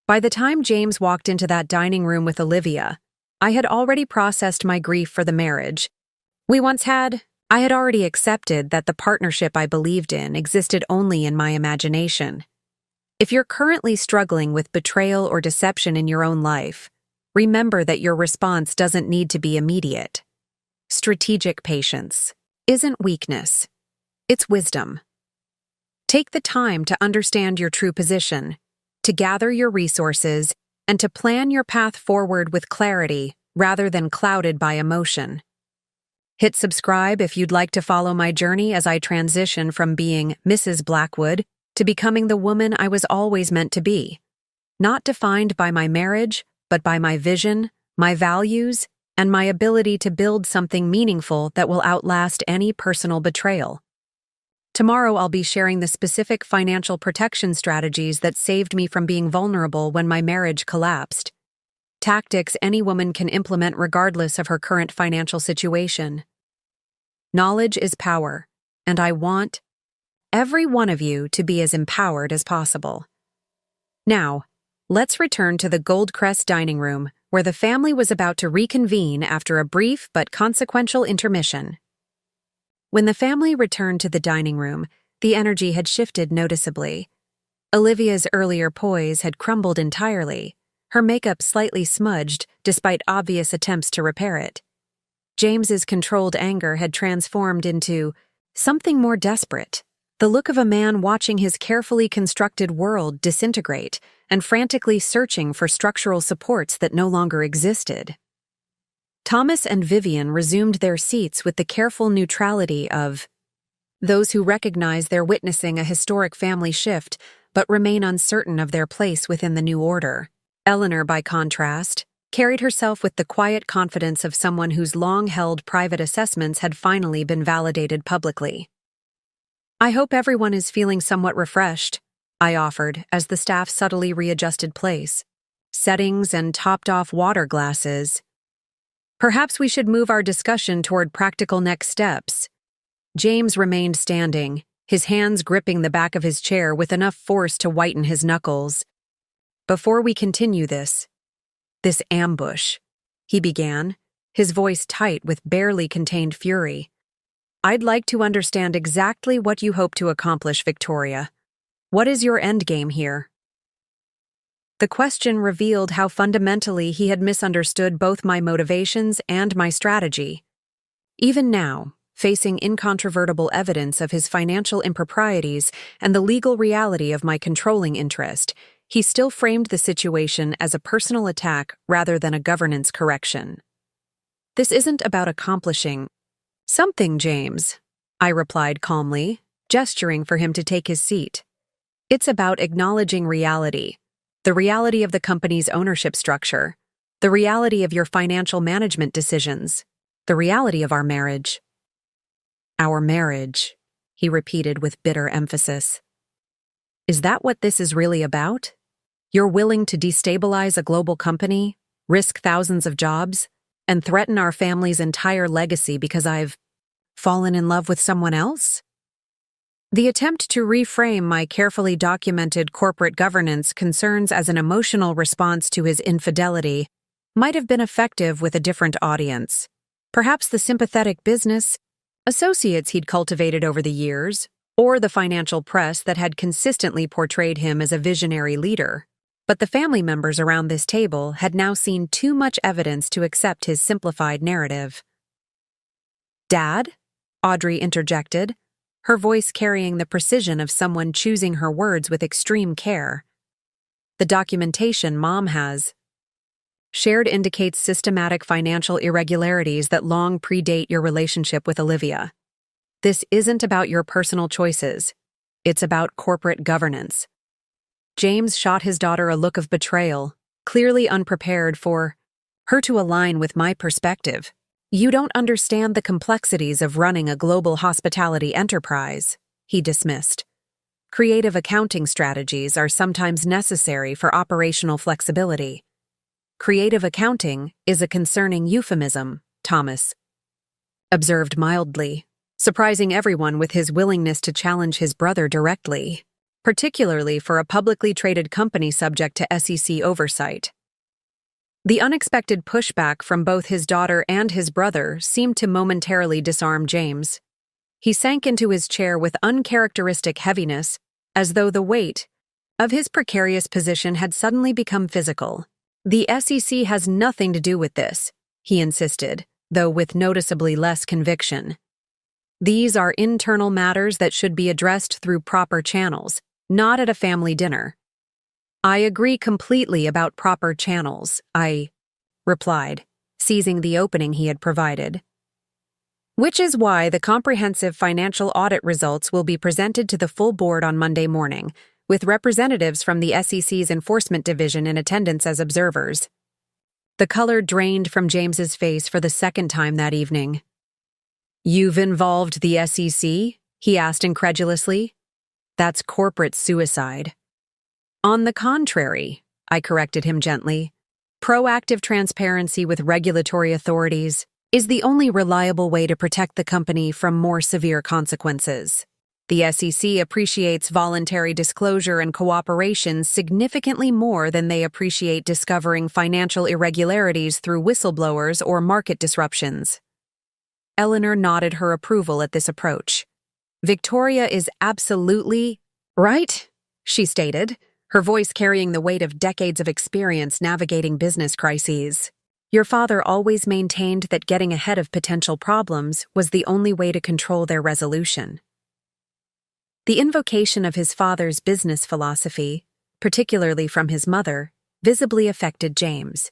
By the time James walked into that dining room with Olivia, I had already processed my grief for the marriage I had already accepted that the partnership I believed in existed only in my imagination. If you're currently struggling with betrayal or deception in your own life, remember that your response doesn't need to be immediate. Strategic patience isn't weakness, it's wisdom. Take the time to understand your true position, to gather your resources, and to plan your path forward with clarity rather than clouded by emotion. Hit subscribe if you'd like to follow my journey as I transition from being Mrs. Blackwood to becoming the woman I was always meant to be. Not defined by my marriage, but by my vision, my values, and my ability to build something meaningful that will outlast any personal betrayal. Tomorrow I'll be sharing the specific financial protection strategies that saved me from being vulnerable when my marriage collapsed. Tactics any woman can implement regardless of her current financial situation. Knowledge is power, and I want every one of you to be as empowered as possible. Now, let's return to the Goldcrest dining room, where the family was about to reconvene after a brief but consequential intermission. When the family returned to the dining room, the energy had shifted noticeably. Olivia's earlier poise had crumbled entirely, her makeup slightly smudged despite obvious attempts to repair it. James's controlled anger had transformed into something more desperate, the look of a man watching his carefully constructed world disintegrate and frantically searching for structural supports that no longer existed. Thomas and Vivian resumed their seats with the careful neutrality of those who recognize they're witnessing a historic family shift but remain uncertain of their place within the new order. Eleanor, by contrast, carried herself with the quiet confidence of someone whose long-held private assessments had finally been validated publicly. "I hope everyone is feeling somewhat refreshed," I offered as the staff subtly readjusted place, settings and topped-off water glasses. "Perhaps we should move our discussion toward practical next steps." James remained standing, his hands gripping the back of his chair with enough force to whiten his knuckles. "Before we continue this ambush," he began, his voice tight with barely contained fury, "I'd like to understand exactly what you hope to accomplish, Victoria. What is your endgame here?" The question revealed how fundamentally he had misunderstood both my motivations and my strategy. Even now, facing incontrovertible evidence of his financial improprieties and the legal reality of my controlling interest, he still framed the situation as a personal attack rather than a governance correction. "This isn't about accomplishing something, James," I replied calmly, gesturing for him to take his seat. "It's about acknowledging reality, the reality of the company's ownership structure, the reality of your financial management decisions, the reality of our marriage." "Our marriage," he repeated with bitter emphasis. "Is that what this is really about? You're willing to destabilize a global company, risk thousands of jobs, and threaten our family's entire legacy because I've fallen in love with someone else?" The attempt to reframe my carefully documented corporate governance concerns as an emotional response to his infidelity might have been effective with a different audience. Perhaps the sympathetic business associates he'd cultivated over the years, or the financial press that had consistently portrayed him as a visionary leader. But the family members around this table had now seen too much evidence to accept his simplified narrative. "Dad?" Audrey interjected, her voice carrying the precision of someone choosing her words with extreme care. "The documentation Mom has shared indicates systematic financial irregularities that long predate your relationship with Olivia. This isn't about your personal choices. It's about corporate governance." James shot his daughter a look of betrayal, clearly unprepared for her to align with my perspective. "You don't understand the complexities of running a global hospitality enterprise," he dismissed. "Creative accounting strategies are sometimes necessary for operational flexibility." "Creative accounting is a concerning euphemism," Thomas observed mildly, surprising everyone with his willingness to challenge his brother directly. particularly for a publicly traded company subject to SEC oversight. The unexpected pushback from both his daughter and his brother seemed to momentarily disarm James. He sank into his chair with uncharacteristic heaviness, as though the weight of his precarious position had suddenly become physical. "The SEC has nothing to do with this," he insisted, though with noticeably less conviction. "These are internal matters that should be addressed through proper channels, not at a family dinner." "I agree completely about proper channels," I replied, seizing the opening he had provided. "Which is why the comprehensive financial audit results will be presented to the full board on Monday morning, with representatives from the SEC's Enforcement Division in attendance as observers." The color drained from James's face for the second time that evening. "You've involved the SEC?" he asked incredulously. "That's corporate suicide." "On the contrary," I corrected him gently, "proactive transparency with regulatory authorities is the only reliable way to protect the company from more severe consequences. The SEC appreciates voluntary disclosure and cooperation significantly more than they appreciate discovering financial irregularities through whistleblowers or market disruptions." Eleanor nodded her approval at this approach. "Victoria is absolutely right," she stated, her voice carrying the weight of decades of experience navigating business crises. "Your father always maintained that getting ahead of potential problems was the only way to control their resolution." The invocation of his father's business philosophy, particularly from his mother, visibly affected James.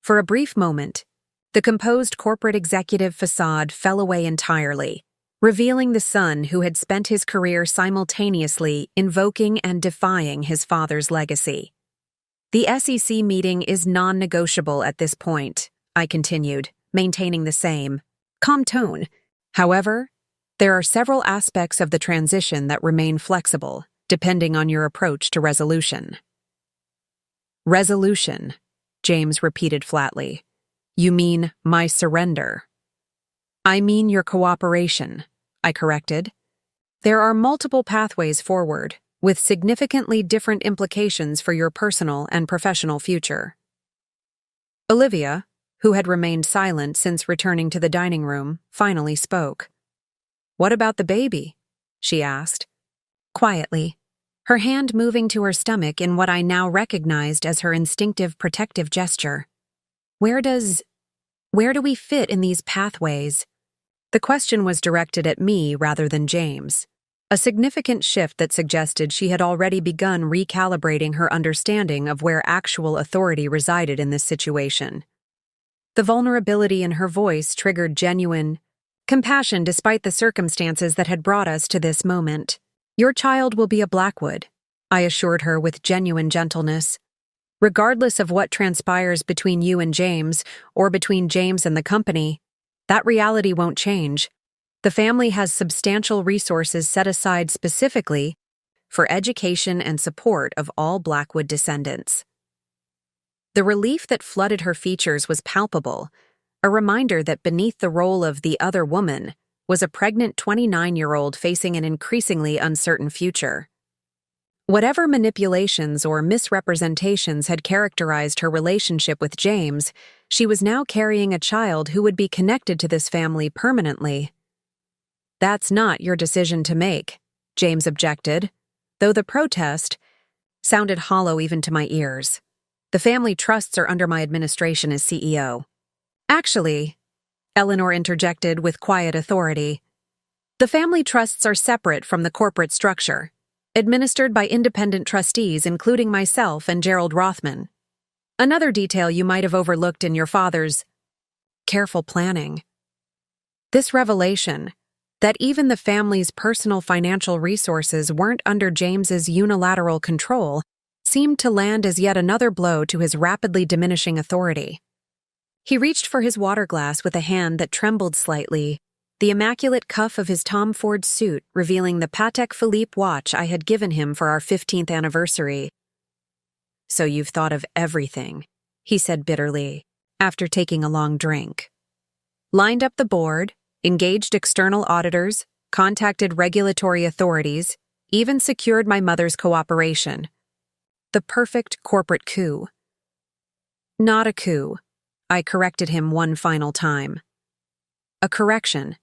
For a brief moment, the composed corporate executive facade fell away entirely, revealing the son who had spent his career simultaneously invoking and defying his father's legacy. "The SEC meeting is non-negotiable at this point," I continued, maintaining the same calm tone. "However, there are several aspects of the transition that remain flexible, depending on your approach to resolution." "Resolution," James repeated flatly. "You mean my surrender?" "I mean your cooperation," I corrected. "There are multiple pathways forward, with significantly different implications for your personal and professional future." Olivia, who had remained silent since returning to the dining room, finally spoke. "What about the baby?" she asked, quietly, her hand moving to her stomach in what I now recognized as her instinctive protective gesture. Where do we fit in these pathways?" The question was directed at me rather than James, a significant shift that suggested she had already begun recalibrating her understanding of where actual authority resided in this situation. The vulnerability in her voice triggered genuine compassion despite the circumstances that had brought us to this moment. "Your child will be a Blackwood," I assured her with genuine gentleness. "Regardless of what transpires between you and James, or between James and the company, that reality won't change. The family has substantial resources set aside specifically for education and support of all Blackwood descendants." The relief that flooded her features was palpable, a reminder that beneath the role of the other woman was a pregnant 29-year-old facing an increasingly uncertain future. Whatever manipulations or misrepresentations had characterized her relationship with James, she was now carrying a child who would be connected to this family permanently. "That's not your decision to make," James objected, though the protest sounded hollow even to my ears. "The family trusts are under my administration as CEO." "Actually," Eleanor interjected with quiet authority, "the family trusts are separate from the corporate structure, administered by independent trustees including myself and Gerald Rothman. Another detail you might have overlooked in your father's careful planning." This revelation, that even the family's personal financial resources weren't under James's unilateral control, seemed to land as yet another blow to his rapidly diminishing authority. He reached for his water glass with a hand that trembled slightly, the immaculate cuff of his Tom Ford suit revealing the Patek Philippe watch I had given him for our 15th anniversary. "So you've thought of everything," he said bitterly, after taking a long drink. "Lined up the board, engaged external auditors, contacted regulatory authorities, even secured my mother's cooperation. The perfect corporate coup. Not a coup, I corrected him one final time. A correction,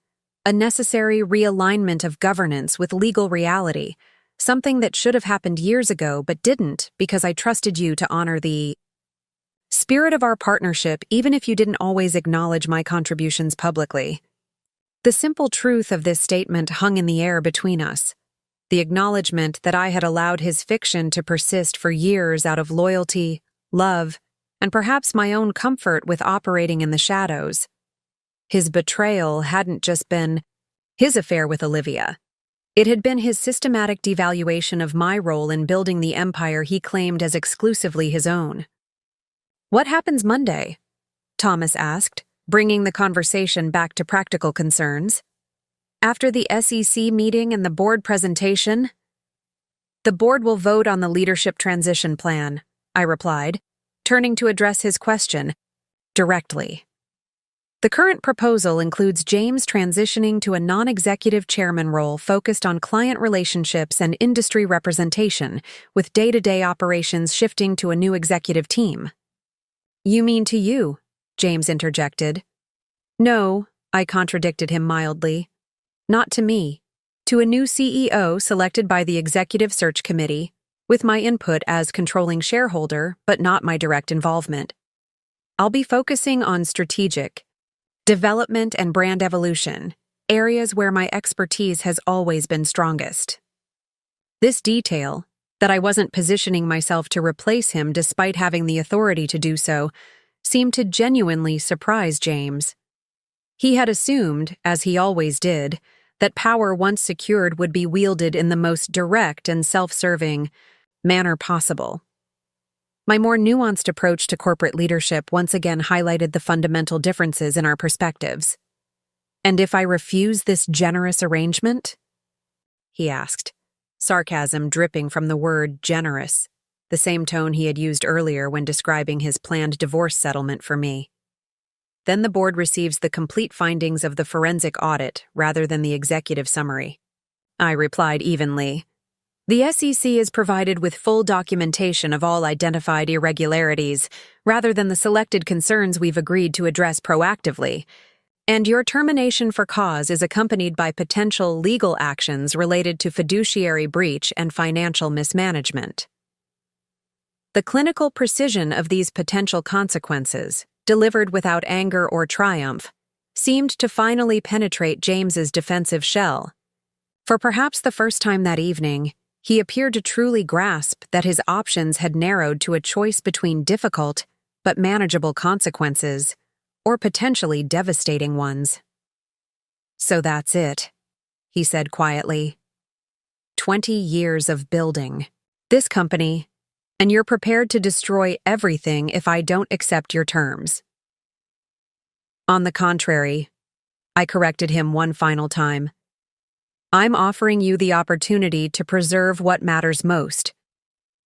a necessary realignment of governance with legal reality, something that should have happened years ago but didn't because I trusted you to honor the spirit of our partnership even if you didn't always acknowledge my contributions publicly. The simple truth of this statement hung in the air between us. The acknowledgement that I had allowed his fiction to persist for years out of loyalty, love, and perhaps my own comfort with operating in the shadows. His betrayal hadn't just been his affair with Olivia. It had been his systematic devaluation of my role in building the empire he claimed as exclusively his own. "What happens Monday?" Thomas asked, bringing the conversation back to practical concerns. "After the SEC meeting and the board presentation?" "The board will vote on the leadership transition plan," I replied, turning to address his question directly. "The current proposal includes James transitioning to a non-executive chairman role focused on client relationships and industry representation, with day-to-day operations shifting to a new executive team." "You mean to you?" James interjected. "No," I contradicted him mildly. "Not to me. To a new CEO selected by the Executive Search Committee, with my input as controlling shareholder, but not my direct involvement. I'll be focusing on strategic development and brand evolution, areas where my expertise has always been strongest." This detail, that I wasn't positioning myself to replace him despite having the authority to do so, seemed to genuinely surprise James. He had assumed, as he always did, that power once secured would be wielded in the most direct and self-serving manner possible. My more nuanced approach to corporate leadership once again highlighted the fundamental differences in our perspectives. "And if I refuse this generous arrangement?" he asked, sarcasm dripping from the word generous, the same tone he had used earlier when describing his planned divorce settlement for me. "Then the board receives the complete findings of the forensic audit rather than the executive summary," I replied evenly. "The SEC is provided with full documentation of all identified irregularities, rather than the selected concerns we've agreed to address proactively, and your termination for cause is accompanied by potential legal actions related to fiduciary breach and financial mismanagement." The clinical precision of these potential consequences, delivered without anger or triumph, seemed to finally penetrate James's defensive shell. For perhaps the first time that evening, he appeared to truly grasp that his options had narrowed to a choice between difficult but manageable consequences, or potentially devastating ones. "So that's it," he said quietly. 20 years of building this company, and you're prepared to destroy everything if I don't accept your terms. "On the contrary," I corrected him one final time. "I'm offering you the opportunity to preserve what matters most: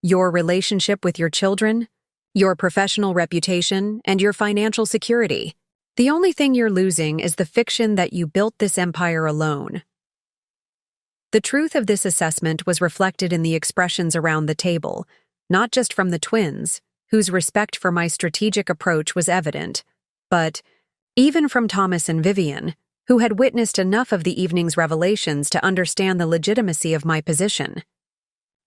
your relationship with your children, your professional reputation, and your financial security. The only thing you're losing is the fiction that you built this empire alone." The truth of this assessment was reflected in the expressions around the table, not just from the twins, whose respect for my strategic approach was evident, but even from Thomas and Vivian, who had witnessed enough of the evening's revelations to understand the legitimacy of my position.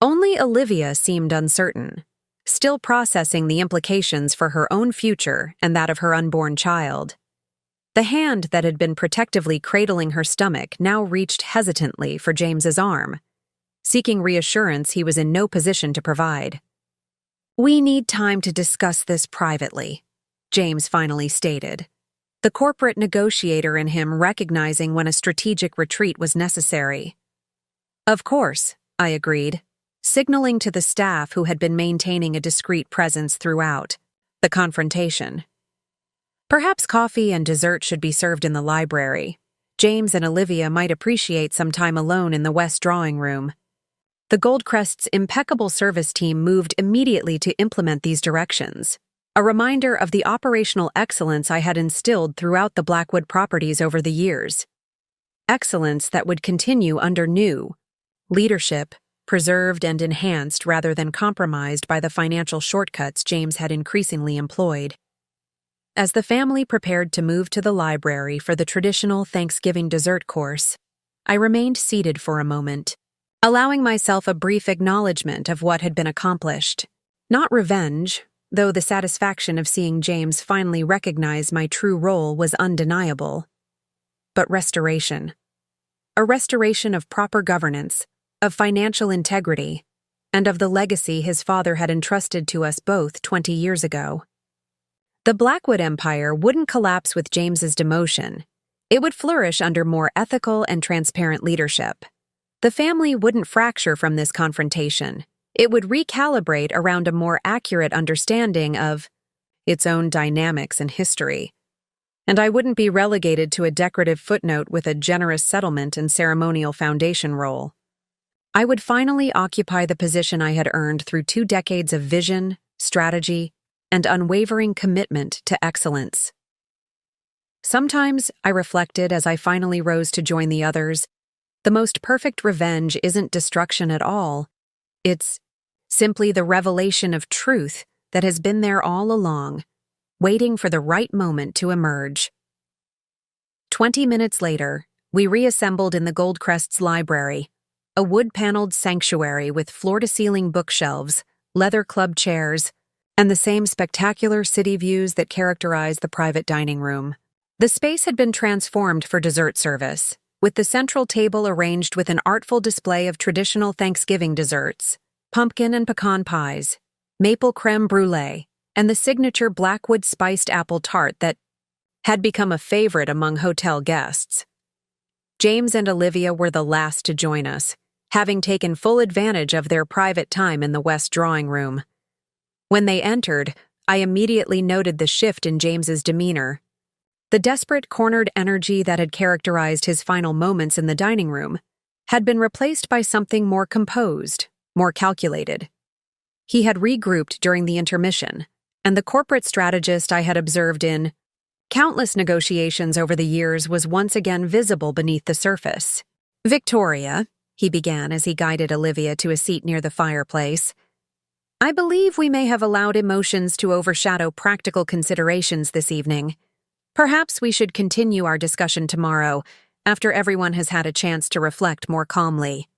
Only Olivia seemed uncertain, still processing the implications for her own future and that of her unborn child. The hand that had been protectively cradling her stomach now reached hesitantly for James's arm, seeking reassurance he was in no position to provide. "We need time to discuss this privately," James finally stated, the corporate negotiator in him recognizing when a strategic retreat was necessary. "Of course," I agreed, signaling to the staff who had been maintaining a discreet presence throughout the confrontation. Perhaps coffee and dessert should be served in the library. James and Olivia might appreciate some time alone in the West drawing room. The Goldcrest's impeccable service team moved immediately to implement these directions, a reminder of the operational excellence I had instilled throughout the Blackwood properties over the years. Excellence that would continue under new, leadership, preserved and enhanced rather than compromised by the financial shortcuts James had increasingly employed. As the family prepared to move to the library for the traditional Thanksgiving dessert course, I remained seated for a moment, allowing myself a brief acknowledgement of what had been accomplished. Not revenge, though the satisfaction of seeing James finally recognize my true role was undeniable, but restoration. A restoration of proper governance, of financial integrity, and of the legacy his father had entrusted to us both 20 years ago. The Blackwood Empire wouldn't collapse with James's demotion. It would flourish under more ethical and transparent leadership. The family wouldn't fracture from this confrontation. It would recalibrate around a more accurate understanding of its own dynamics and history. And I wouldn't be relegated to a decorative footnote with a generous settlement and ceremonial foundation role. I would finally occupy the position I had earned through 2 decades of vision, strategy, and unwavering commitment to excellence. Sometimes, I reflected as I finally rose to join the others, the most perfect revenge isn't destruction at all. It's simply the revelation of truth that has been there all along, waiting for the right moment to emerge. 20 minutes later, we reassembled in the Goldcrest's library, a wood-paneled sanctuary with floor-to-ceiling bookshelves, leather club chairs, and the same spectacular city views that characterize the private dining room. The space had been transformed for dessert service, with the central table arranged with an artful display of traditional Thanksgiving desserts, pumpkin and pecan pies, maple creme brulee, and the signature Blackwood spiced apple tart that had become a favorite among hotel guests. James and Olivia were the last to join us, having taken full advantage of their private time in the West drawing room. When they entered, I immediately noted the shift in James's demeanor. The desperate, cornered energy that had characterized his final moments in the dining room had been replaced by something more composed, more calculated. He had regrouped during the intermission, and the corporate strategist I had observed in countless negotiations over the years was once again visible beneath the surface. "Victoria," he began as he guided Olivia to a seat near the fireplace, "I believe we may have allowed emotions to overshadow practical considerations this evening. Perhaps we should continue our discussion tomorrow, after everyone has had a chance to reflect more calmly."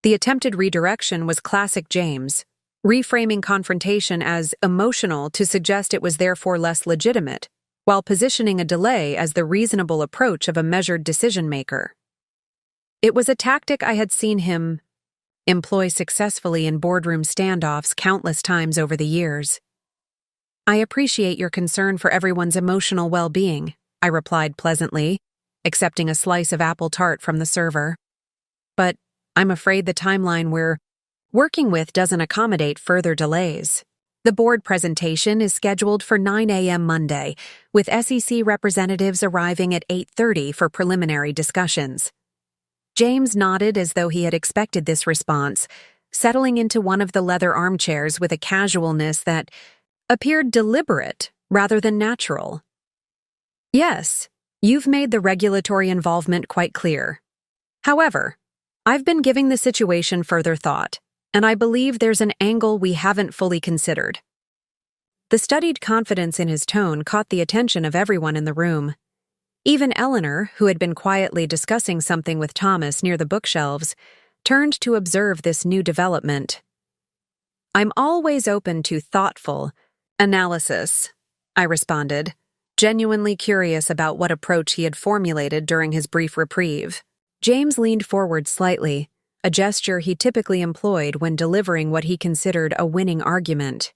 The attempted redirection was classic James, reframing confrontation as emotional to suggest it was therefore less legitimate, while positioning a delay as the reasonable approach of a measured decision-maker. It was a tactic I had seen him employ successfully in boardroom standoffs countless times over the years. "I appreciate your concern for everyone's emotional well-being," I replied pleasantly, accepting a slice of apple tart from the server. "But I'm afraid the timeline we're working with doesn't accommodate further delays. The board presentation is scheduled for 9 a.m. Monday, with SEC representatives arriving at 8:30 for preliminary discussions." James nodded as though he had expected this response, settling into one of the leather armchairs with a casualness that appeared deliberate rather than natural. "Yes, you've made the regulatory involvement quite clear. However, I've been giving the situation further thought, and I believe there's an angle we haven't fully considered." The studied confidence in his tone caught the attention of everyone in the room. Even Eleanor, who had been quietly discussing something with Thomas near the bookshelves, turned to observe this new development. "I'm always open to thoughtful analysis," I responded, genuinely curious about what approach he had formulated during his brief reprieve. James leaned forward slightly, a gesture he typically employed when delivering what he considered a winning argument.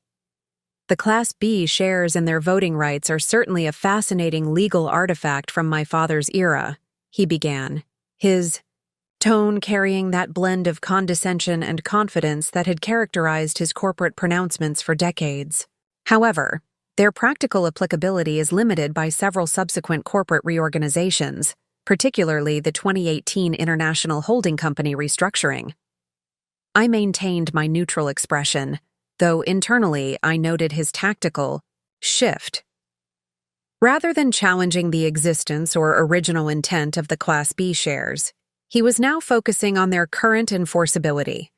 "The Class B shares and their voting rights are certainly a fascinating legal artifact from my father's era," he began, his tone carrying that blend of condescension and confidence that had characterized his corporate pronouncements for decades. "However, their practical applicability is limited by several subsequent corporate reorganizations, particularly the 2018 International Holding Company restructuring." I maintained my neutral expression, though internally I noted his tactical shift. Rather than challenging the existence or original intent of the Class B shares, He was now focusing on their current enforceability,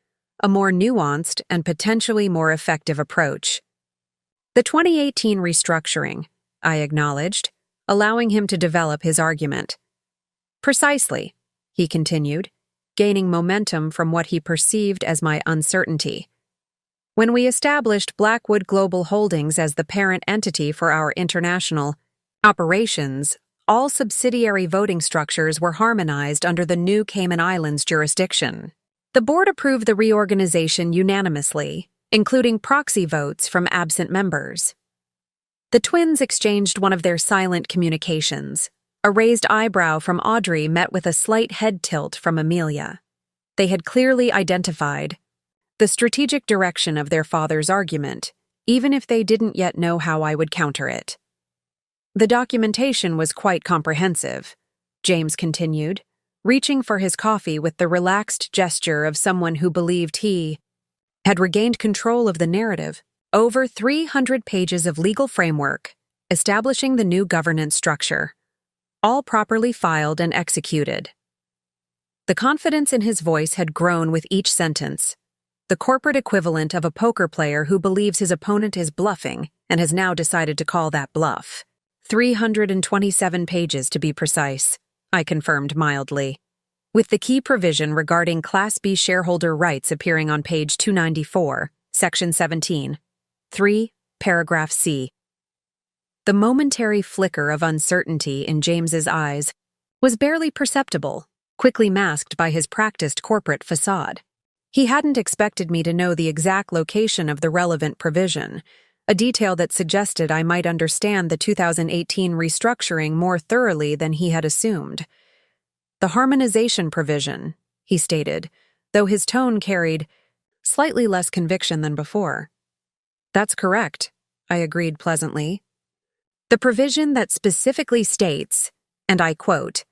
a more nuanced and potentially more effective approach. The 2018 restructuring, I acknowledged, allowing him to develop his argument. Precisely, he continued, gaining momentum from what he perceived as my uncertainty. When we established Blackwood Global Holdings as the parent entity for our international operations, all subsidiary voting structures were harmonized under the new Cayman Islands jurisdiction. The board approved the reorganization unanimously, including proxy votes from absent members. The twins exchanged one of their silent communications. A raised eyebrow from Audrey met with a slight head tilt from Amelia. They had clearly identified the strategic direction of their father's argument, even if they didn't yet know how I would counter it. The documentation was quite comprehensive, James continued, reaching for his coffee with the relaxed gesture of someone who believed he had regained control of the narrative. Over 300 pages of legal framework, establishing the new governance structure, all properly filed and executed. The confidence in his voice had grown with each sentence, the corporate equivalent of a poker player who believes his opponent is bluffing and has now decided to call that bluff. 327 pages to be precise, I confirmed mildly, with the key provision regarding Class B shareholder rights appearing on page 294, Section 17, 3, Paragraph C. The momentary flicker of uncertainty in James's eyes was barely perceptible, quickly masked by his practiced corporate facade. He hadn't expected me to know the exact location of the relevant provision, a detail that suggested I might understand the 2018 restructuring more thoroughly than he had assumed. The harmonization provision, he stated, though his tone carried slightly less conviction than before. That's correct, I agreed pleasantly. The provision that specifically states, and I quote,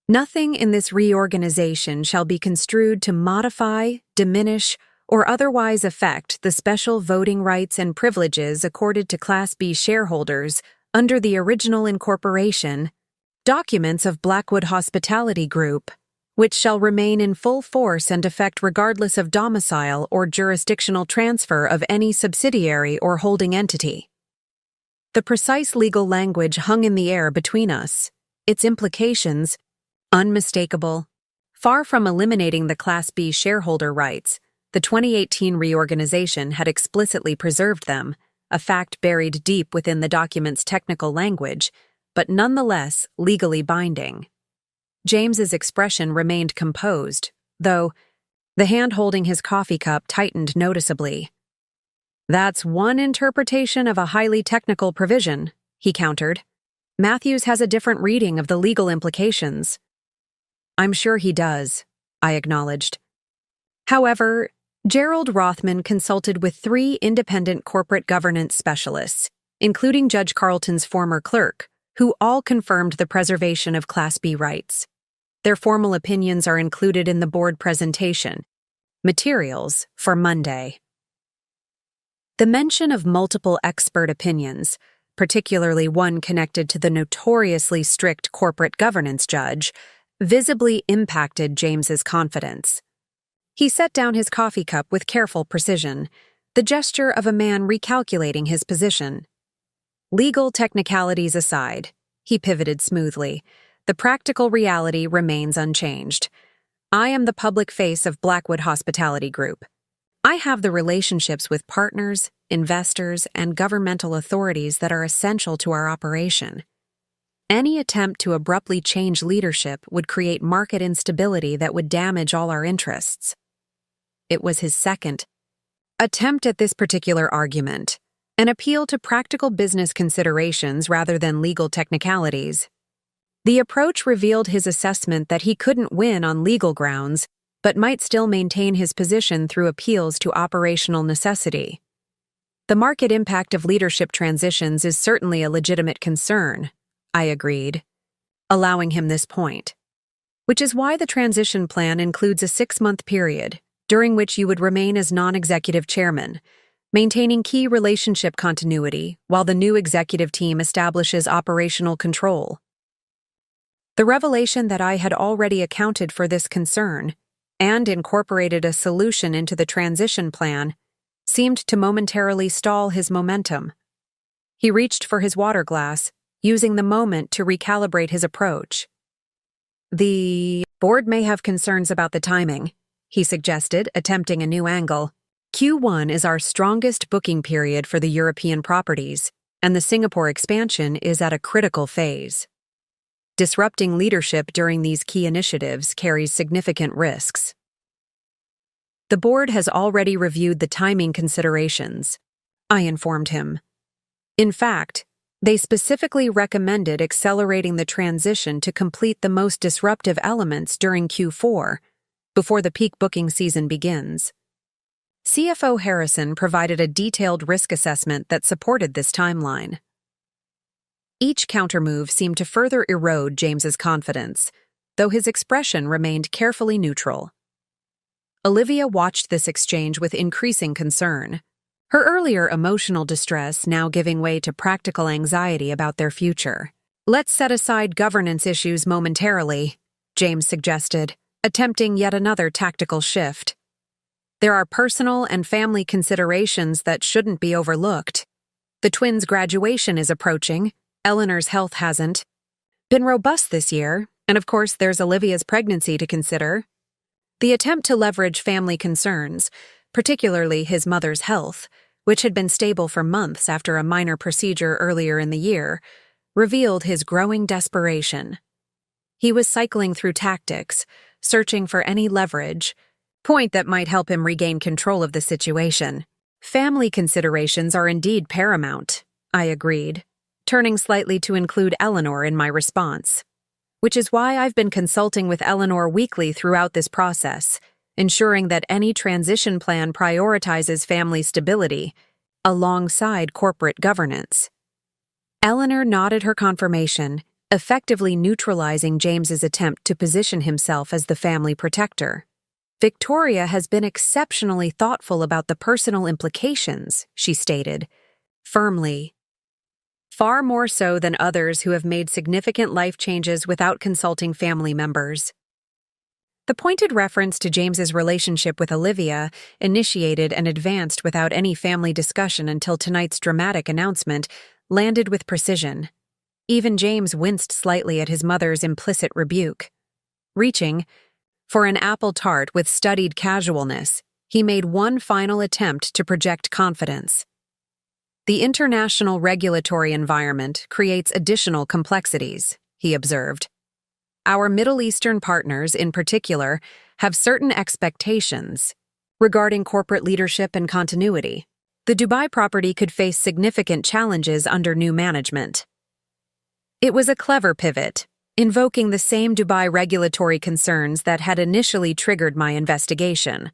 "Nothing in this reorganization shall be construed to modify, diminish, or otherwise affect the special voting rights and privileges accorded to Class B shareholders under the original incorporation, documents of Blackwood Hospitality Group, which shall remain in full force and effect regardless of domicile or jurisdictional transfer of any subsidiary or holding entity." The precise legal language hung in the air between us, its implications unmistakable. Far from eliminating the Class B shareholder rights, the 2018 reorganization had explicitly preserved them, a fact buried deep within the document's technical language, but nonetheless legally binding. James's expression remained composed, though the hand holding his coffee cup tightened noticeably. "That's one interpretation of a highly technical provision," he countered. "Matthews has a different reading of the legal implications." "I'm sure he does," I acknowledged. However, Gerald Rothman consulted with 3 independent corporate governance specialists, including Judge Carlton's former clerk, who all confirmed the preservation of Class B rights. Their formal opinions are included in the board presentation, materials for Monday. The mention of multiple expert opinions, particularly one connected to the notoriously strict corporate governance judge, visibly impacted James's confidence. He set down his coffee cup with careful precision, the gesture of a man recalculating his position. Legal technicalities aside, he pivoted smoothly, the practical reality remains unchanged. I am the public face of Blackwood Hospitality Group. I have the relationships with partners, investors, and governmental authorities that are essential to our operation. Any attempt to abruptly change leadership would create market instability that would damage all our interests. It was his second attempt at this particular argument, an appeal to practical business considerations rather than legal technicalities. The approach revealed his assessment that he couldn't win on legal grounds, but might still maintain his position through appeals to operational necessity. The market impact of leadership transitions is certainly a legitimate concern, I agreed, allowing him this point, which is why the transition plan includes a 6-month period, during which you would remain as non-executive chairman, maintaining key relationship continuity while the new executive team establishes operational control. The The revelation that I had already accounted for this concern and incorporated a solution into the transition plan seemed to momentarily stall his momentum. He reached for his water glass, using the moment to recalibrate his approach. The board may have concerns about the timing, he suggested, attempting a new angle. Q1 is our strongest booking period for the European properties, and the Singapore expansion is at a critical phase. Disrupting leadership during these key initiatives carries significant risks. The board has already reviewed the timing considerations, I informed him. In fact, they specifically recommended accelerating the transition to complete the most disruptive elements during Q4, before the peak booking season begins. CFO Harrison provided a detailed risk assessment that supported this timeline. Each countermove seemed to further erode James's confidence, though his expression remained carefully neutral. Olivia watched this exchange with increasing concern, her earlier emotional distress now giving way to practical anxiety about their future. "Let's set aside governance issues momentarily," James suggested, attempting yet another tactical shift. "There are personal and family considerations that shouldn't be overlooked. The twins' graduation is approaching. Eleanor's health hasn't been robust this year, and of course there's Olivia's pregnancy to consider." The attempt to leverage family concerns, particularly his mother's health, which had been stable for months after a minor procedure earlier in the year, revealed his growing desperation. He was cycling through tactics, searching for any leverage point that might help him regain control of the situation. "Family considerations are indeed paramount," I agreed, turning slightly to include Eleanor in my response. "Which is why I've been consulting with Eleanor weekly throughout this process, ensuring that any transition plan prioritizes family stability alongside corporate governance." Eleanor nodded her confirmation, effectively neutralizing James's attempt to position himself as the family protector. "Victoria has been exceptionally thoughtful about the personal implications," she stated, firmly. "Far more so than others who have made significant life changes without consulting family members." The pointed reference to James's relationship with Olivia, initiated and advanced without any family discussion until tonight's dramatic announcement, landed with precision. Even James winced slightly at his mother's implicit rebuke. Reaching for an apple tart with studied casualness, he made one final attempt to project confidence. "The international regulatory environment creates additional complexities," he observed. "Our Middle Eastern partners, in particular, have certain expectations regarding corporate leadership and continuity. The Dubai property could face significant challenges under new management." It was a clever pivot, invoking the same Dubai regulatory concerns that had initially triggered my investigation,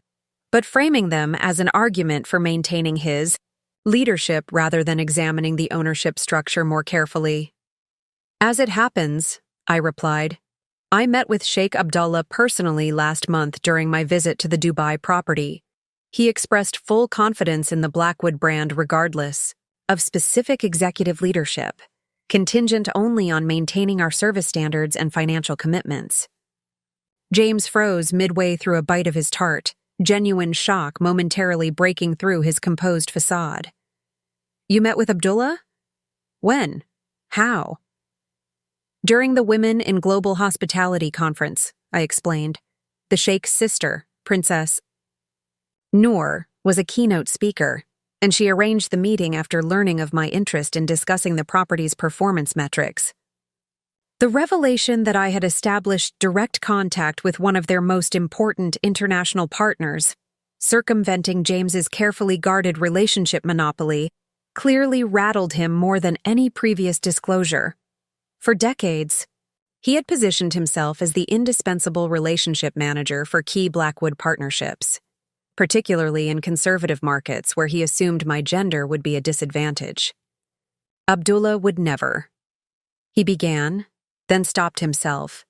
but framing them as an argument for maintaining his leadership rather than examining the ownership structure more carefully. "As it happens," I replied, "I met with Sheikh Abdullah personally last month during my visit to the Dubai property. He expressed full confidence in the Blackwood brand regardless of specific executive leadership, contingent only on maintaining our service standards and financial commitments." James froze midway through a bite of his tart, genuine shock momentarily breaking through his composed facade. "You met with Abdullah? When? How?" "During the Women in Global Hospitality conference," I explained. "The Sheikh's sister, Princess Noor, was a keynote speaker, and she arranged the meeting after learning of my interest in discussing the property's performance metrics." The revelation that I had established direct contact with one of their most important international partners, circumventing James's carefully guarded relationship monopoly, clearly rattled him more than any previous disclosure. For decades, he had positioned himself as the indispensable relationship manager for key Blackwood partnerships, particularly in conservative markets where he assumed my gender would be a disadvantage. Abdullah would never. He began, then stopped himself,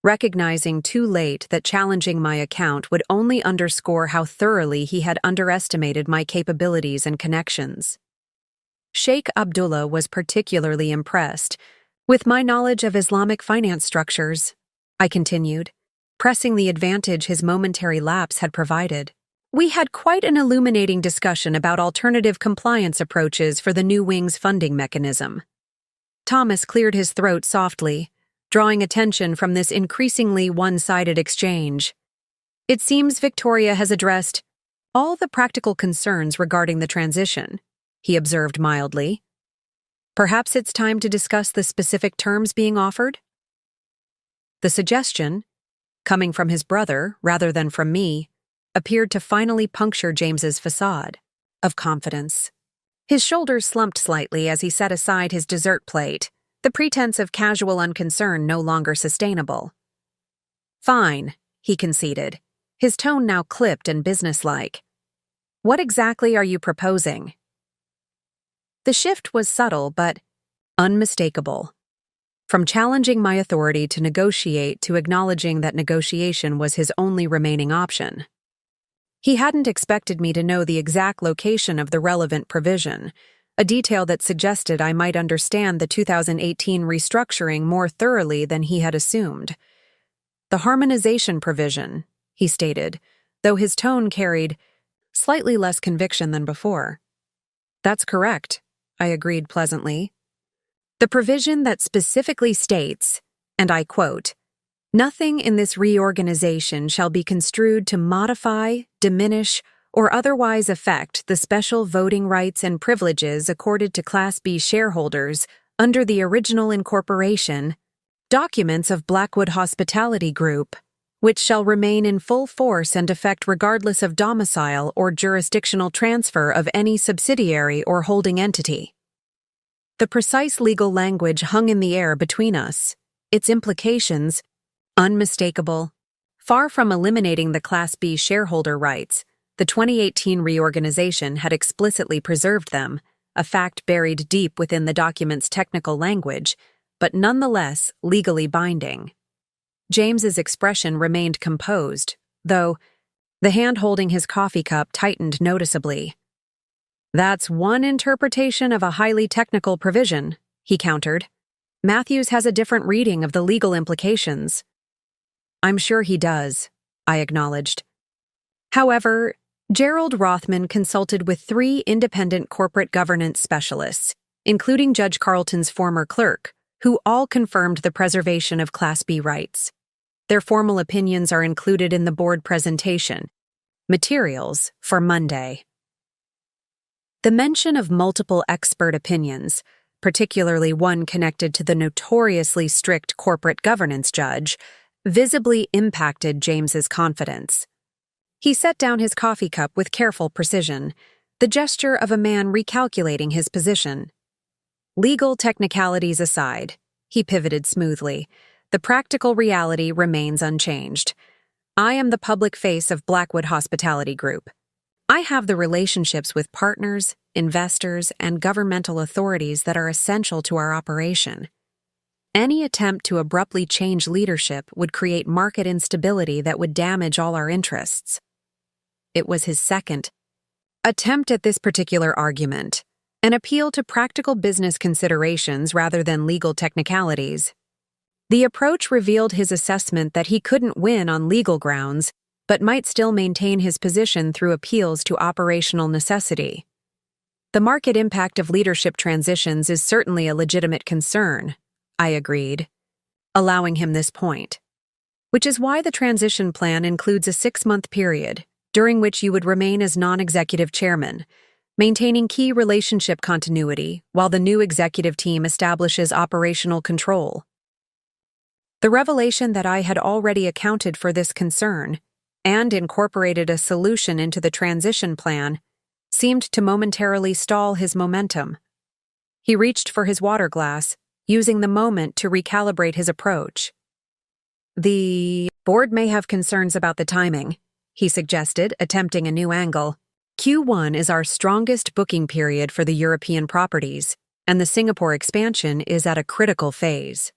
recognizing too late that challenging my account would only underscore how thoroughly he had underestimated my capabilities and connections. Sheikh Abdullah was particularly impressed With my knowledge of Islamic finance structures, I continued, pressing the advantage his momentary lapse had provided. We had quite an illuminating discussion about alternative compliance approaches for the new wing's funding mechanism. Thomas cleared his throat softly, drawing attention from this increasingly one-sided exchange. It seems Victoria has addressed all the practical concerns regarding the transition, he observed mildly. Perhaps it's time to discuss the specific terms being offered? The suggestion, coming from his brother rather than from me, appeared to finally puncture James's facade of confidence. His shoulders slumped slightly as he set aside his dessert plate, the pretense of casual unconcern no longer sustainable. Fine, he conceded, his tone now clipped and businesslike. What exactly are you proposing? The shift was subtle but unmistakable. From challenging my authority to negotiate to acknowledging that negotiation was his only remaining option. He hadn't expected me to know the exact location of the relevant provision, a detail that suggested I might understand the 2018 restructuring more thoroughly than he had assumed. The harmonization provision, he stated, though his tone carried slightly less conviction than before. That's correct, I agreed pleasantly. The provision that specifically states, and I quote, "Nothing in this reorganization shall be construed to modify, diminish, or otherwise affect the special voting rights and privileges accorded to Class B shareholders under the original incorporation, documents of Blackwood Hospitality Group, which shall remain in full force and effect regardless of domicile or jurisdictional transfer of any subsidiary or holding entity." The precise legal language hung in the air between us, its implications unmistakable. Far from eliminating the Class B shareholder rights, the 2018 reorganization had explicitly preserved them, a fact buried deep within the document's technical language, but nonetheless legally binding. James's expression remained composed, though the hand holding his coffee cup tightened noticeably. That's one interpretation of a highly technical provision, he countered. Matthews has a different reading of the legal implications. I'm sure he does, I acknowledged. However, Gerald Rothman consulted with 3 independent corporate governance specialists, including Judge Carlton's former clerk, who all confirmed the preservation of Class B rights. Their formal opinions are included in the board presentation, materials for Monday. The mention of multiple expert opinions, particularly one connected to the notoriously strict corporate governance judge, visibly impacted James's confidence. He set down his coffee cup with careful precision, the gesture of a man recalculating his position. Legal technicalities aside, he pivoted smoothly, the practical reality remains unchanged. I am the public face of Blackwood Hospitality Group. I have the relationships with partners, investors, and governmental authorities that are essential to our operation. Any attempt to abruptly change leadership would create market instability that would damage all our interests. It was his second attempt at this particular argument, an appeal to practical business considerations rather than legal technicalities. The approach revealed his assessment that he couldn't win on legal grounds, but might still maintain his position through appeals to operational necessity. The market impact of leadership transitions is certainly a legitimate concern, I agreed, allowing him this point. Which is why the transition plan includes a 6-month period, during which you would remain as non-executive chairman, maintaining key relationship continuity while the new executive team establishes operational control. The revelation that I had already accounted for this concern and incorporated a solution into the transition plan seemed to momentarily stall his momentum. He reached for his water glass, using the moment to recalibrate his approach. The board may have concerns about the timing, he suggested, attempting a new angle. Q1 is our strongest booking period for the European properties, and the Singapore expansion is at a critical phase.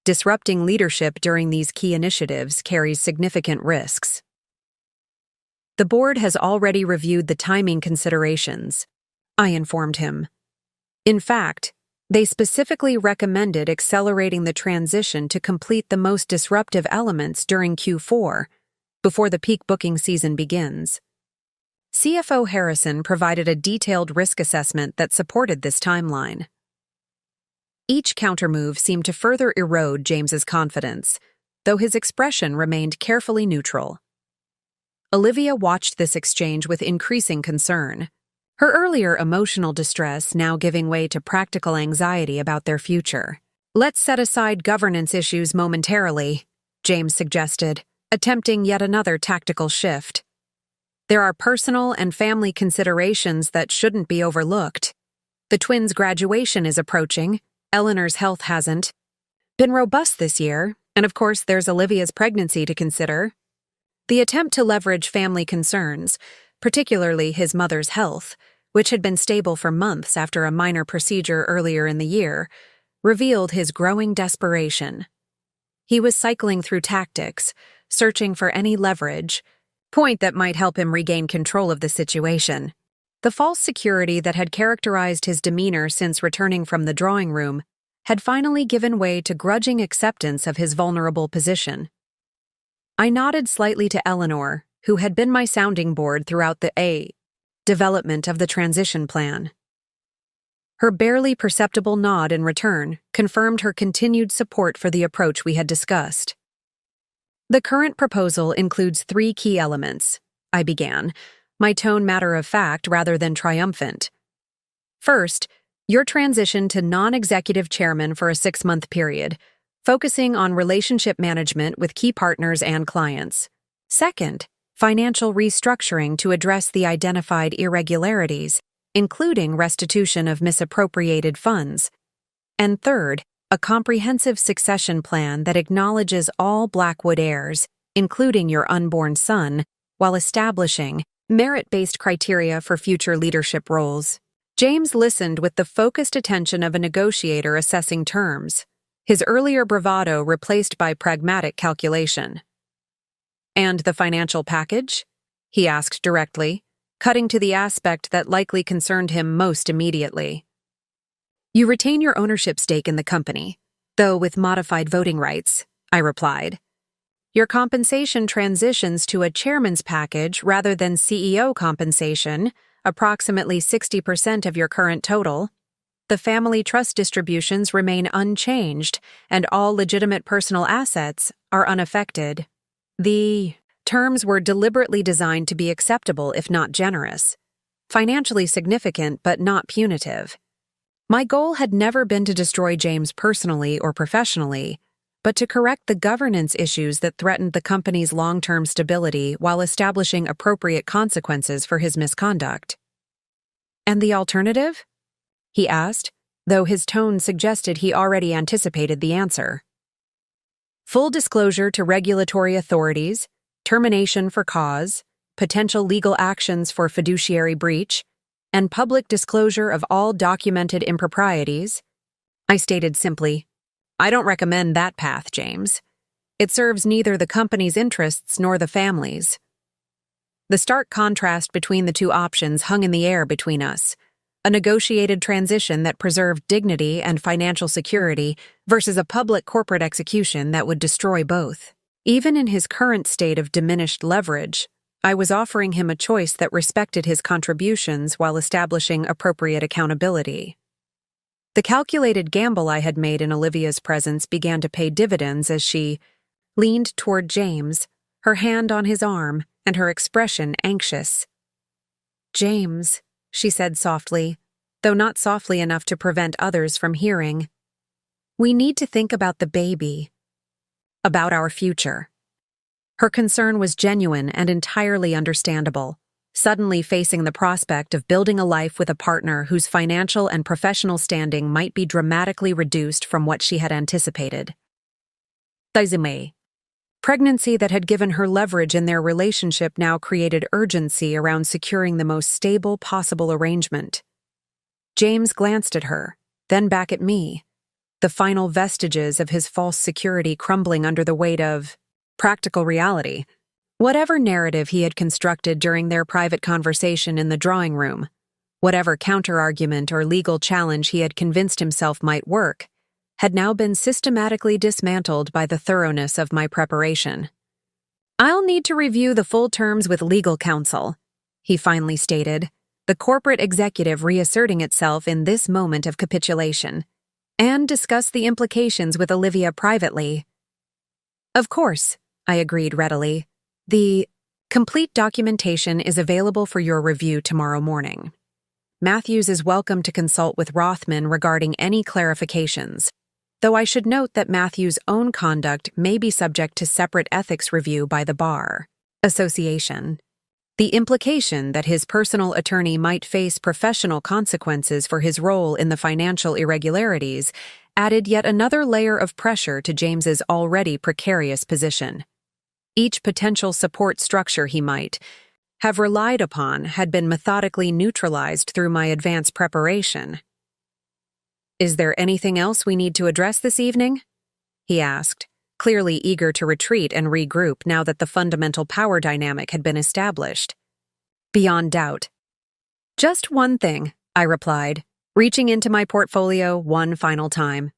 Disrupting leadership during these key initiatives carries significant risks. The board has already reviewed the timing considerations, I informed him. In fact, They specifically recommended accelerating the transition to complete the most disruptive elements during Q4, before the peak booking season begins. CFO Harrison provided a detailed risk assessment that supported this timeline. Each countermove seemed to further erode James's confidence, though his expression remained carefully neutral. Olivia watched this exchange with increasing concern, her earlier emotional distress now giving way to practical anxiety about their future. "Let's set aside governance issues momentarily," James suggested, attempting yet another tactical shift. "There are personal and family considerations that shouldn't be overlooked. The twins' graduation is approaching. Eleanor's health hasn't been robust this year, and of course there's Olivia's pregnancy to consider." The attempt to leverage family concerns, particularly his mother's health, which had been stable for months after a minor procedure earlier in the year, revealed his growing desperation. He was cycling through tactics, searching for any leverage point that might help him regain control of the situation. The false security that had characterized his demeanor since returning from the drawing room had finally given way to grudging acceptance of his vulnerable position. I nodded slightly to Eleanor, who had been my sounding board throughout the development of the transition plan. Her barely perceptible nod in return confirmed her continued support for the approach we had discussed. "The current proposal includes 3 key elements," I began, my tone matter-of-fact rather than triumphant. "First, your transition to non-executive chairman for a 6-month period, focusing on relationship management with key partners and clients. Second, financial restructuring to address the identified irregularities, including restitution of misappropriated funds. And third, a comprehensive succession plan that acknowledges all Blackwood heirs, including your unborn son, while establishing merit-based criteria for future leadership roles." James listened with the focused attention of a negotiator assessing terms, his earlier bravado replaced by pragmatic calculation. "And the financial package?" he asked directly, cutting to the aspect that likely concerned him most immediately. "You retain your ownership stake in the company, though with modified voting rights," I replied. "Your compensation transitions to a chairman's package rather than CEO compensation, approximately 60% of your current total. The family trust distributions remain unchanged, and all legitimate personal assets are unaffected." The terms were deliberately designed to be acceptable if not generous, financially significant but not punitive. My goal had never been to destroy James personally or professionally, but to correct the governance issues that threatened the company's long-term stability while establishing appropriate consequences for his misconduct. "And the alternative?" he asked, though his tone suggested he already anticipated the answer. "Full disclosure to regulatory authorities, termination for cause, potential legal actions for fiduciary breach, and public disclosure of all documented improprieties." I stated simply, "I don't recommend that path, James. It serves neither the company's interests nor the family's." The stark contrast between the two options hung in the air between us, a negotiated transition that preserved dignity and financial security versus a public corporate execution that would destroy both. Even in his current state of diminished leverage, I was offering him a choice that respected his contributions while establishing appropriate accountability. The calculated gamble I had made in Olivia's presence began to pay dividends as she leaned toward James, her hand on his arm and her expression anxious. "James," she said softly, though not softly enough to prevent others from hearing, "we need to think about the baby, about our future." Her concern was genuine and entirely understandable, suddenly facing the prospect of building a life with a partner whose financial and professional standing might be dramatically reduced from what she had anticipated. Pregnancy that had given her leverage in their relationship now created urgency around securing the most stable possible arrangement. James glanced at her, then back at me, the final vestiges of his false security crumbling under the weight of practical reality. Whatever narrative he had constructed during their private conversation in the drawing room Whatever counterargument or legal challenge he had convinced himself might work had now been systematically dismantled by the thoroughness of my preparation. "I'll need to review the full terms with legal counsel," he finally stated, the corporate executive reasserting itself in this moment of capitulation, "and discuss the implications with Olivia privately." "Of course," I agreed readily. "The complete documentation is available for your review tomorrow morning. Matthews is welcome to consult with Rothman regarding any clarifications, though I should note that Matthews' own conduct may be subject to separate ethics review by the Bar Association. The implication that his personal attorney might face professional consequences for his role in the financial irregularities added yet another layer of pressure to James's already precarious position. Each potential support structure he might have relied upon had been methodically neutralized through my advance preparation. "Is there anything else we need to address this evening?" he asked, clearly eager to retreat and regroup now that the fundamental power dynamic had been established. "Beyond doubt." "Just one thing," I replied, reaching into my portfolio one final time.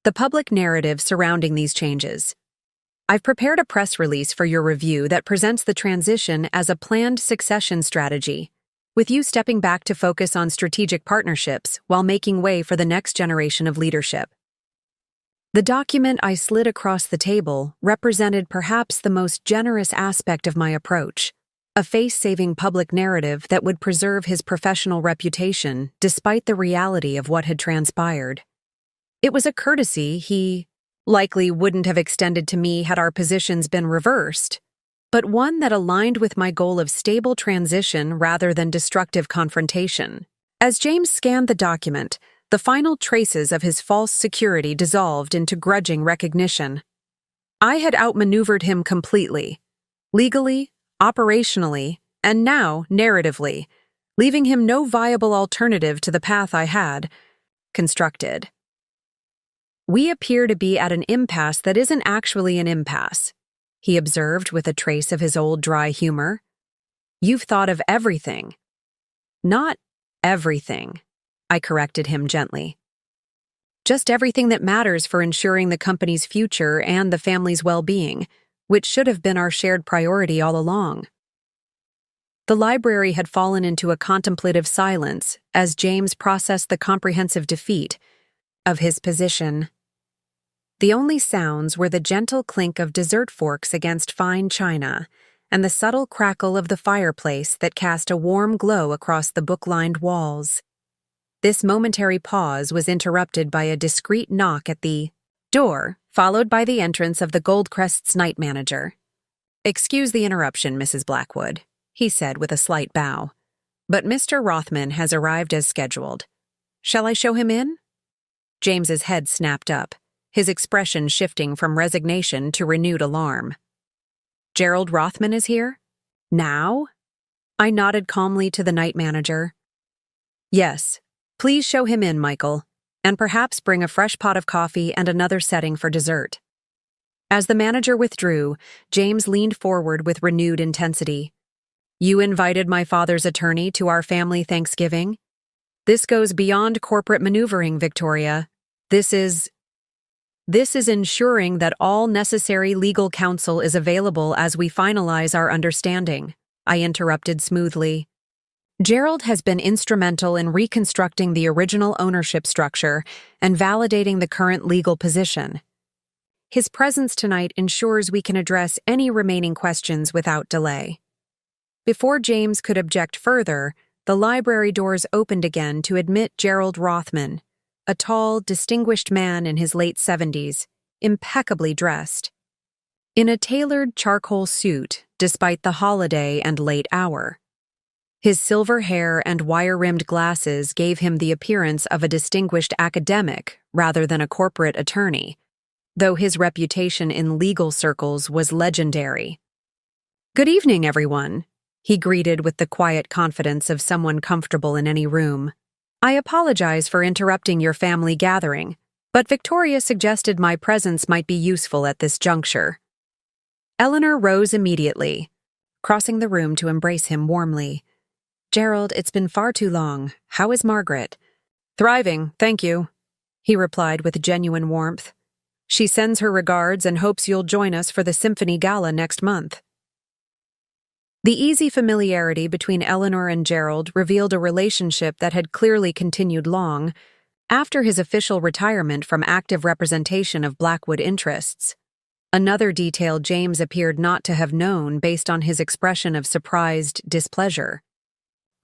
"The public narrative surrounding these changes. I've prepared a press release for your review that presents the transition as a planned succession strategy, with you stepping back to focus on strategic partnerships while making way for the next generation of leadership." The document I slid across the table represented perhaps the most generous aspect of my approach, a face-saving public narrative that would preserve his professional reputation despite the reality of what had transpired. It was a courtesy he likely wouldn't have extended to me had our positions been reversed, but one that aligned with my goal of stable transition rather than destructive confrontation. As James scanned the document, the final traces of his false security dissolved into grudging recognition. I had outmaneuvered him completely, legally, operationally, and now narratively, leaving him no viable alternative to the path I had constructed. "We appear to be at an impasse that isn't actually an impasse," he observed with a trace of his old dry humor. "You've thought of everything." "Not everything," I corrected him gently. "Just everything that matters for ensuring the company's future and the family's well-being, which should have been our shared priority all along." The library had fallen into a contemplative silence as James processed the comprehensive defeat of his position. The only sounds were the gentle clink of dessert forks against fine china and the subtle crackle of the fireplace that cast a warm glow across the book-lined walls. This momentary pause was interrupted by a discreet knock at the door, followed by the entrance of the Goldcrest's night manager. "Excuse the interruption, Mrs. Blackwood," he said with a slight bow, "but Mr. Rothman has arrived as scheduled. Shall I show him in?" James's head snapped up, his expression shifting from resignation to renewed alarm. "Gerald Rothman is here? Now?" I nodded calmly to the night manager. "Yes, please show him in, Michael, and perhaps bring a fresh pot of coffee and another setting for dessert." As the manager withdrew, James leaned forward with renewed intensity. "You invited my father's attorney to our family Thanksgiving? This goes beyond corporate maneuvering, Victoria. This is ensuring that all necessary legal counsel is available as we finalize our understanding," I interrupted smoothly. "Gerald has been instrumental in reconstructing the original ownership structure and validating the current legal position. His presence tonight ensures we can address any remaining questions without delay." Before James could object further, the library doors opened again to admit Gerald Rothman, a tall, distinguished man in his late 70s, impeccably dressed. In a tailored charcoal suit, despite the holiday and late hour. His silver hair and wire-rimmed glasses gave him the appearance of a distinguished academic rather than a corporate attorney, though his reputation in legal circles was legendary. "Good evening, everyone," he greeted with the quiet confidence of someone comfortable in any room. "I apologize for interrupting your family gathering, but Victoria suggested my presence might be useful at this juncture." Eleanor rose immediately, crossing the room to embrace him warmly. Gerald, it's been far too long. How is Margaret? Thriving, thank you, he replied with genuine warmth. She sends her regards and hopes you'll join us for the Symphony Gala next month. The easy familiarity between Eleanor and Gerald revealed a relationship that had clearly continued long after his official retirement from active representation of Blackwood interests. Another detail James appeared not to have known based on his expression of surprised displeasure.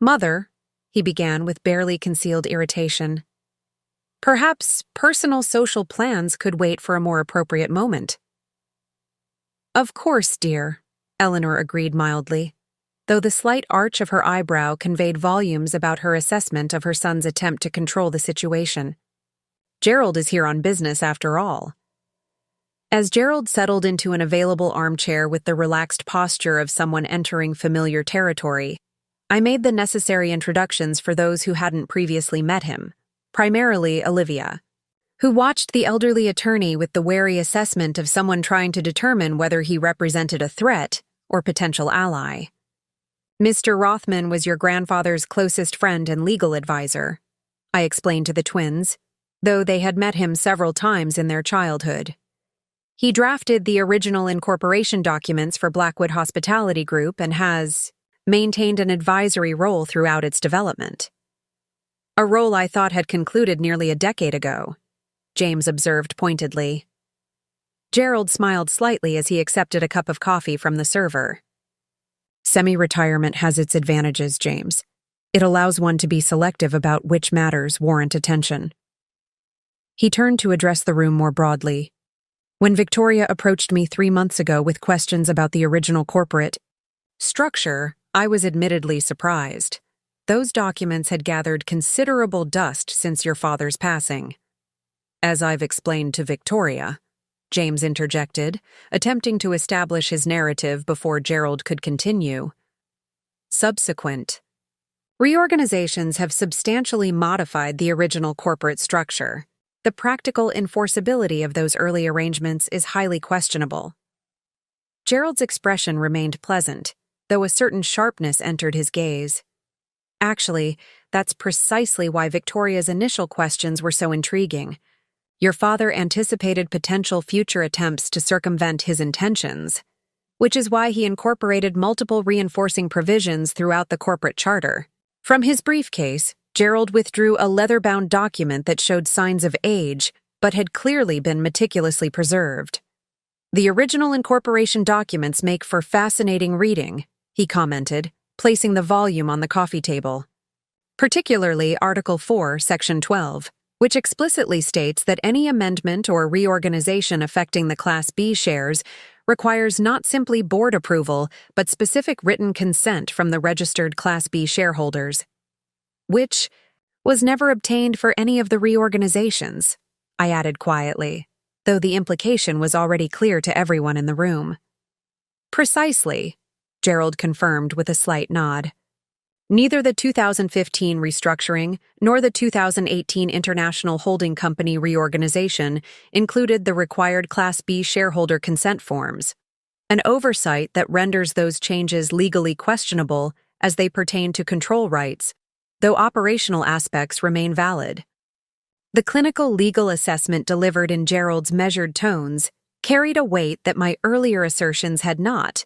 "Mother," he began with barely concealed irritation. "Perhaps personal social plans could wait for a more appropriate moment." "Of course, dear," Eleanor agreed mildly, though the slight arch of her eyebrow conveyed volumes about her assessment of her son's attempt to control the situation. "Gerald is here on business after all." As Gerald settled into an available armchair with the relaxed posture of someone entering familiar territory, I made the necessary introductions for those who hadn't previously met him, primarily Olivia, who watched the elderly attorney with the wary assessment of someone trying to determine whether he represented a threat or potential ally. "Mr. Rothman was your grandfather's closest friend and legal advisor," I explained to the twins, though they had met him several times in their childhood. "He drafted the original incorporation documents for Blackwood Hospitality Group and has maintained an advisory role throughout its development." "A role I thought had concluded nearly a decade ago," James observed pointedly. Gerald smiled slightly as he accepted a cup of coffee from the server. "Semi-retirement has its advantages, James. It allows one to be selective about which matters warrant attention." He turned to address the room more broadly. "When Victoria approached me 3 months ago with questions about the original corporate structure, I was admittedly surprised. Those documents had gathered considerable dust since your father's passing." "As I've explained to Victoria," James interjected, attempting to establish his narrative before Gerald could continue. "Subsequent reorganizations have substantially modified the original corporate structure. The practical enforceability of those early arrangements is highly questionable." Gerald's expression remained pleasant, though a certain sharpness entered his gaze. "Actually, that's precisely why Victoria's initial questions were so intriguing. Your father anticipated potential future attempts to circumvent his intentions, which is why he incorporated multiple reinforcing provisions throughout the corporate charter. From his briefcase, Gerald withdrew a leather-bound document that showed signs of age, but had clearly been meticulously preserved. "The original incorporation documents make for fascinating reading," he commented, placing the volume on the coffee table. "Particularly Article 4, Section 12, which explicitly states that any amendment or reorganization affecting the Class B shares requires not simply board approval, but specific written consent from the registered Class B shareholders. Which was never obtained for any of the reorganizations," I added quietly, though the implication was already clear to everyone in the room. "Precisely," Gerald confirmed with a slight nod. "Neither the 2015 restructuring nor the 2018 International Holding Company reorganization included the required Class B shareholder consent forms, an oversight that renders those changes legally questionable as they pertain to control rights, though operational aspects remain valid." The clinical legal assessment delivered in Gerald's measured tones carried a weight that my earlier assertions had not,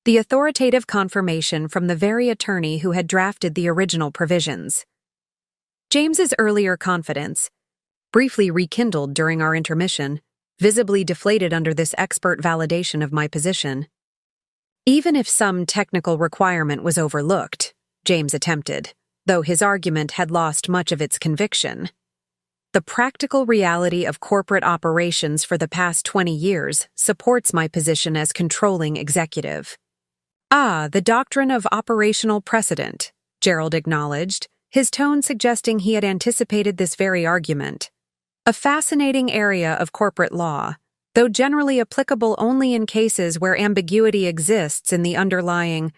the authoritative confirmation from the very attorney who had drafted the original provisions. James's earlier confidence, briefly rekindled during our intermission, visibly deflated under this expert validation of my position. "Even if some technical requirement was overlooked," James attempted, though his argument had lost much of its conviction, "the practical reality of corporate operations for the past 20 years supports my position as controlling executive." "Ah, the doctrine of operational precedent," Gerald acknowledged, his tone suggesting he had anticipated this very argument. "A fascinating area of corporate law, though generally applicable only in cases where ambiguity exists in the underlying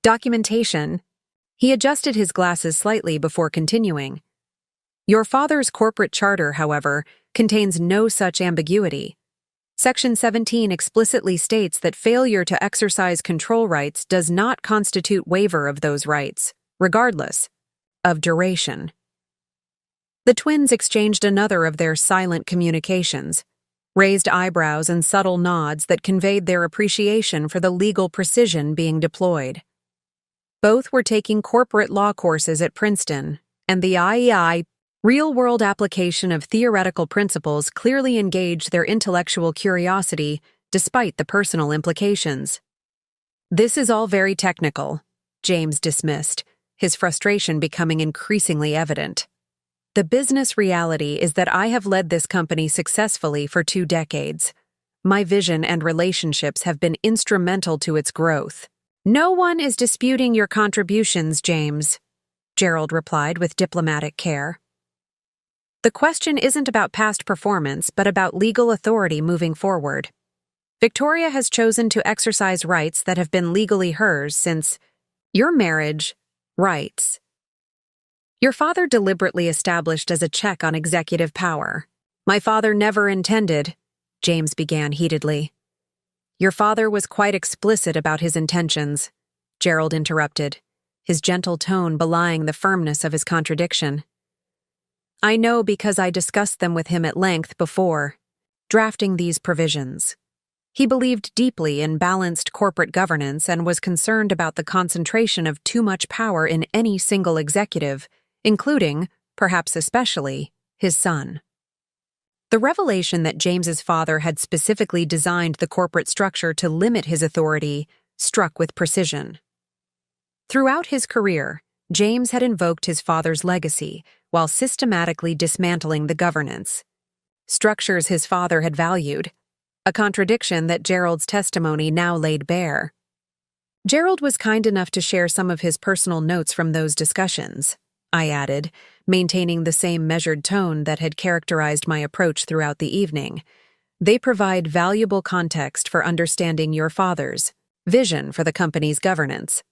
documentation." He adjusted his glasses slightly before continuing. "Your father's corporate charter, however, contains no such ambiguity. Section 17 explicitly states that failure to exercise control rights does not constitute waiver of those rights, regardless of duration. The twins exchanged another of their silent communications, raised eyebrows and subtle nods that conveyed their appreciation for the legal precision being deployed. Both were taking corporate law courses at Princeton, and the IEI real-world application of theoretical principles clearly engaged their intellectual curiosity despite the personal implications. "This is all very technical," James dismissed, his frustration becoming increasingly evident. "The business reality is that I have led this company successfully for 2 decades. My vision and relationships have been instrumental to its growth." "No one is disputing your contributions, James," Gerald replied with diplomatic care. "The question isn't about past performance, but about legal authority moving forward. Victoria has chosen to exercise rights that have been legally hers since your marriage rights. Your father deliberately established as a check on executive power. My father never intended," James began heatedly. "Your father was quite explicit about his intentions," Gerald interrupted, his gentle tone belying the firmness of his contradiction. "I know because I discussed them with him at length before drafting these provisions. He believed deeply in balanced corporate governance and was concerned about the concentration of too much power in any single executive, including, perhaps especially, his son." The revelation that James's father had specifically designed the corporate structure to limit his authority struck with precision. Throughout his career, James had invoked his father's legacy while systematically dismantling the governance structures his father had valued, a contradiction that Gerald's testimony now laid bare. "Gerald was kind enough to share some of his personal notes from those discussions," I added, maintaining the same measured tone that had characterized my approach throughout the evening. "They provide valuable context for understanding your father's vision for the company's governance."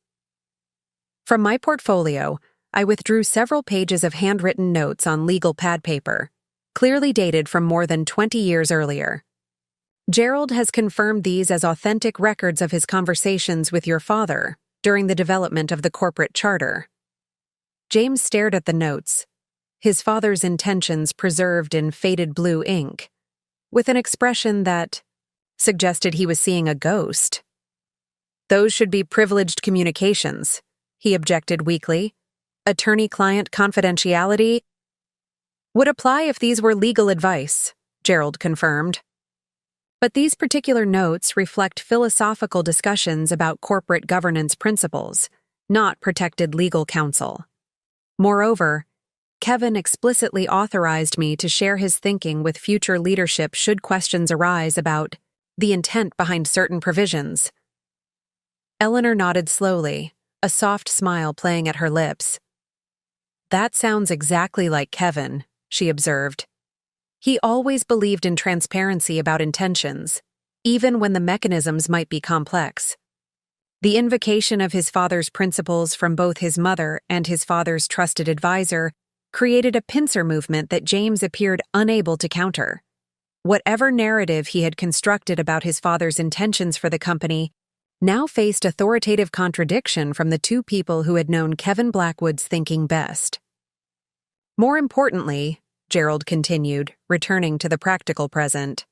From my portfolio, I withdrew several pages of handwritten notes on legal pad paper, clearly dated from more than 20 years earlier. "Gerald has confirmed these as authentic records of his conversations with your father during the development of the corporate charter." James stared at the notes, his father's intentions preserved in faded blue ink, with an expression that suggested he was seeing a ghost. "Those should be privileged communications," he objected weakly. "Attorney-client confidentiality would apply if these were legal advice," Gerald confirmed. "But these particular notes reflect philosophical discussions about corporate governance principles, not protected legal counsel. Moreover, Kevin explicitly authorized me to share his thinking with future leadership should questions arise about the intent behind certain provisions." Eleanor nodded slowly, a soft smile playing at her lips. "That sounds exactly like Kevin," she observed. "He always believed in transparency about intentions, even when the mechanisms might be complex. The invocation of his father's principles from both his mother and his father's trusted advisor created a pincer movement that James appeared unable to counter. Whatever narrative he had constructed about his father's intentions for the company now faced authoritative contradiction from the two people who had known Kevin Blackwood's thinking best. More importantly," Gerald continued, returning to the practical present,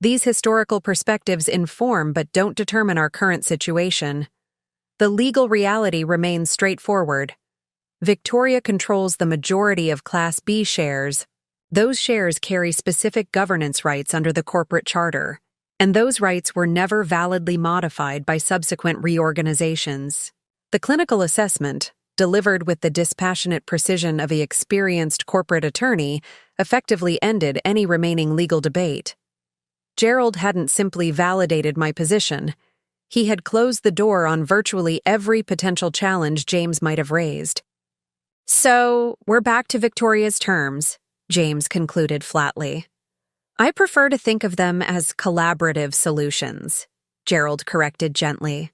"these historical perspectives inform but don't determine our current situation. The legal reality remains straightforward. Victoria controls the majority of Class B shares. Those shares carry specific governance rights under the corporate charter, and those rights were never validly modified by subsequent reorganizations. The clinical assessment, delivered with the dispassionate precision of an experienced corporate attorney, effectively ended any remaining legal debate. Gerald hadn't simply validated my position. He had closed the door on virtually every potential challenge James might have raised. "So, we're back to Victoria's terms," James concluded flatly. "I prefer to think of them as collaborative solutions," Gerald corrected gently.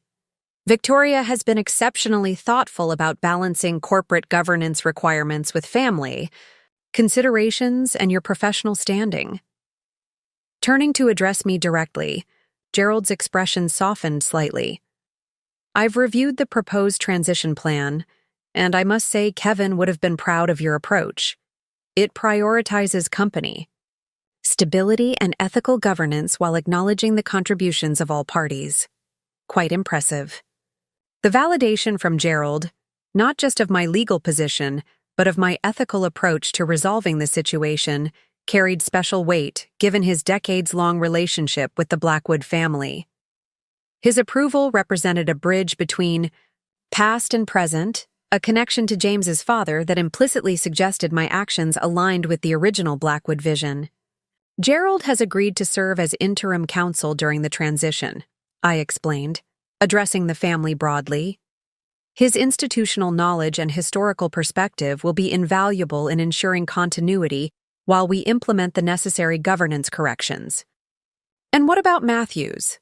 "Victoria has been exceptionally thoughtful about balancing corporate governance requirements with family considerations and your professional standing." Turning to address me directly, Gerald's expression softened slightly. "I've reviewed the proposed transition plan, and I must say Kevin would have been proud of your approach. It prioritizes company, stability, and ethical governance while acknowledging the contributions of all parties. Quite impressive. The validation from Gerald, not just of my legal position, but of my ethical approach to resolving the situation, carried special weight given his decades-long relationship with the Blackwood family. His approval represented a bridge between past and present, a connection to James's father that implicitly suggested my actions aligned with the original Blackwood vision. Gerald has agreed to serve as interim counsel during the transition, I explained, addressing the family broadly. His institutional knowledge and historical perspective will be invaluable in ensuring continuity while we implement the necessary governance corrections. And what about Matthews?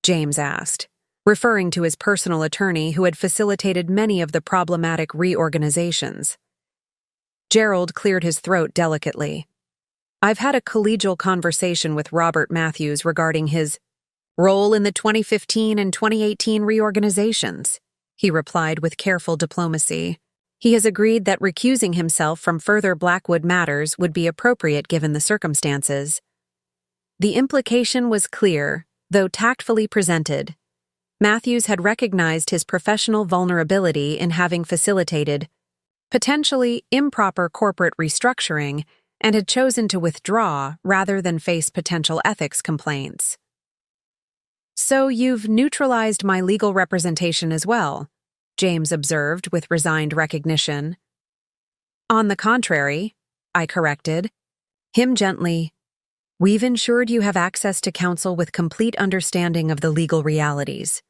James asked, referring to his personal attorney who had facilitated many of the problematic reorganizations. Gerald cleared his throat delicately. I've had a collegial conversation with Robert Matthews regarding his role in the 2015 and 2018 reorganizations, he replied with careful diplomacy. He has agreed that recusing himself from further Blackwood matters would be appropriate given the circumstances. The implication was clear, though tactfully presented. Matthews had recognized his professional vulnerability in having facilitated potentially improper corporate restructuring and had chosen to withdraw rather than face potential ethics complaints. So you've neutralized my legal representation as well, James observed with resigned recognition. On the contrary, I corrected, him gently. We've ensured you have access to counsel with complete understanding of the legal realities.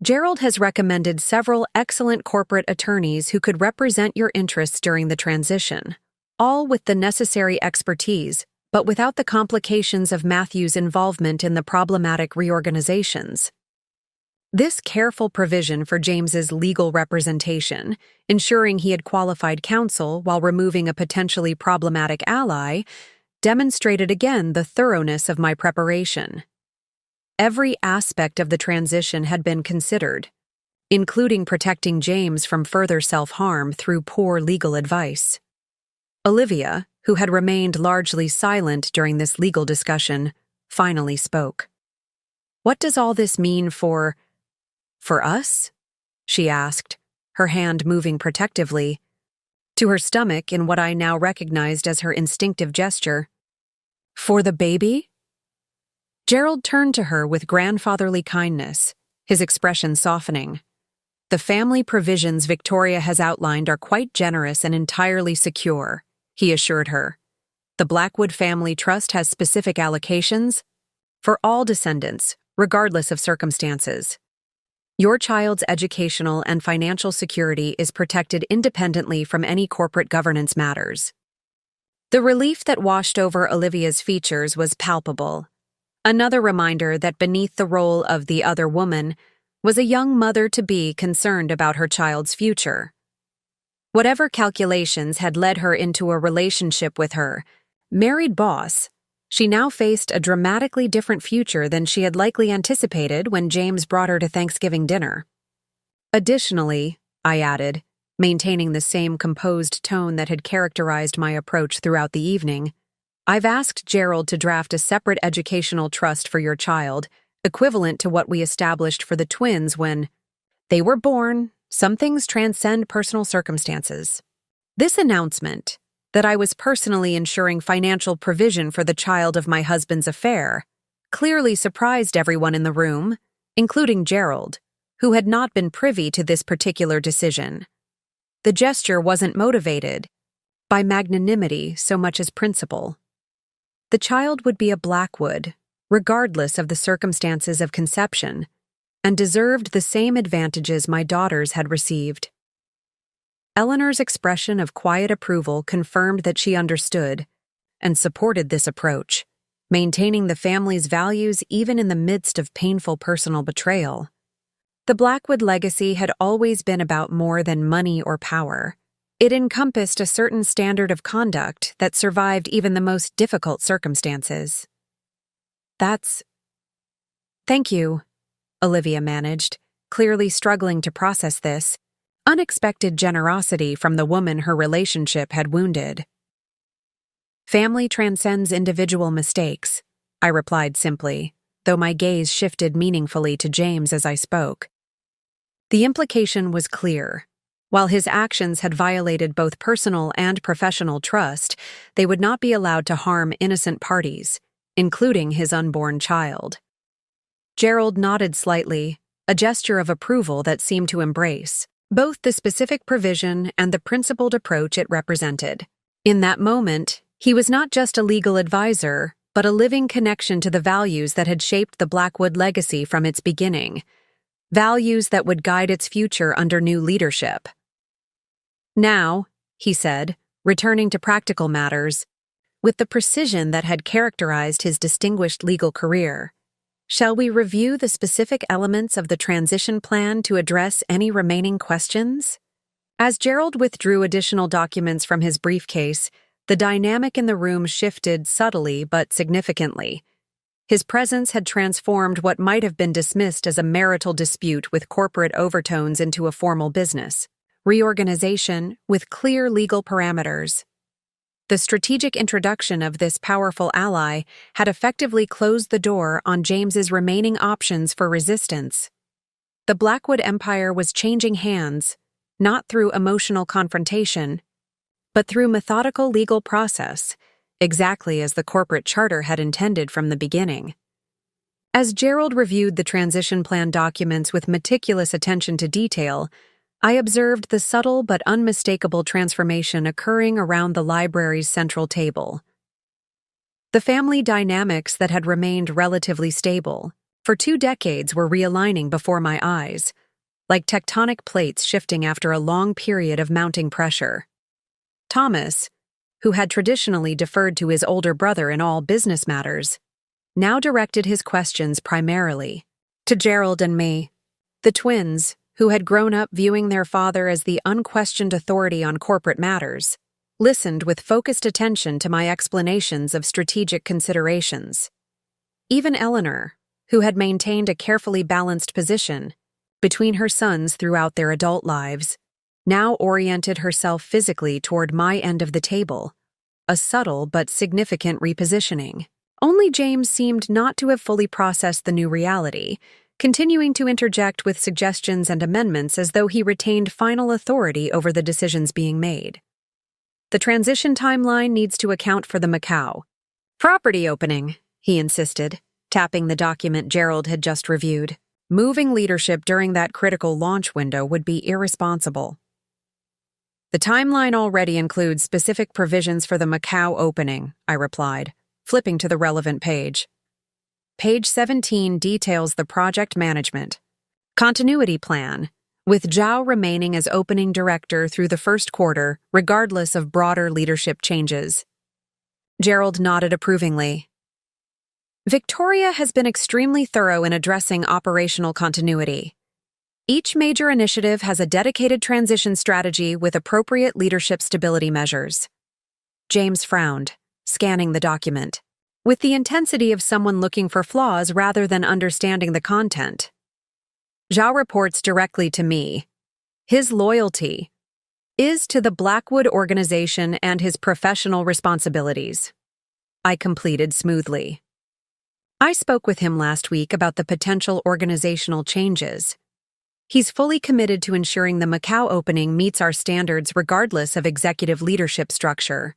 Gerald has recommended several excellent corporate attorneys who could represent your interests during the transition, all with the necessary expertise, but without the complications of Matthew's involvement in the problematic reorganizations. This careful provision for James's legal representation, ensuring he had qualified counsel while removing a potentially problematic ally, demonstrated again the thoroughness of my preparation. Every aspect of the transition had been considered, including protecting James from further self-harm through poor legal advice. Olivia, who had remained largely silent during this legal discussion, finally spoke. What does all this mean for us? She asked, her hand moving protectively to her stomach in what I now recognized as her instinctive gesture. For the baby? Gerald turned to her with grandfatherly kindness, his expression softening. The family provisions Victoria has outlined are quite generous and entirely secure, he assured her. The Blackwood Family Trust has specific allocations for all descendants, regardless of circumstances. Your child's educational and financial security is protected independently from any corporate governance matters. The relief that washed over Olivia's features was palpable. Another reminder that beneath the role of the other woman was a young mother-to-be concerned about her child's future. Whatever calculations had led her into a relationship with her married boss, she now faced a dramatically different future than she had likely anticipated when James brought her to Thanksgiving dinner. Additionally, I added, maintaining the same composed tone that had characterized my approach throughout the evening, I've asked Gerald to draft a separate educational trust for your child, equivalent to what we established for the twins when they were born. Some things transcend personal circumstances. This announcement, that I was personally ensuring financial provision for the child of my husband's affair, clearly surprised everyone in the room, including Gerald, who had not been privy to this particular decision. The gesture wasn't motivated by magnanimity so much as principle. The child would be a Blackwood, regardless of the circumstances of conception, and deserved the same advantages my daughters had received. Eleanor's expression of quiet approval confirmed that she understood and supported this approach, maintaining the family's values even in the midst of painful personal betrayal. The Blackwood legacy had always been about more than money or power. It encompassed a certain standard of conduct that survived even the most difficult circumstances. Thank you, Olivia managed, clearly struggling to process this. Unexpected generosity from the woman her relationship had wounded. Family transcends individual mistakes, I replied simply, though my gaze shifted meaningfully to James as I spoke. The implication was clear. While his actions had violated both personal and professional trust, they would not be allowed to harm innocent parties, including his unborn child. Gerald nodded slightly, a gesture of approval that seemed to embrace both the specific provision and the principled approach it represented. In that moment, he was not just a legal advisor, but a living connection to the values that had shaped the Blackwood legacy from its beginning, values that would guide its future under new leadership. Now, he said, returning to practical matters, with the precision that had characterized his distinguished legal career, shall we review the specific elements of the transition plan to address any remaining questions? As Gerald withdrew additional documents from his briefcase, the dynamic in the room shifted subtly but significantly. His presence had transformed what might have been dismissed as a marital dispute with corporate overtones into a formal business reorganization with clear legal parameters. The strategic introduction of this powerful ally had effectively closed the door on James's remaining options for resistance. The Blackwood Empire was changing hands, not through emotional confrontation, but through methodical legal process, exactly as the corporate charter had intended from the beginning. As Gerald reviewed the transition plan documents with meticulous attention to detail, I observed the subtle but unmistakable transformation occurring around the library's central table. The family dynamics that had remained relatively stable for 2 decades were realigning before my eyes, like tectonic plates shifting after a long period of mounting pressure. Thomas, who had traditionally deferred to his older brother in all business matters, now directed his questions primarily to Gerald and me. The twins, who had grown up viewing their father as the unquestioned authority on corporate matters, listened with focused attention to my explanations of strategic considerations. Even Eleanor, who had maintained a carefully balanced position between her sons throughout their adult lives, now oriented herself physically toward my end of the table, a subtle but significant repositioning. Only James seemed not to have fully processed the new reality, continuing to interject with suggestions and amendments as though he retained final authority over the decisions being made. The transition timeline needs to account for the Macau property opening, he insisted, tapping the document Gerald had just reviewed. Moving leadership during that critical launch window would be irresponsible. The timeline already includes specific provisions for the Macau opening, I replied, flipping to the relevant page. Page 17 details the project management continuity plan, with Zhao remaining as opening director through the first quarter, regardless of broader leadership changes. Gerald nodded approvingly. Victoria has been extremely thorough in addressing operational continuity. Each major initiative has a dedicated transition strategy with appropriate leadership stability measures. James frowned, scanning the document, with the intensity of someone looking for flaws rather than understanding the content. Zhao reports directly to me. His loyalty is to the Blackwood organization and his professional responsibilities. I completed smoothly. I spoke with him last week about the potential organizational changes. He's fully committed to ensuring the Macau opening meets our standards regardless of executive leadership structure.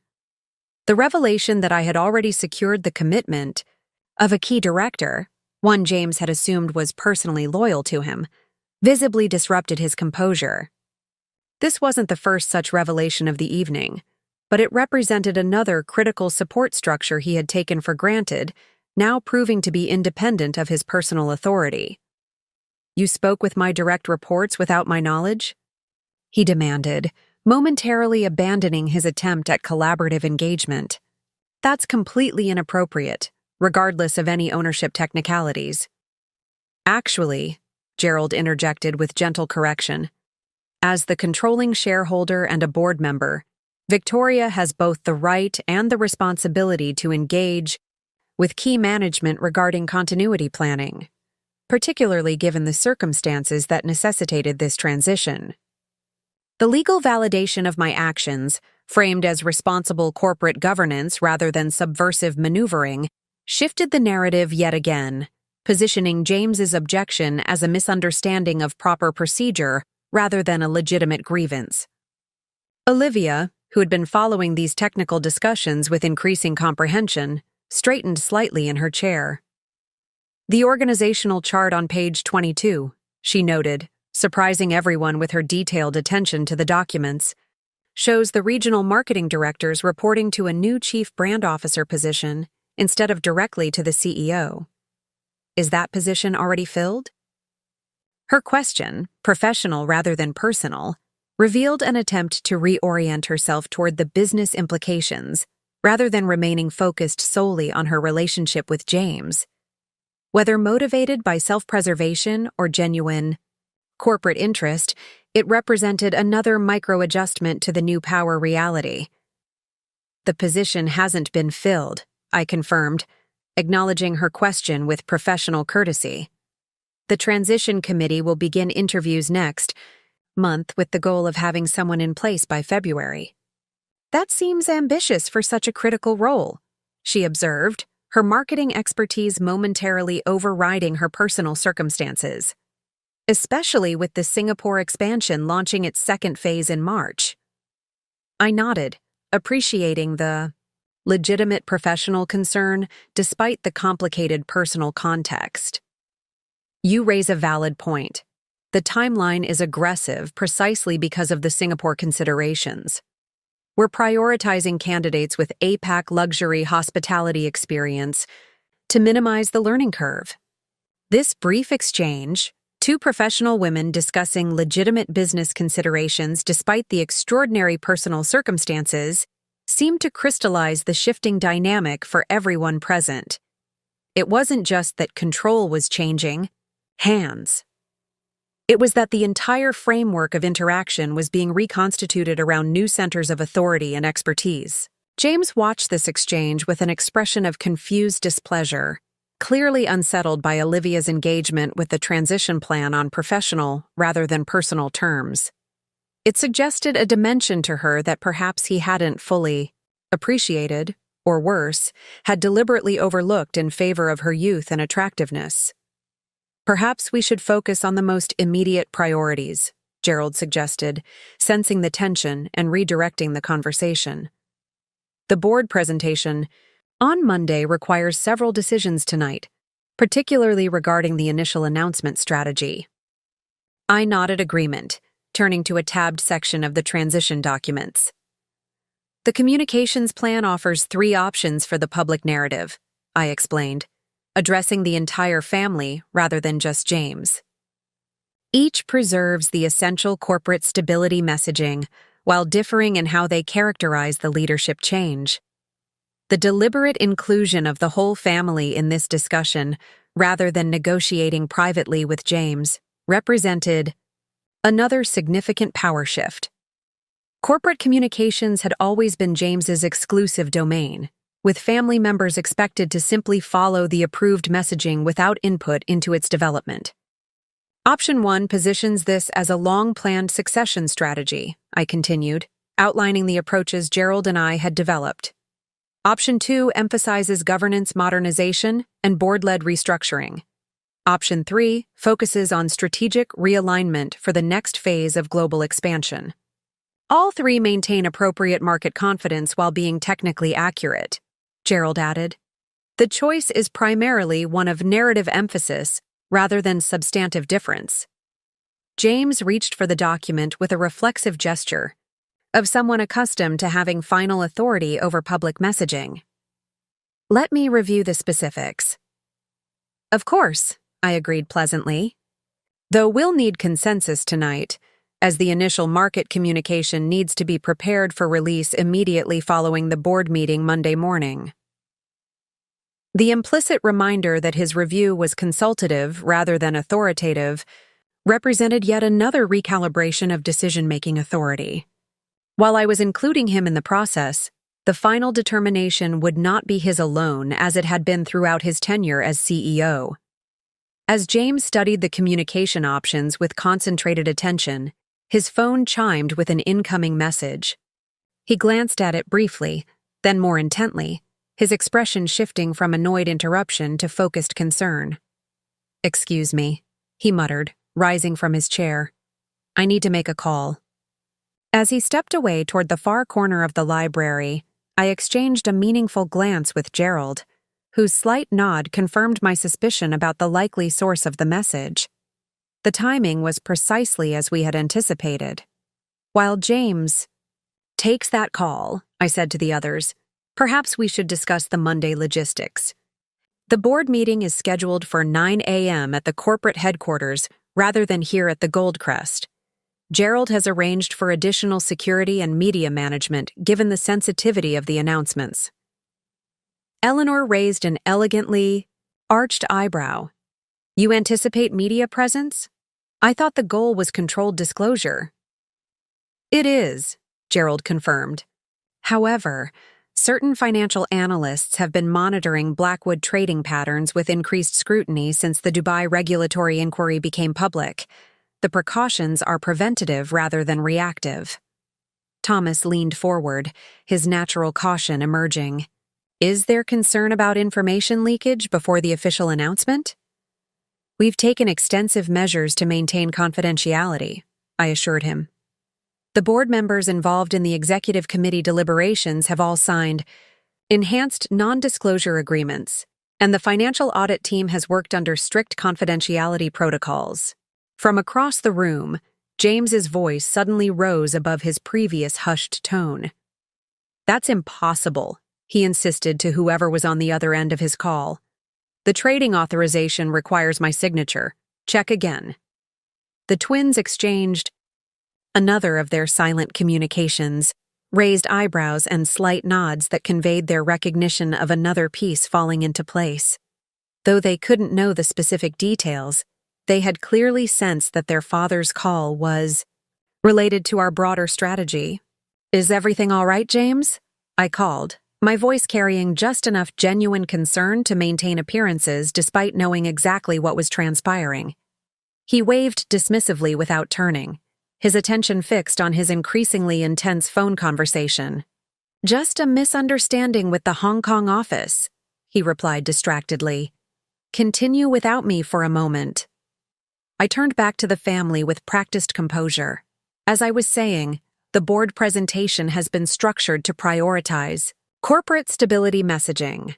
The revelation that I had already secured the commitment of a key director, one James had assumed was personally loyal to him, visibly disrupted his composure. This wasn't the first such revelation of the evening, but it represented another critical support structure he had taken for granted, now proving to be independent of his personal authority. You spoke with my direct reports without my knowledge? He demanded, momentarily abandoning his attempt at collaborative engagement. That's completely inappropriate, regardless of any ownership technicalities. Actually, Gerald interjected with gentle correction, as the controlling shareholder and a board member, Victoria has both the right and the responsibility to engage with key management regarding continuity planning, particularly given the circumstances that necessitated this transition. The legal validation of my actions, framed as responsible corporate governance rather than subversive maneuvering, shifted the narrative yet again, positioning James's objection as a misunderstanding of proper procedure rather than a legitimate grievance. Olivia, who had been following these technical discussions with increasing comprehension, straightened slightly in her chair. "The organizational chart on page 22, she noted, surprising everyone with her detailed attention to the documents, shows the regional marketing directors reporting to a new chief brand officer position instead of directly to the CEO. Is that position already filled?" Her question, professional rather than personal, revealed an attempt to reorient herself toward the business implications rather than remaining focused solely on her relationship with James. Whether motivated by self-preservation or genuine corporate interest, it represented another micro-adjustment to the new power reality. "The position hasn't been filled," I confirmed, acknowledging her question with professional courtesy. "The transition committee will begin interviews next month with the goal of having someone in place by February." "That seems ambitious for such a critical role," she observed, her marketing expertise momentarily overriding her personal circumstances, especially with the Singapore expansion launching its second phase in March. I nodded, appreciating the legitimate professional concern despite the complicated personal context. "You raise a valid point. The timeline is aggressive precisely because of the Singapore considerations. We're prioritizing candidates with APAC luxury hospitality experience to minimize the learning curve." This brief exchange, two professional women discussing legitimate business considerations despite the extraordinary personal circumstances, seemed to crystallize the shifting dynamic for everyone present. It wasn't just that control was changing hands. It was that the entire framework of interaction was being reconstituted around new centers of authority and expertise. James watched this exchange with an expression of confused displeasure, clearly unsettled by Olivia's engagement with the transition plan on professional rather than personal terms. It suggested a dimension to her that perhaps he hadn't fully appreciated, or worse, had deliberately overlooked in favor of her youth and attractiveness. "Perhaps we should focus on the most immediate priorities," Gerald suggested, sensing the tension and redirecting the conversation. "The board presentation on Monday requires several decisions tonight, particularly regarding the initial announcement strategy." I nodded agreement, turning to a tabbed section of the transition documents. "The communications plan offers 3 options for the public narrative," I explained, addressing the entire family rather than just James. "Each preserves the essential corporate stability messaging while differing in how they characterize the leadership change. The deliberate inclusion of the whole family in this discussion, rather than negotiating privately with James, represented another significant power shift. Corporate communications had always been James's exclusive domain, with family members expected to simply follow the approved messaging without input into its development. Option 1 positions this as a long-planned succession strategy, I continued, outlining the approaches Gerald and I had developed. Option 2 emphasizes governance modernization and board-led restructuring. Option 3 focuses on strategic realignment for the next phase of global expansion. All 3 maintain appropriate market confidence while being technically accurate, Gerald added. The choice is primarily one of narrative emphasis rather than substantive difference. James reached for the document with a reflexive gesture of someone accustomed to having final authority over public messaging. "Let me review the specifics." "Of course," I agreed pleasantly. "Though we'll need consensus tonight, as the initial market communication needs to be prepared for release immediately following the board meeting Monday morning." The implicit reminder that his review was consultative rather than authoritative represented yet another recalibration of decision-making authority. While I was including him in the process, the final determination would not be his alone as it had been throughout his tenure as CEO. As James studied the communication options with concentrated attention, His phone chimed with an incoming message. He glanced at it briefly, then more intently, his expression shifting from annoyed interruption to focused concern. "Excuse me," he muttered, rising from his chair. "I need to make a call." As he stepped away toward the far corner of the library, I exchanged a meaningful glance with Gerald, whose slight nod confirmed my suspicion about the likely source of the message. The timing was precisely as we had anticipated. While James takes that call, I said to the others, perhaps we should discuss the Monday logistics. The board meeting is scheduled for 9 a.m. at the corporate headquarters rather than here at the Goldcrest. Gerald has arranged for additional security and media management given the sensitivity of the announcements. Eleanor raised an elegantly arched eyebrow. "You anticipate media presence? I thought the goal was controlled disclosure." "It is," Gerald confirmed. "However, certain financial analysts have been monitoring Blackwood trading patterns with increased scrutiny since the Dubai regulatory inquiry became public. The precautions are preventative rather than reactive." Thomas leaned forward, his natural caution emerging. "Is there concern about information leakage before the official announcement?" "We've taken extensive measures to maintain confidentiality," I assured him. "The board members involved in the executive committee deliberations have all signed enhanced non-disclosure agreements, and the financial audit team has worked under strict confidentiality protocols." From across the room, James's voice suddenly rose above his previous hushed tone. "That's impossible," he insisted to whoever was on the other end of his call. "The trading authorization requires my signature. Check again." The twins exchanged another of their silent communications, raised eyebrows and slight nods that conveyed their recognition of another piece falling into place. Though they couldn't know the specific details, they had clearly sensed that their father's call was related to our broader strategy. "Is everything all right, James?" I called, my voice carrying just enough genuine concern to maintain appearances despite knowing exactly what was transpiring. He waved dismissively without turning, his attention fixed on his increasingly intense phone conversation. "Just a misunderstanding with the Hong Kong office," he replied distractedly. "Continue without me for a moment." I turned back to the family with practiced composure. As I was saying, the board presentation has been structured to prioritize corporate stability messaging.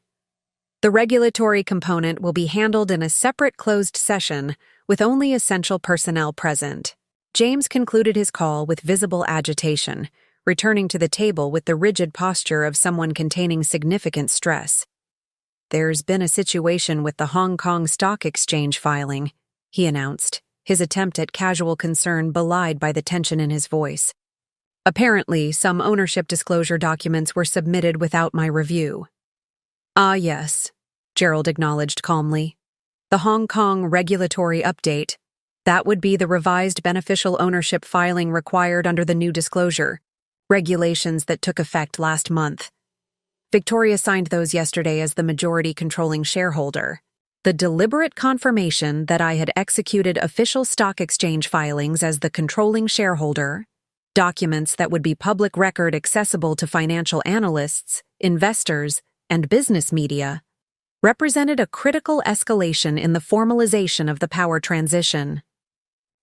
The regulatory component will be handled in a separate closed session with only essential personnel present. James concluded his call with visible agitation, returning to the table with the rigid posture of someone containing significant stress. "There's been a situation with the Hong Kong Stock Exchange filing," he announced, his attempt at casual concern belied by the tension in his voice. "Apparently, some ownership disclosure documents were submitted without my review." "Ah, yes," Gerald acknowledged calmly. "The Hong Kong regulatory update. That would be the revised beneficial ownership filing required under the new disclosure regulations that took effect last month. Victoria signed those yesterday as the majority controlling shareholder. The deliberate confirmation that I had executed official stock exchange filings as the controlling shareholder, documents that would be public record accessible to financial analysts, investors, and business media, represented a critical escalation in the formalization of the power transition.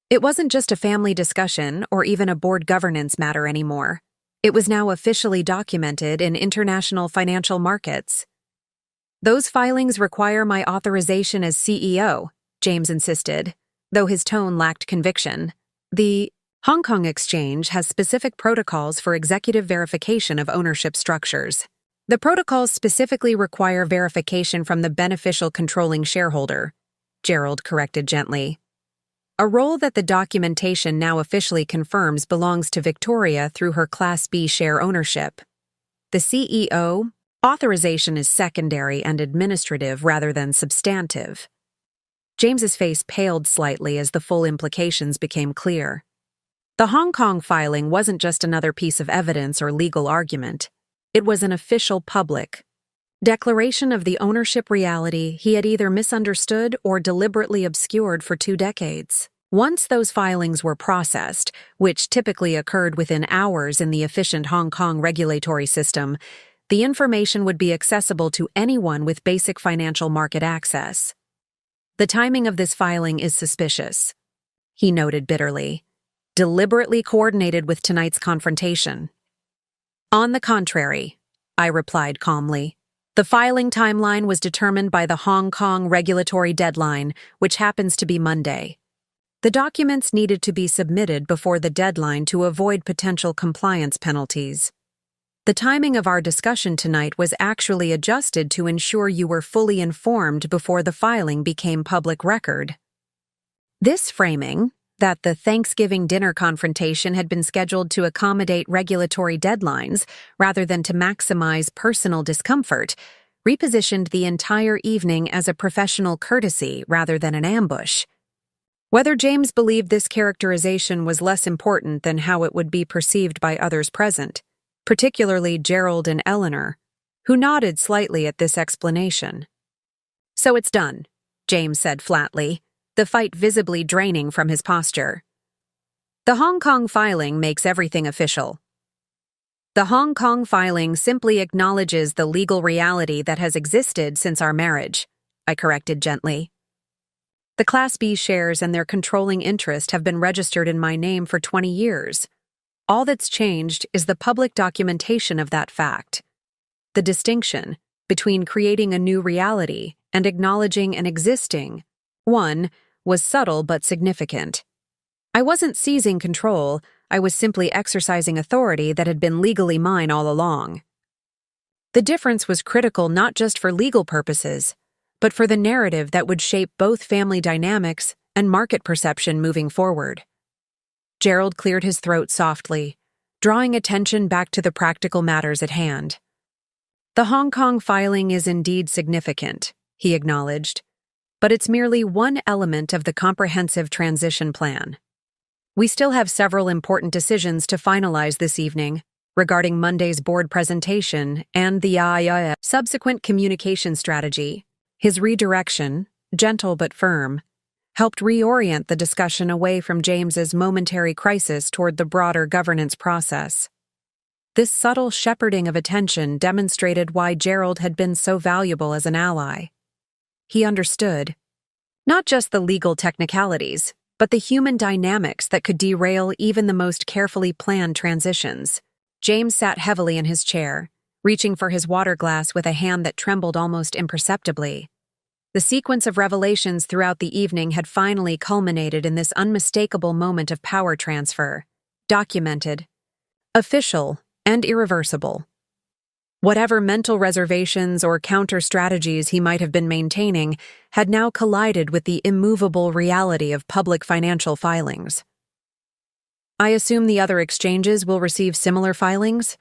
It wasn't just a family discussion or even a board governance matter anymore. It was now officially documented in international financial markets. "Those filings require my authorization as CEO," James insisted, though his tone lacked conviction. "The Hong Kong Exchange has specific protocols for executive verification of ownership structures. The protocols specifically require verification from the beneficial controlling shareholder," Gerald corrected gently. "A role that the documentation now officially confirms belongs to Victoria through her Class B share ownership. The CEO authorization is secondary and administrative rather than substantive." James's face paled slightly as the full implications became clear. The Hong Kong filing wasn't just another piece of evidence or legal argument. It was an official public declaration of the ownership reality he had either misunderstood or deliberately obscured for 2 decades. Once those filings were processed, which typically occurred within hours in the efficient Hong Kong regulatory system, the information would be accessible to anyone with basic financial market access. The timing of this filing is suspicious, he noted bitterly, deliberately coordinated with tonight's confrontation. On the contrary, I replied calmly. The filing timeline was determined by the Hong Kong regulatory deadline, which happens to be Monday. The documents needed to be submitted before the deadline to avoid potential compliance penalties. The timing of our discussion tonight was actually adjusted to ensure you were fully informed before the filing became public record. This framing, that the Thanksgiving dinner confrontation had been scheduled to accommodate regulatory deadlines rather than to maximize personal discomfort, repositioned the entire evening as a professional courtesy rather than an ambush. Whether James believed this characterization was less important than how it would be perceived by others present, particularly Gerald and Eleanor, who nodded slightly at this explanation. So it's done, James said flatly, the fight visibly draining from his posture. The Hong Kong filing makes everything official. The Hong Kong filing simply acknowledges the legal reality that has existed since our marriage, I corrected gently. The Class B shares and their controlling interest have been registered in my name for 20 years. All that's changed is the public documentation of that fact. The distinction between creating a new reality and acknowledging an existing one was subtle but significant. I wasn't seizing control, I was simply exercising authority that had been legally mine all along. The difference was critical not just for legal purposes, but for the narrative that would shape both family dynamics and market perception moving forward. Gerald cleared his throat softly, drawing attention back to the practical matters at hand. The Hong Kong filing is indeed significant, he acknowledged, but it's merely one element of the comprehensive transition plan. We still have several important decisions to finalize this evening regarding Monday's board presentation and the subsequent communication strategy. His redirection, gentle but firm, helped reorient the discussion away from James's momentary crisis toward the broader governance process. This subtle shepherding of attention demonstrated why Gerald had been so valuable as an ally. He understood not just the legal technicalities, but the human dynamics that could derail even the most carefully planned transitions. James sat heavily in his chair, reaching for his water glass with a hand that trembled almost imperceptibly. The sequence of revelations throughout the evening had finally culminated in this unmistakable moment of power transfer, documented, official, and irreversible. Whatever mental reservations or counter-strategies he might have been maintaining had now collided with the immovable reality of public financial filings. I assume the other exchanges will receive similar filings?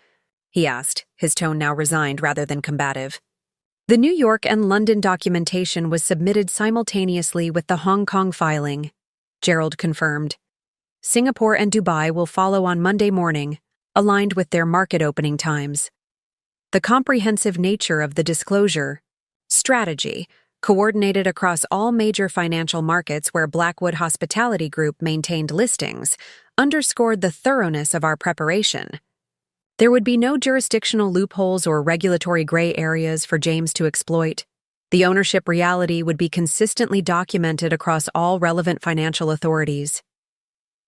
He asked, his tone now resigned rather than combative. The New York and London documentation was submitted simultaneously with the Hong Kong filing, Gerald confirmed. Singapore and Dubai will follow on Monday morning, aligned with their market opening times. The comprehensive nature of the disclosure strategy, coordinated across all major financial markets where Blackwood Hospitality Group maintained listings, underscored the thoroughness of our preparation. There would be no jurisdictional loopholes or regulatory gray areas for James to exploit. The ownership reality would be consistently documented across all relevant financial authorities.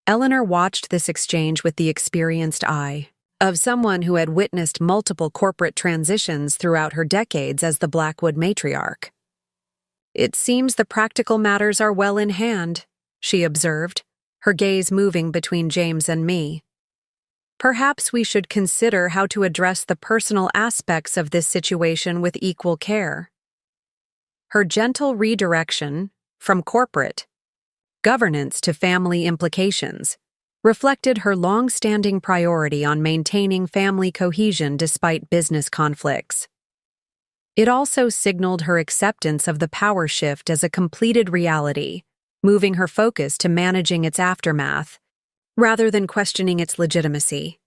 Eleanor watched this exchange with the experienced eye of someone who had witnessed multiple corporate transitions throughout her decades as the Blackwood matriarch. It seems the practical matters are well in hand, she observed, her gaze moving between James and me. Perhaps we should consider how to address the personal aspects of this situation with equal care. Her gentle redirection, from corporate governance to family implications, reflected her long-standing priority on maintaining family cohesion despite business conflicts. It also signaled her acceptance of the power shift as a completed reality, moving her focus to managing its aftermath, rather than questioning its legitimacy.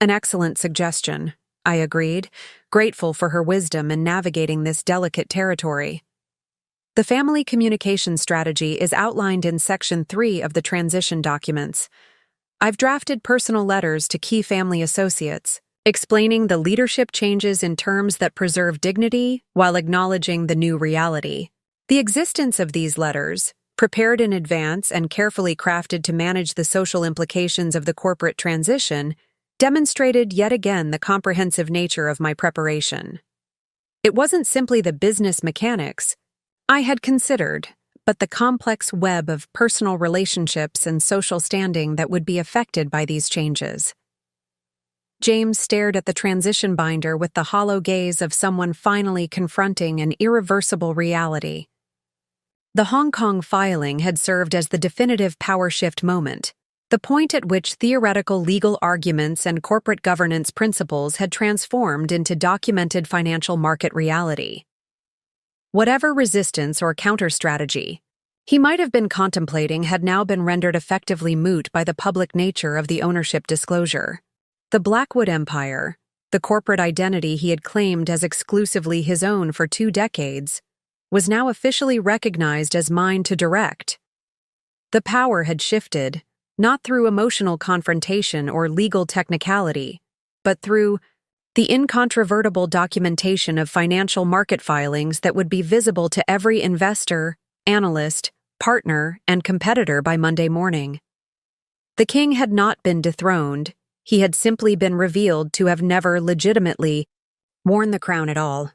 An excellent suggestion, I agreed, grateful for her wisdom in navigating this delicate territory. The family communication strategy is outlined in Section 3 of the transition documents. I've drafted personal letters to key family associates, explaining the leadership changes in terms that preserve dignity while acknowledging the new reality. The existence of these letters, prepared in advance and carefully crafted to manage the social implications of the corporate transition, demonstrated yet again the comprehensive nature of my preparation. It wasn't simply the business mechanics I had considered, but the complex web of personal relationships and social standing that would be affected by these changes. James stared at the transition binder with the hollow gaze of someone finally confronting an irreversible reality. The Hong Kong filing had served as the definitive power shift moment, the point at which theoretical legal arguments and corporate governance principles had transformed into documented financial market reality. Whatever resistance or counter-strategy he might have been contemplating had now been rendered effectively moot by the public nature of the ownership disclosure. The Blackwood Empire, the corporate identity he had claimed as exclusively his own for 2 decades, was now officially recognized as mine to direct. The power had shifted, not through emotional confrontation or legal technicality, but through the incontrovertible documentation of financial market filings that would be visible to every investor, analyst, partner, and competitor by Monday morning. The king had not been dethroned, he had simply been revealed to have never legitimately worn the crown at all.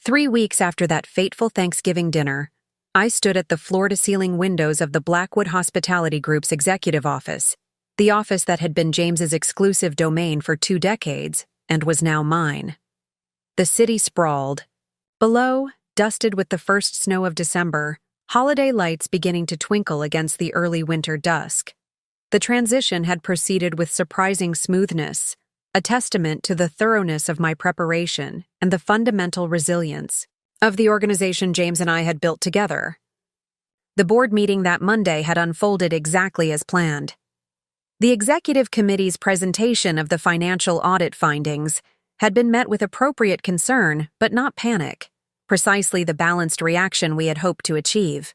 3 weeks after that fateful Thanksgiving dinner, I stood at the floor-to-ceiling windows of the Blackwood Hospitality Group's executive office, the office that had been James's exclusive domain for 2 decades and was now mine. The city sprawled. Below, dusted with the first snow of December, holiday lights beginning to twinkle against the early winter dusk. The transition had proceeded with surprising smoothness, a testament to the thoroughness of my preparation and the fundamental resilience of the organization James and I had built together. The board meeting that Monday had unfolded exactly as planned. The executive committee's presentation of the financial audit findings had been met with appropriate concern but not panic, precisely the balanced reaction we had hoped to achieve.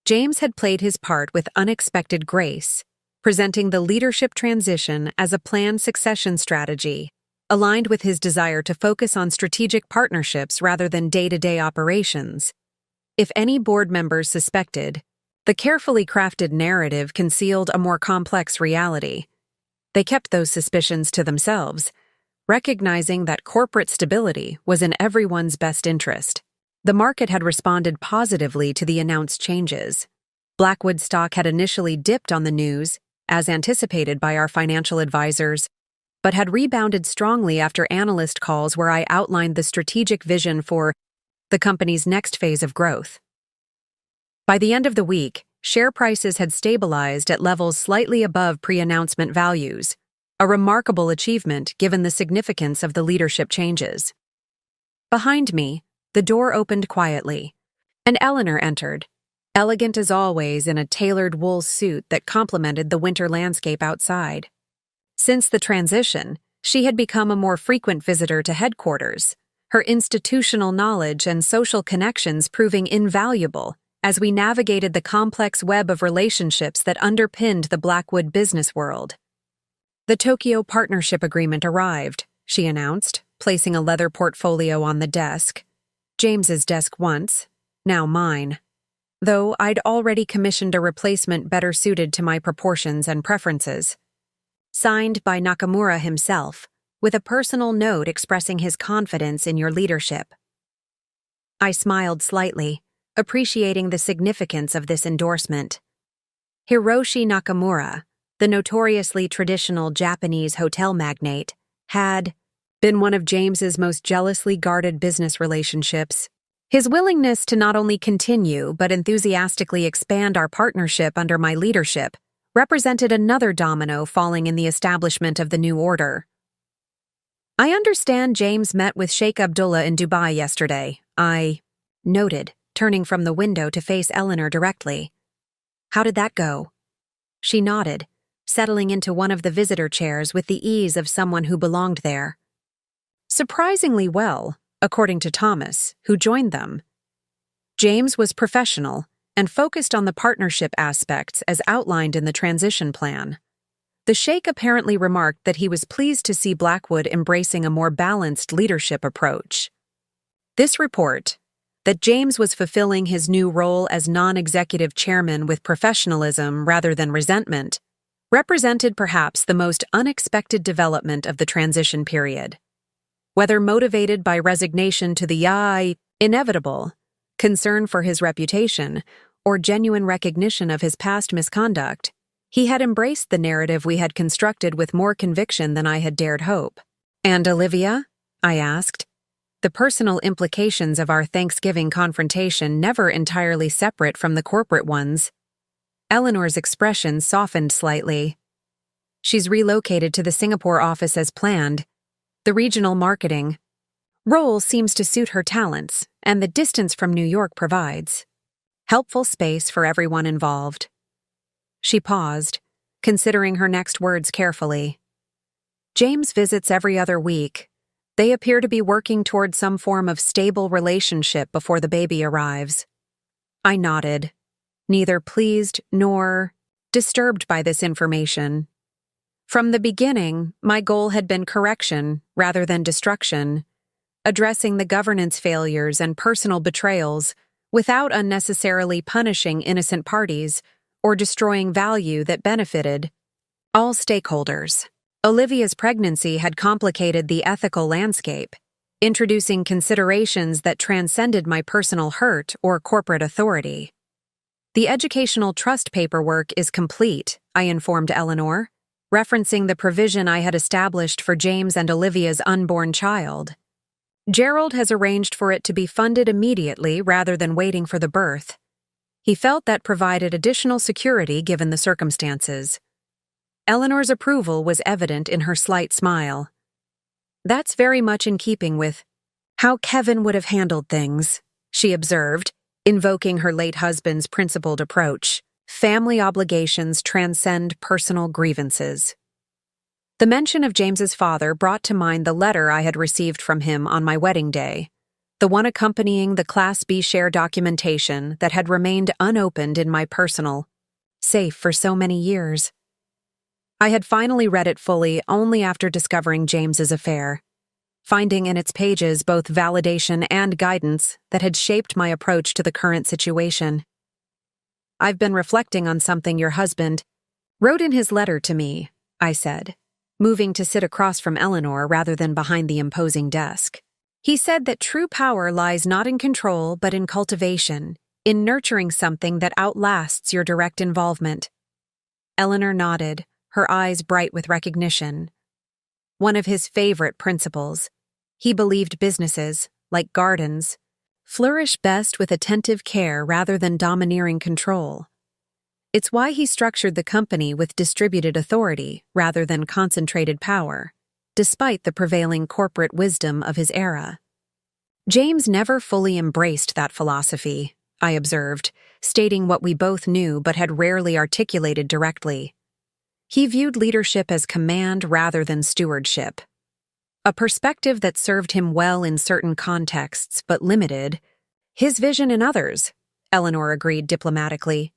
James had played his part with unexpected grace, presenting the leadership transition as a planned succession strategy, aligned with his desire to focus on strategic partnerships rather than day-to-day operations. If any board members suspected, the carefully crafted narrative concealed a more complex reality. They kept those suspicions to themselves, recognizing that corporate stability was in everyone's best interest. The market had responded positively to the announced changes. Blackwood stock had initially dipped on the news, as anticipated by our financial advisors, but had rebounded strongly after analyst calls where I outlined the strategic vision for the company's next phase of growth. By the end of the week, share prices had stabilized at levels slightly above pre-announcement values, a remarkable achievement given the significance of the leadership changes. Behind me, the door opened quietly, and Eleanor entered, elegant as always in a tailored wool suit that complemented the winter landscape outside. Since the transition, she had become a more frequent visitor to headquarters, her institutional knowledge and social connections proving invaluable as we navigated the complex web of relationships that underpinned the Blackwood business world. The Tokyo Partnership Agreement arrived, she announced, placing a leather portfolio on the desk. James's desk once, now mine. Though I'd already commissioned a replacement better suited to my proportions and preferences. Signed by Nakamura himself, with a personal note expressing his confidence in your leadership. I smiled slightly, appreciating the significance of this endorsement. Hiroshi Nakamura, the notoriously traditional Japanese hotel magnate, had been one of James's most jealously guarded business relationships. His willingness to not only continue but enthusiastically expand our partnership under my leadership represented another domino falling in the establishment of the new order. I understand James met with Sheikh Abdullah in Dubai yesterday, I noted, turning from the window to face Eleanor directly. How did that go? She nodded, settling into one of the visitor chairs with the ease of someone who belonged there. Surprisingly well, according to Thomas, who joined them. James was professional and focused on the partnership aspects as outlined in the transition plan. The sheikh apparently remarked that he was pleased to see Blackwood embracing a more balanced leadership approach. This report, that James was fulfilling his new role as non-executive chairman with professionalism rather than resentment, represented perhaps the most unexpected development of the transition period. Whether motivated by resignation to the inevitable, concern for his reputation, or genuine recognition of his past misconduct, he had embraced the narrative we had constructed with more conviction than I had dared hope. "And Olivia?" I asked. The personal implications of our Thanksgiving confrontation never entirely separate from the corporate ones. Eleanor's expression softened slightly. "She's relocated to the Singapore office as planned. The regional marketing role seems to suit her talents, and the distance from New York provides helpful space for everyone involved." She paused, considering her next words carefully. "James visits every other week. They appear to be working toward some form of stable relationship before the baby arrives." I nodded, neither pleased nor disturbed by this information. From the beginning, my goal had been correction rather than destruction, addressing the governance failures and personal betrayals without unnecessarily punishing innocent parties or destroying value that benefited all stakeholders. Olivia's pregnancy had complicated the ethical landscape, introducing considerations that transcended my personal hurt or corporate authority. "The educational trust paperwork is complete," I informed Eleanor, referencing the provision I had established for James and Olivia's unborn child. "Gerald has arranged for it to be funded immediately rather than waiting for the birth. He felt that provided additional security given the circumstances." Eleanor's approval was evident in her slight smile. "That's very much in keeping with how Kevin would have handled things," she observed, invoking her late husband's principled approach. "Family obligations transcend personal grievances." The mention of James's father brought to mind the letter I had received from him on my wedding day, the one accompanying the Class B share documentation that had remained unopened in my personal safe for so many years. I had finally read it fully only after discovering James's affair, finding in its pages both validation and guidance that had shaped my approach to the current situation. "I've been reflecting on something your husband wrote in his letter to me," I said, moving to sit across from Eleanor rather than behind the imposing desk. "He said that true power lies not in control but in cultivation, in nurturing something that outlasts your direct involvement." Eleanor nodded, her eyes bright with recognition. One of his favorite principles. He believed businesses, like gardens, flourish best with attentive care rather than domineering control. It's why he structured the company with distributed authority rather than concentrated power, despite the prevailing corporate wisdom of his era. James never fully embraced that philosophy, I observed, stating what we both knew but had rarely articulated directly. He viewed leadership as command rather than stewardship. A perspective that served him well in certain contexts but limited his vision in others, Eleanor agreed diplomatically.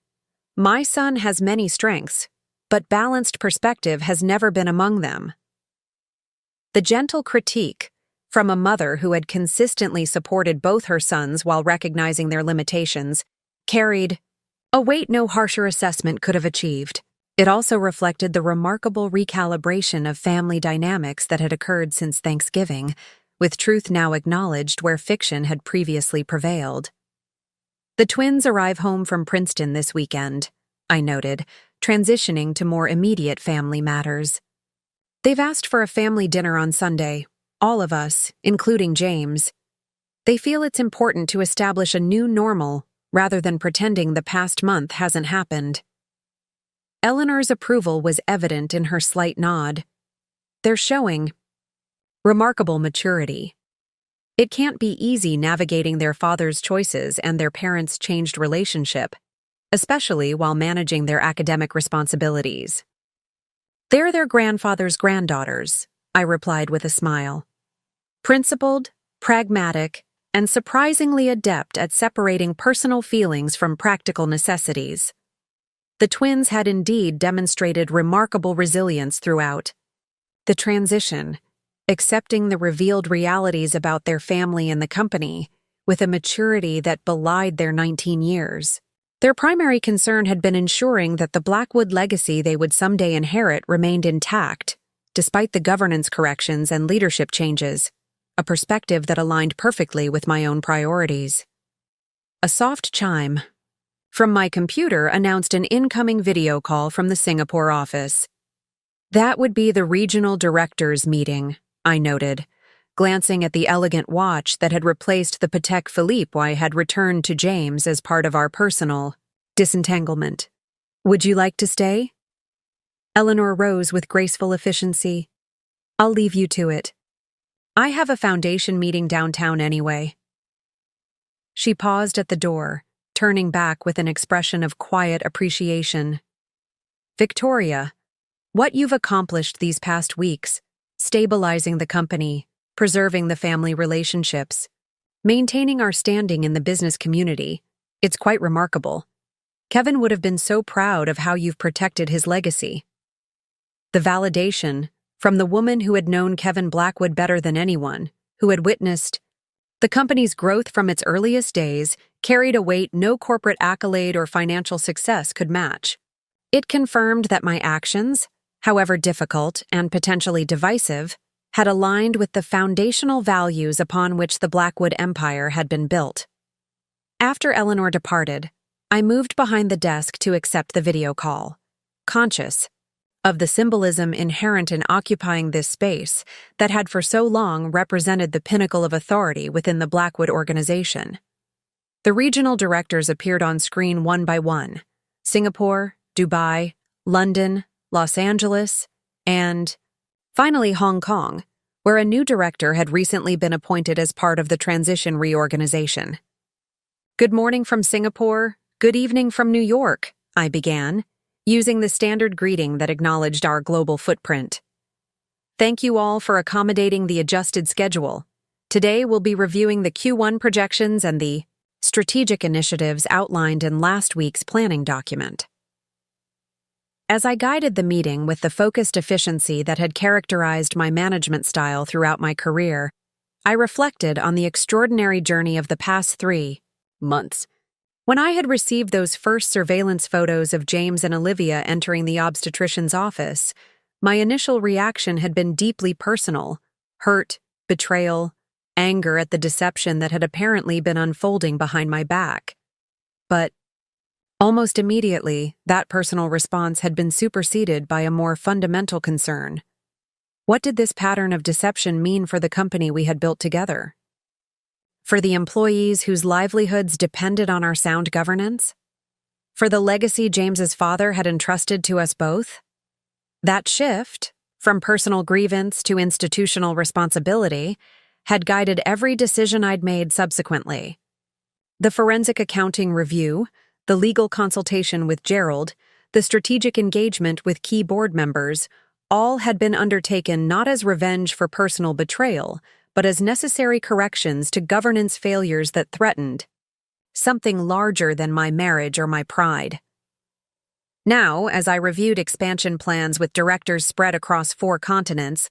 "My son has many strengths, but balanced perspective has never been among them." The gentle critique, from a mother who had consistently supported both her sons while recognizing their limitations, carried a weight no harsher assessment could have achieved. It also reflected the remarkable recalibration of family dynamics that had occurred since Thanksgiving, with truth now acknowledged where fiction had previously prevailed. "The twins arrive home from Princeton this weekend," I noted, transitioning to more immediate family matters. "They've asked for a family dinner on Sunday, all of us, including James. They feel it's important to establish a new normal rather than pretending the past month hasn't happened." Eleanor's approval was evident in her slight nod. "They're showing remarkable maturity. It can't be easy navigating their father's choices and their parents' changed relationship, especially while managing their academic responsibilities." "They're their grandfather's granddaughters," I replied with a smile. "Principled, pragmatic, and surprisingly adept at separating personal feelings from practical necessities. The twins had indeed demonstrated remarkable resilience throughout the transition, accepting the revealed realities about their family and the company with a maturity that belied their 19 years. Their primary concern had been ensuring that the Blackwood legacy they would someday inherit remained intact, despite the governance corrections and leadership changes, a perspective that aligned perfectly with my own priorities. A soft chime from my computer announced an incoming video call from the Singapore office. That would be the regional directors' meeting, I noted, glancing at the elegant watch that had replaced the Patek Philippe I had returned to James as part of our personal disentanglement. Would you like to stay? Eleanor rose with graceful efficiency. I'll leave you to it. I have a foundation meeting downtown anyway. She paused at the door, turning back with an expression of quiet appreciation. Victoria, what you've accomplished these past weeks, stabilizing the company, preserving the family relationships, maintaining our standing in the business community, it's quite remarkable. Kevin would have been so proud of how you've protected his legacy. The validation, from the woman who had known Kevin Blackwood better than anyone, who had witnessed the company's growth from its earliest days, carried a weight no corporate accolade or financial success could match. It confirmed that my actions, however difficult and potentially divisive, had aligned with the foundational values upon which the Blackwood Empire had been built. After Eleanor departed, I moved behind the desk to accept the video call, conscious of the symbolism inherent in occupying this space that had for so long represented the pinnacle of authority within the Blackwood organization. The regional directors appeared on screen one by one: Singapore, Dubai, London, Los Angeles, and finally Hong Kong, where a new director had recently been appointed as part of the transition reorganization. Good morning from Singapore, good evening from New York, I began, using the standard greeting that acknowledged our global footprint. Thank you all for accommodating the adjusted schedule. Today we'll be reviewing the Q1 projections and the strategic initiatives outlined in last week's planning document. As I guided the meeting with the focused efficiency that had characterized my management style throughout my career, I reflected on the extraordinary journey of the past 3 months. When I had received those first surveillance photos of James and Olivia entering the obstetrician's office, my initial reaction had been deeply personal: hurt, betrayal, anger at the deception that had apparently been unfolding behind my back. But almost immediately, that personal response had been superseded by a more fundamental concern. What did this pattern of deception mean for the company we had built together? For the employees whose livelihoods depended on our sound governance? For the legacy James's father had entrusted to us both? That shift, from personal grievance to institutional responsibility, had guided every decision I'd made subsequently. The forensic accounting review, the legal consultation with Gerald, the strategic engagement with key board members, all had been undertaken not as revenge for personal betrayal, but as necessary corrections to governance failures that threatened something larger than my marriage or my pride. Now, as I reviewed expansion plans with directors spread across 4 continents,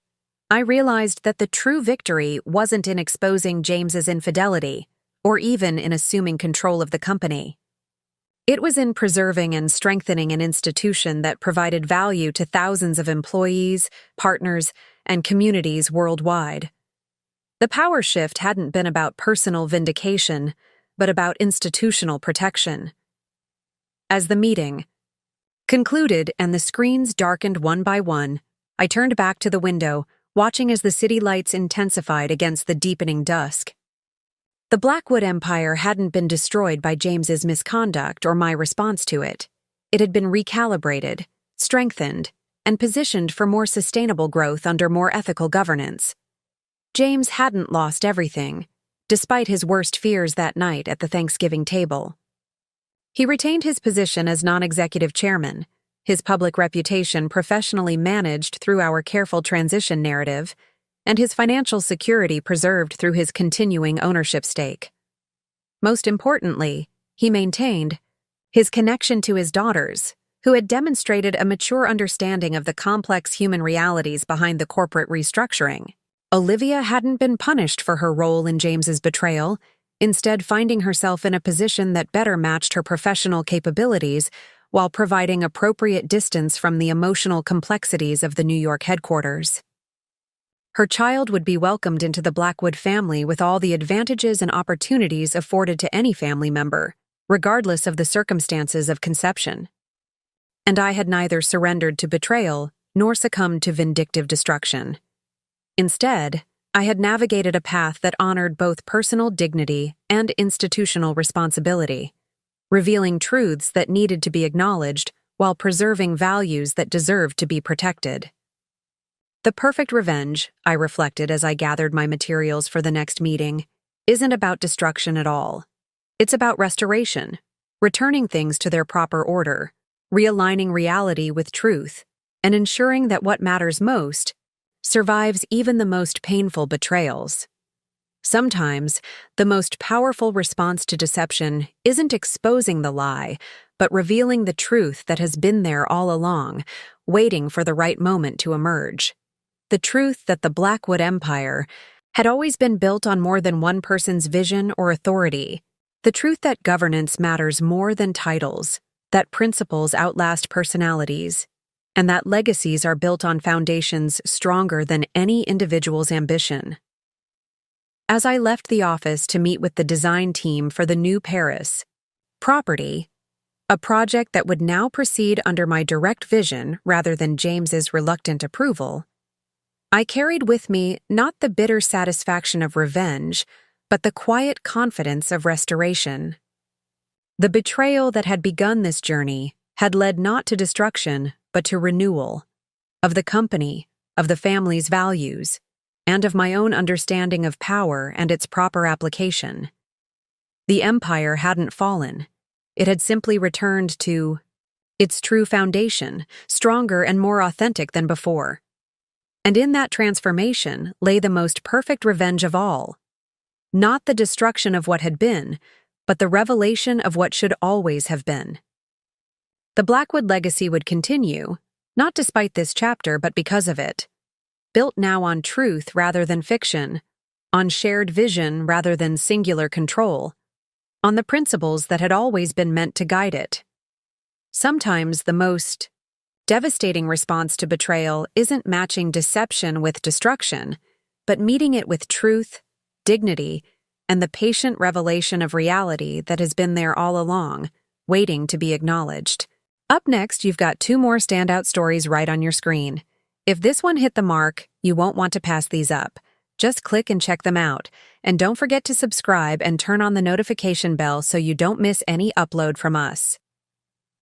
I realized that the true victory wasn't in exposing James's infidelity, or even in assuming control of the company. It was in preserving and strengthening an institution that provided value to thousands of employees, partners, and communities worldwide. The power shift hadn't been about personal vindication, but about institutional protection. As the meeting concluded and the screens darkened one by one, I turned back to the window, watching as the city lights intensified against the deepening dusk. The Blackwood Empire hadn't been destroyed by James's misconduct or my response to it. It had been recalibrated, strengthened, and positioned for more sustainable growth under more ethical governance. James hadn't lost everything, despite his worst fears that night at the Thanksgiving table. He retained his position as non-executive chairman, his public reputation professionally managed through our careful transition narrative, and his financial security preserved through his continuing ownership stake. Most importantly, he maintained his connection to his daughters, who had demonstrated a mature understanding of the complex human realities behind the corporate restructuring. Olivia hadn't been punished for her role in James's betrayal, instead finding herself in a position that better matched her professional capabilities while providing appropriate distance from the emotional complexities of the New York headquarters. Her child would be welcomed into the Blackwood family with all the advantages and opportunities afforded to any family member, regardless of the circumstances of conception. And I had neither surrendered to betrayal nor succumbed to vindictive destruction. Instead, I had navigated a path that honored both personal dignity and institutional responsibility, revealing truths that needed to be acknowledged while preserving values that deserved to be protected. The perfect revenge, I reflected as I gathered my materials for the next meeting, isn't about destruction at all. It's about restoration, returning things to their proper order, realigning reality with truth, and ensuring that what matters most survives even the most painful betrayals. Sometimes, the most powerful response to deception isn't exposing the lie, but revealing the truth that has been there all along, waiting for the right moment to emerge. The truth that the Blackwood Empire had always been built on more than one person's vision or authority. The truth that governance matters more than titles, that principles outlast personalities, and that legacies are built on foundations stronger than any individual's ambition. As I left the office to meet with the design team for the new Paris property, a project that would now proceed under my direct vision rather than James's reluctant approval, I carried with me not the bitter satisfaction of revenge, but the quiet confidence of restoration. The betrayal that had begun this journey had led not to destruction, but to renewal, of the company, of the family's values, and of my own understanding of power and its proper application. The empire hadn't fallen. It had simply returned to its true foundation, stronger and more authentic than before. And in that transformation lay the most perfect revenge of all. Not the destruction of what had been, but the revelation of what should always have been. The Blackwood legacy would continue, not despite this chapter, but because of it. Built now on truth rather than fiction, on shared vision rather than singular control, on the principles that had always been meant to guide it. Sometimes the most devastating response to betrayal isn't matching deception with destruction, but meeting it with truth, dignity, and the patient revelation of reality that has been there all along, waiting to be acknowledged. Up next, you've got 2 more standout stories right on your screen. If this one hit the mark, you won't want to pass these up. Just click and check them out. And don't forget to subscribe and turn on the notification bell so you don't miss any upload from us.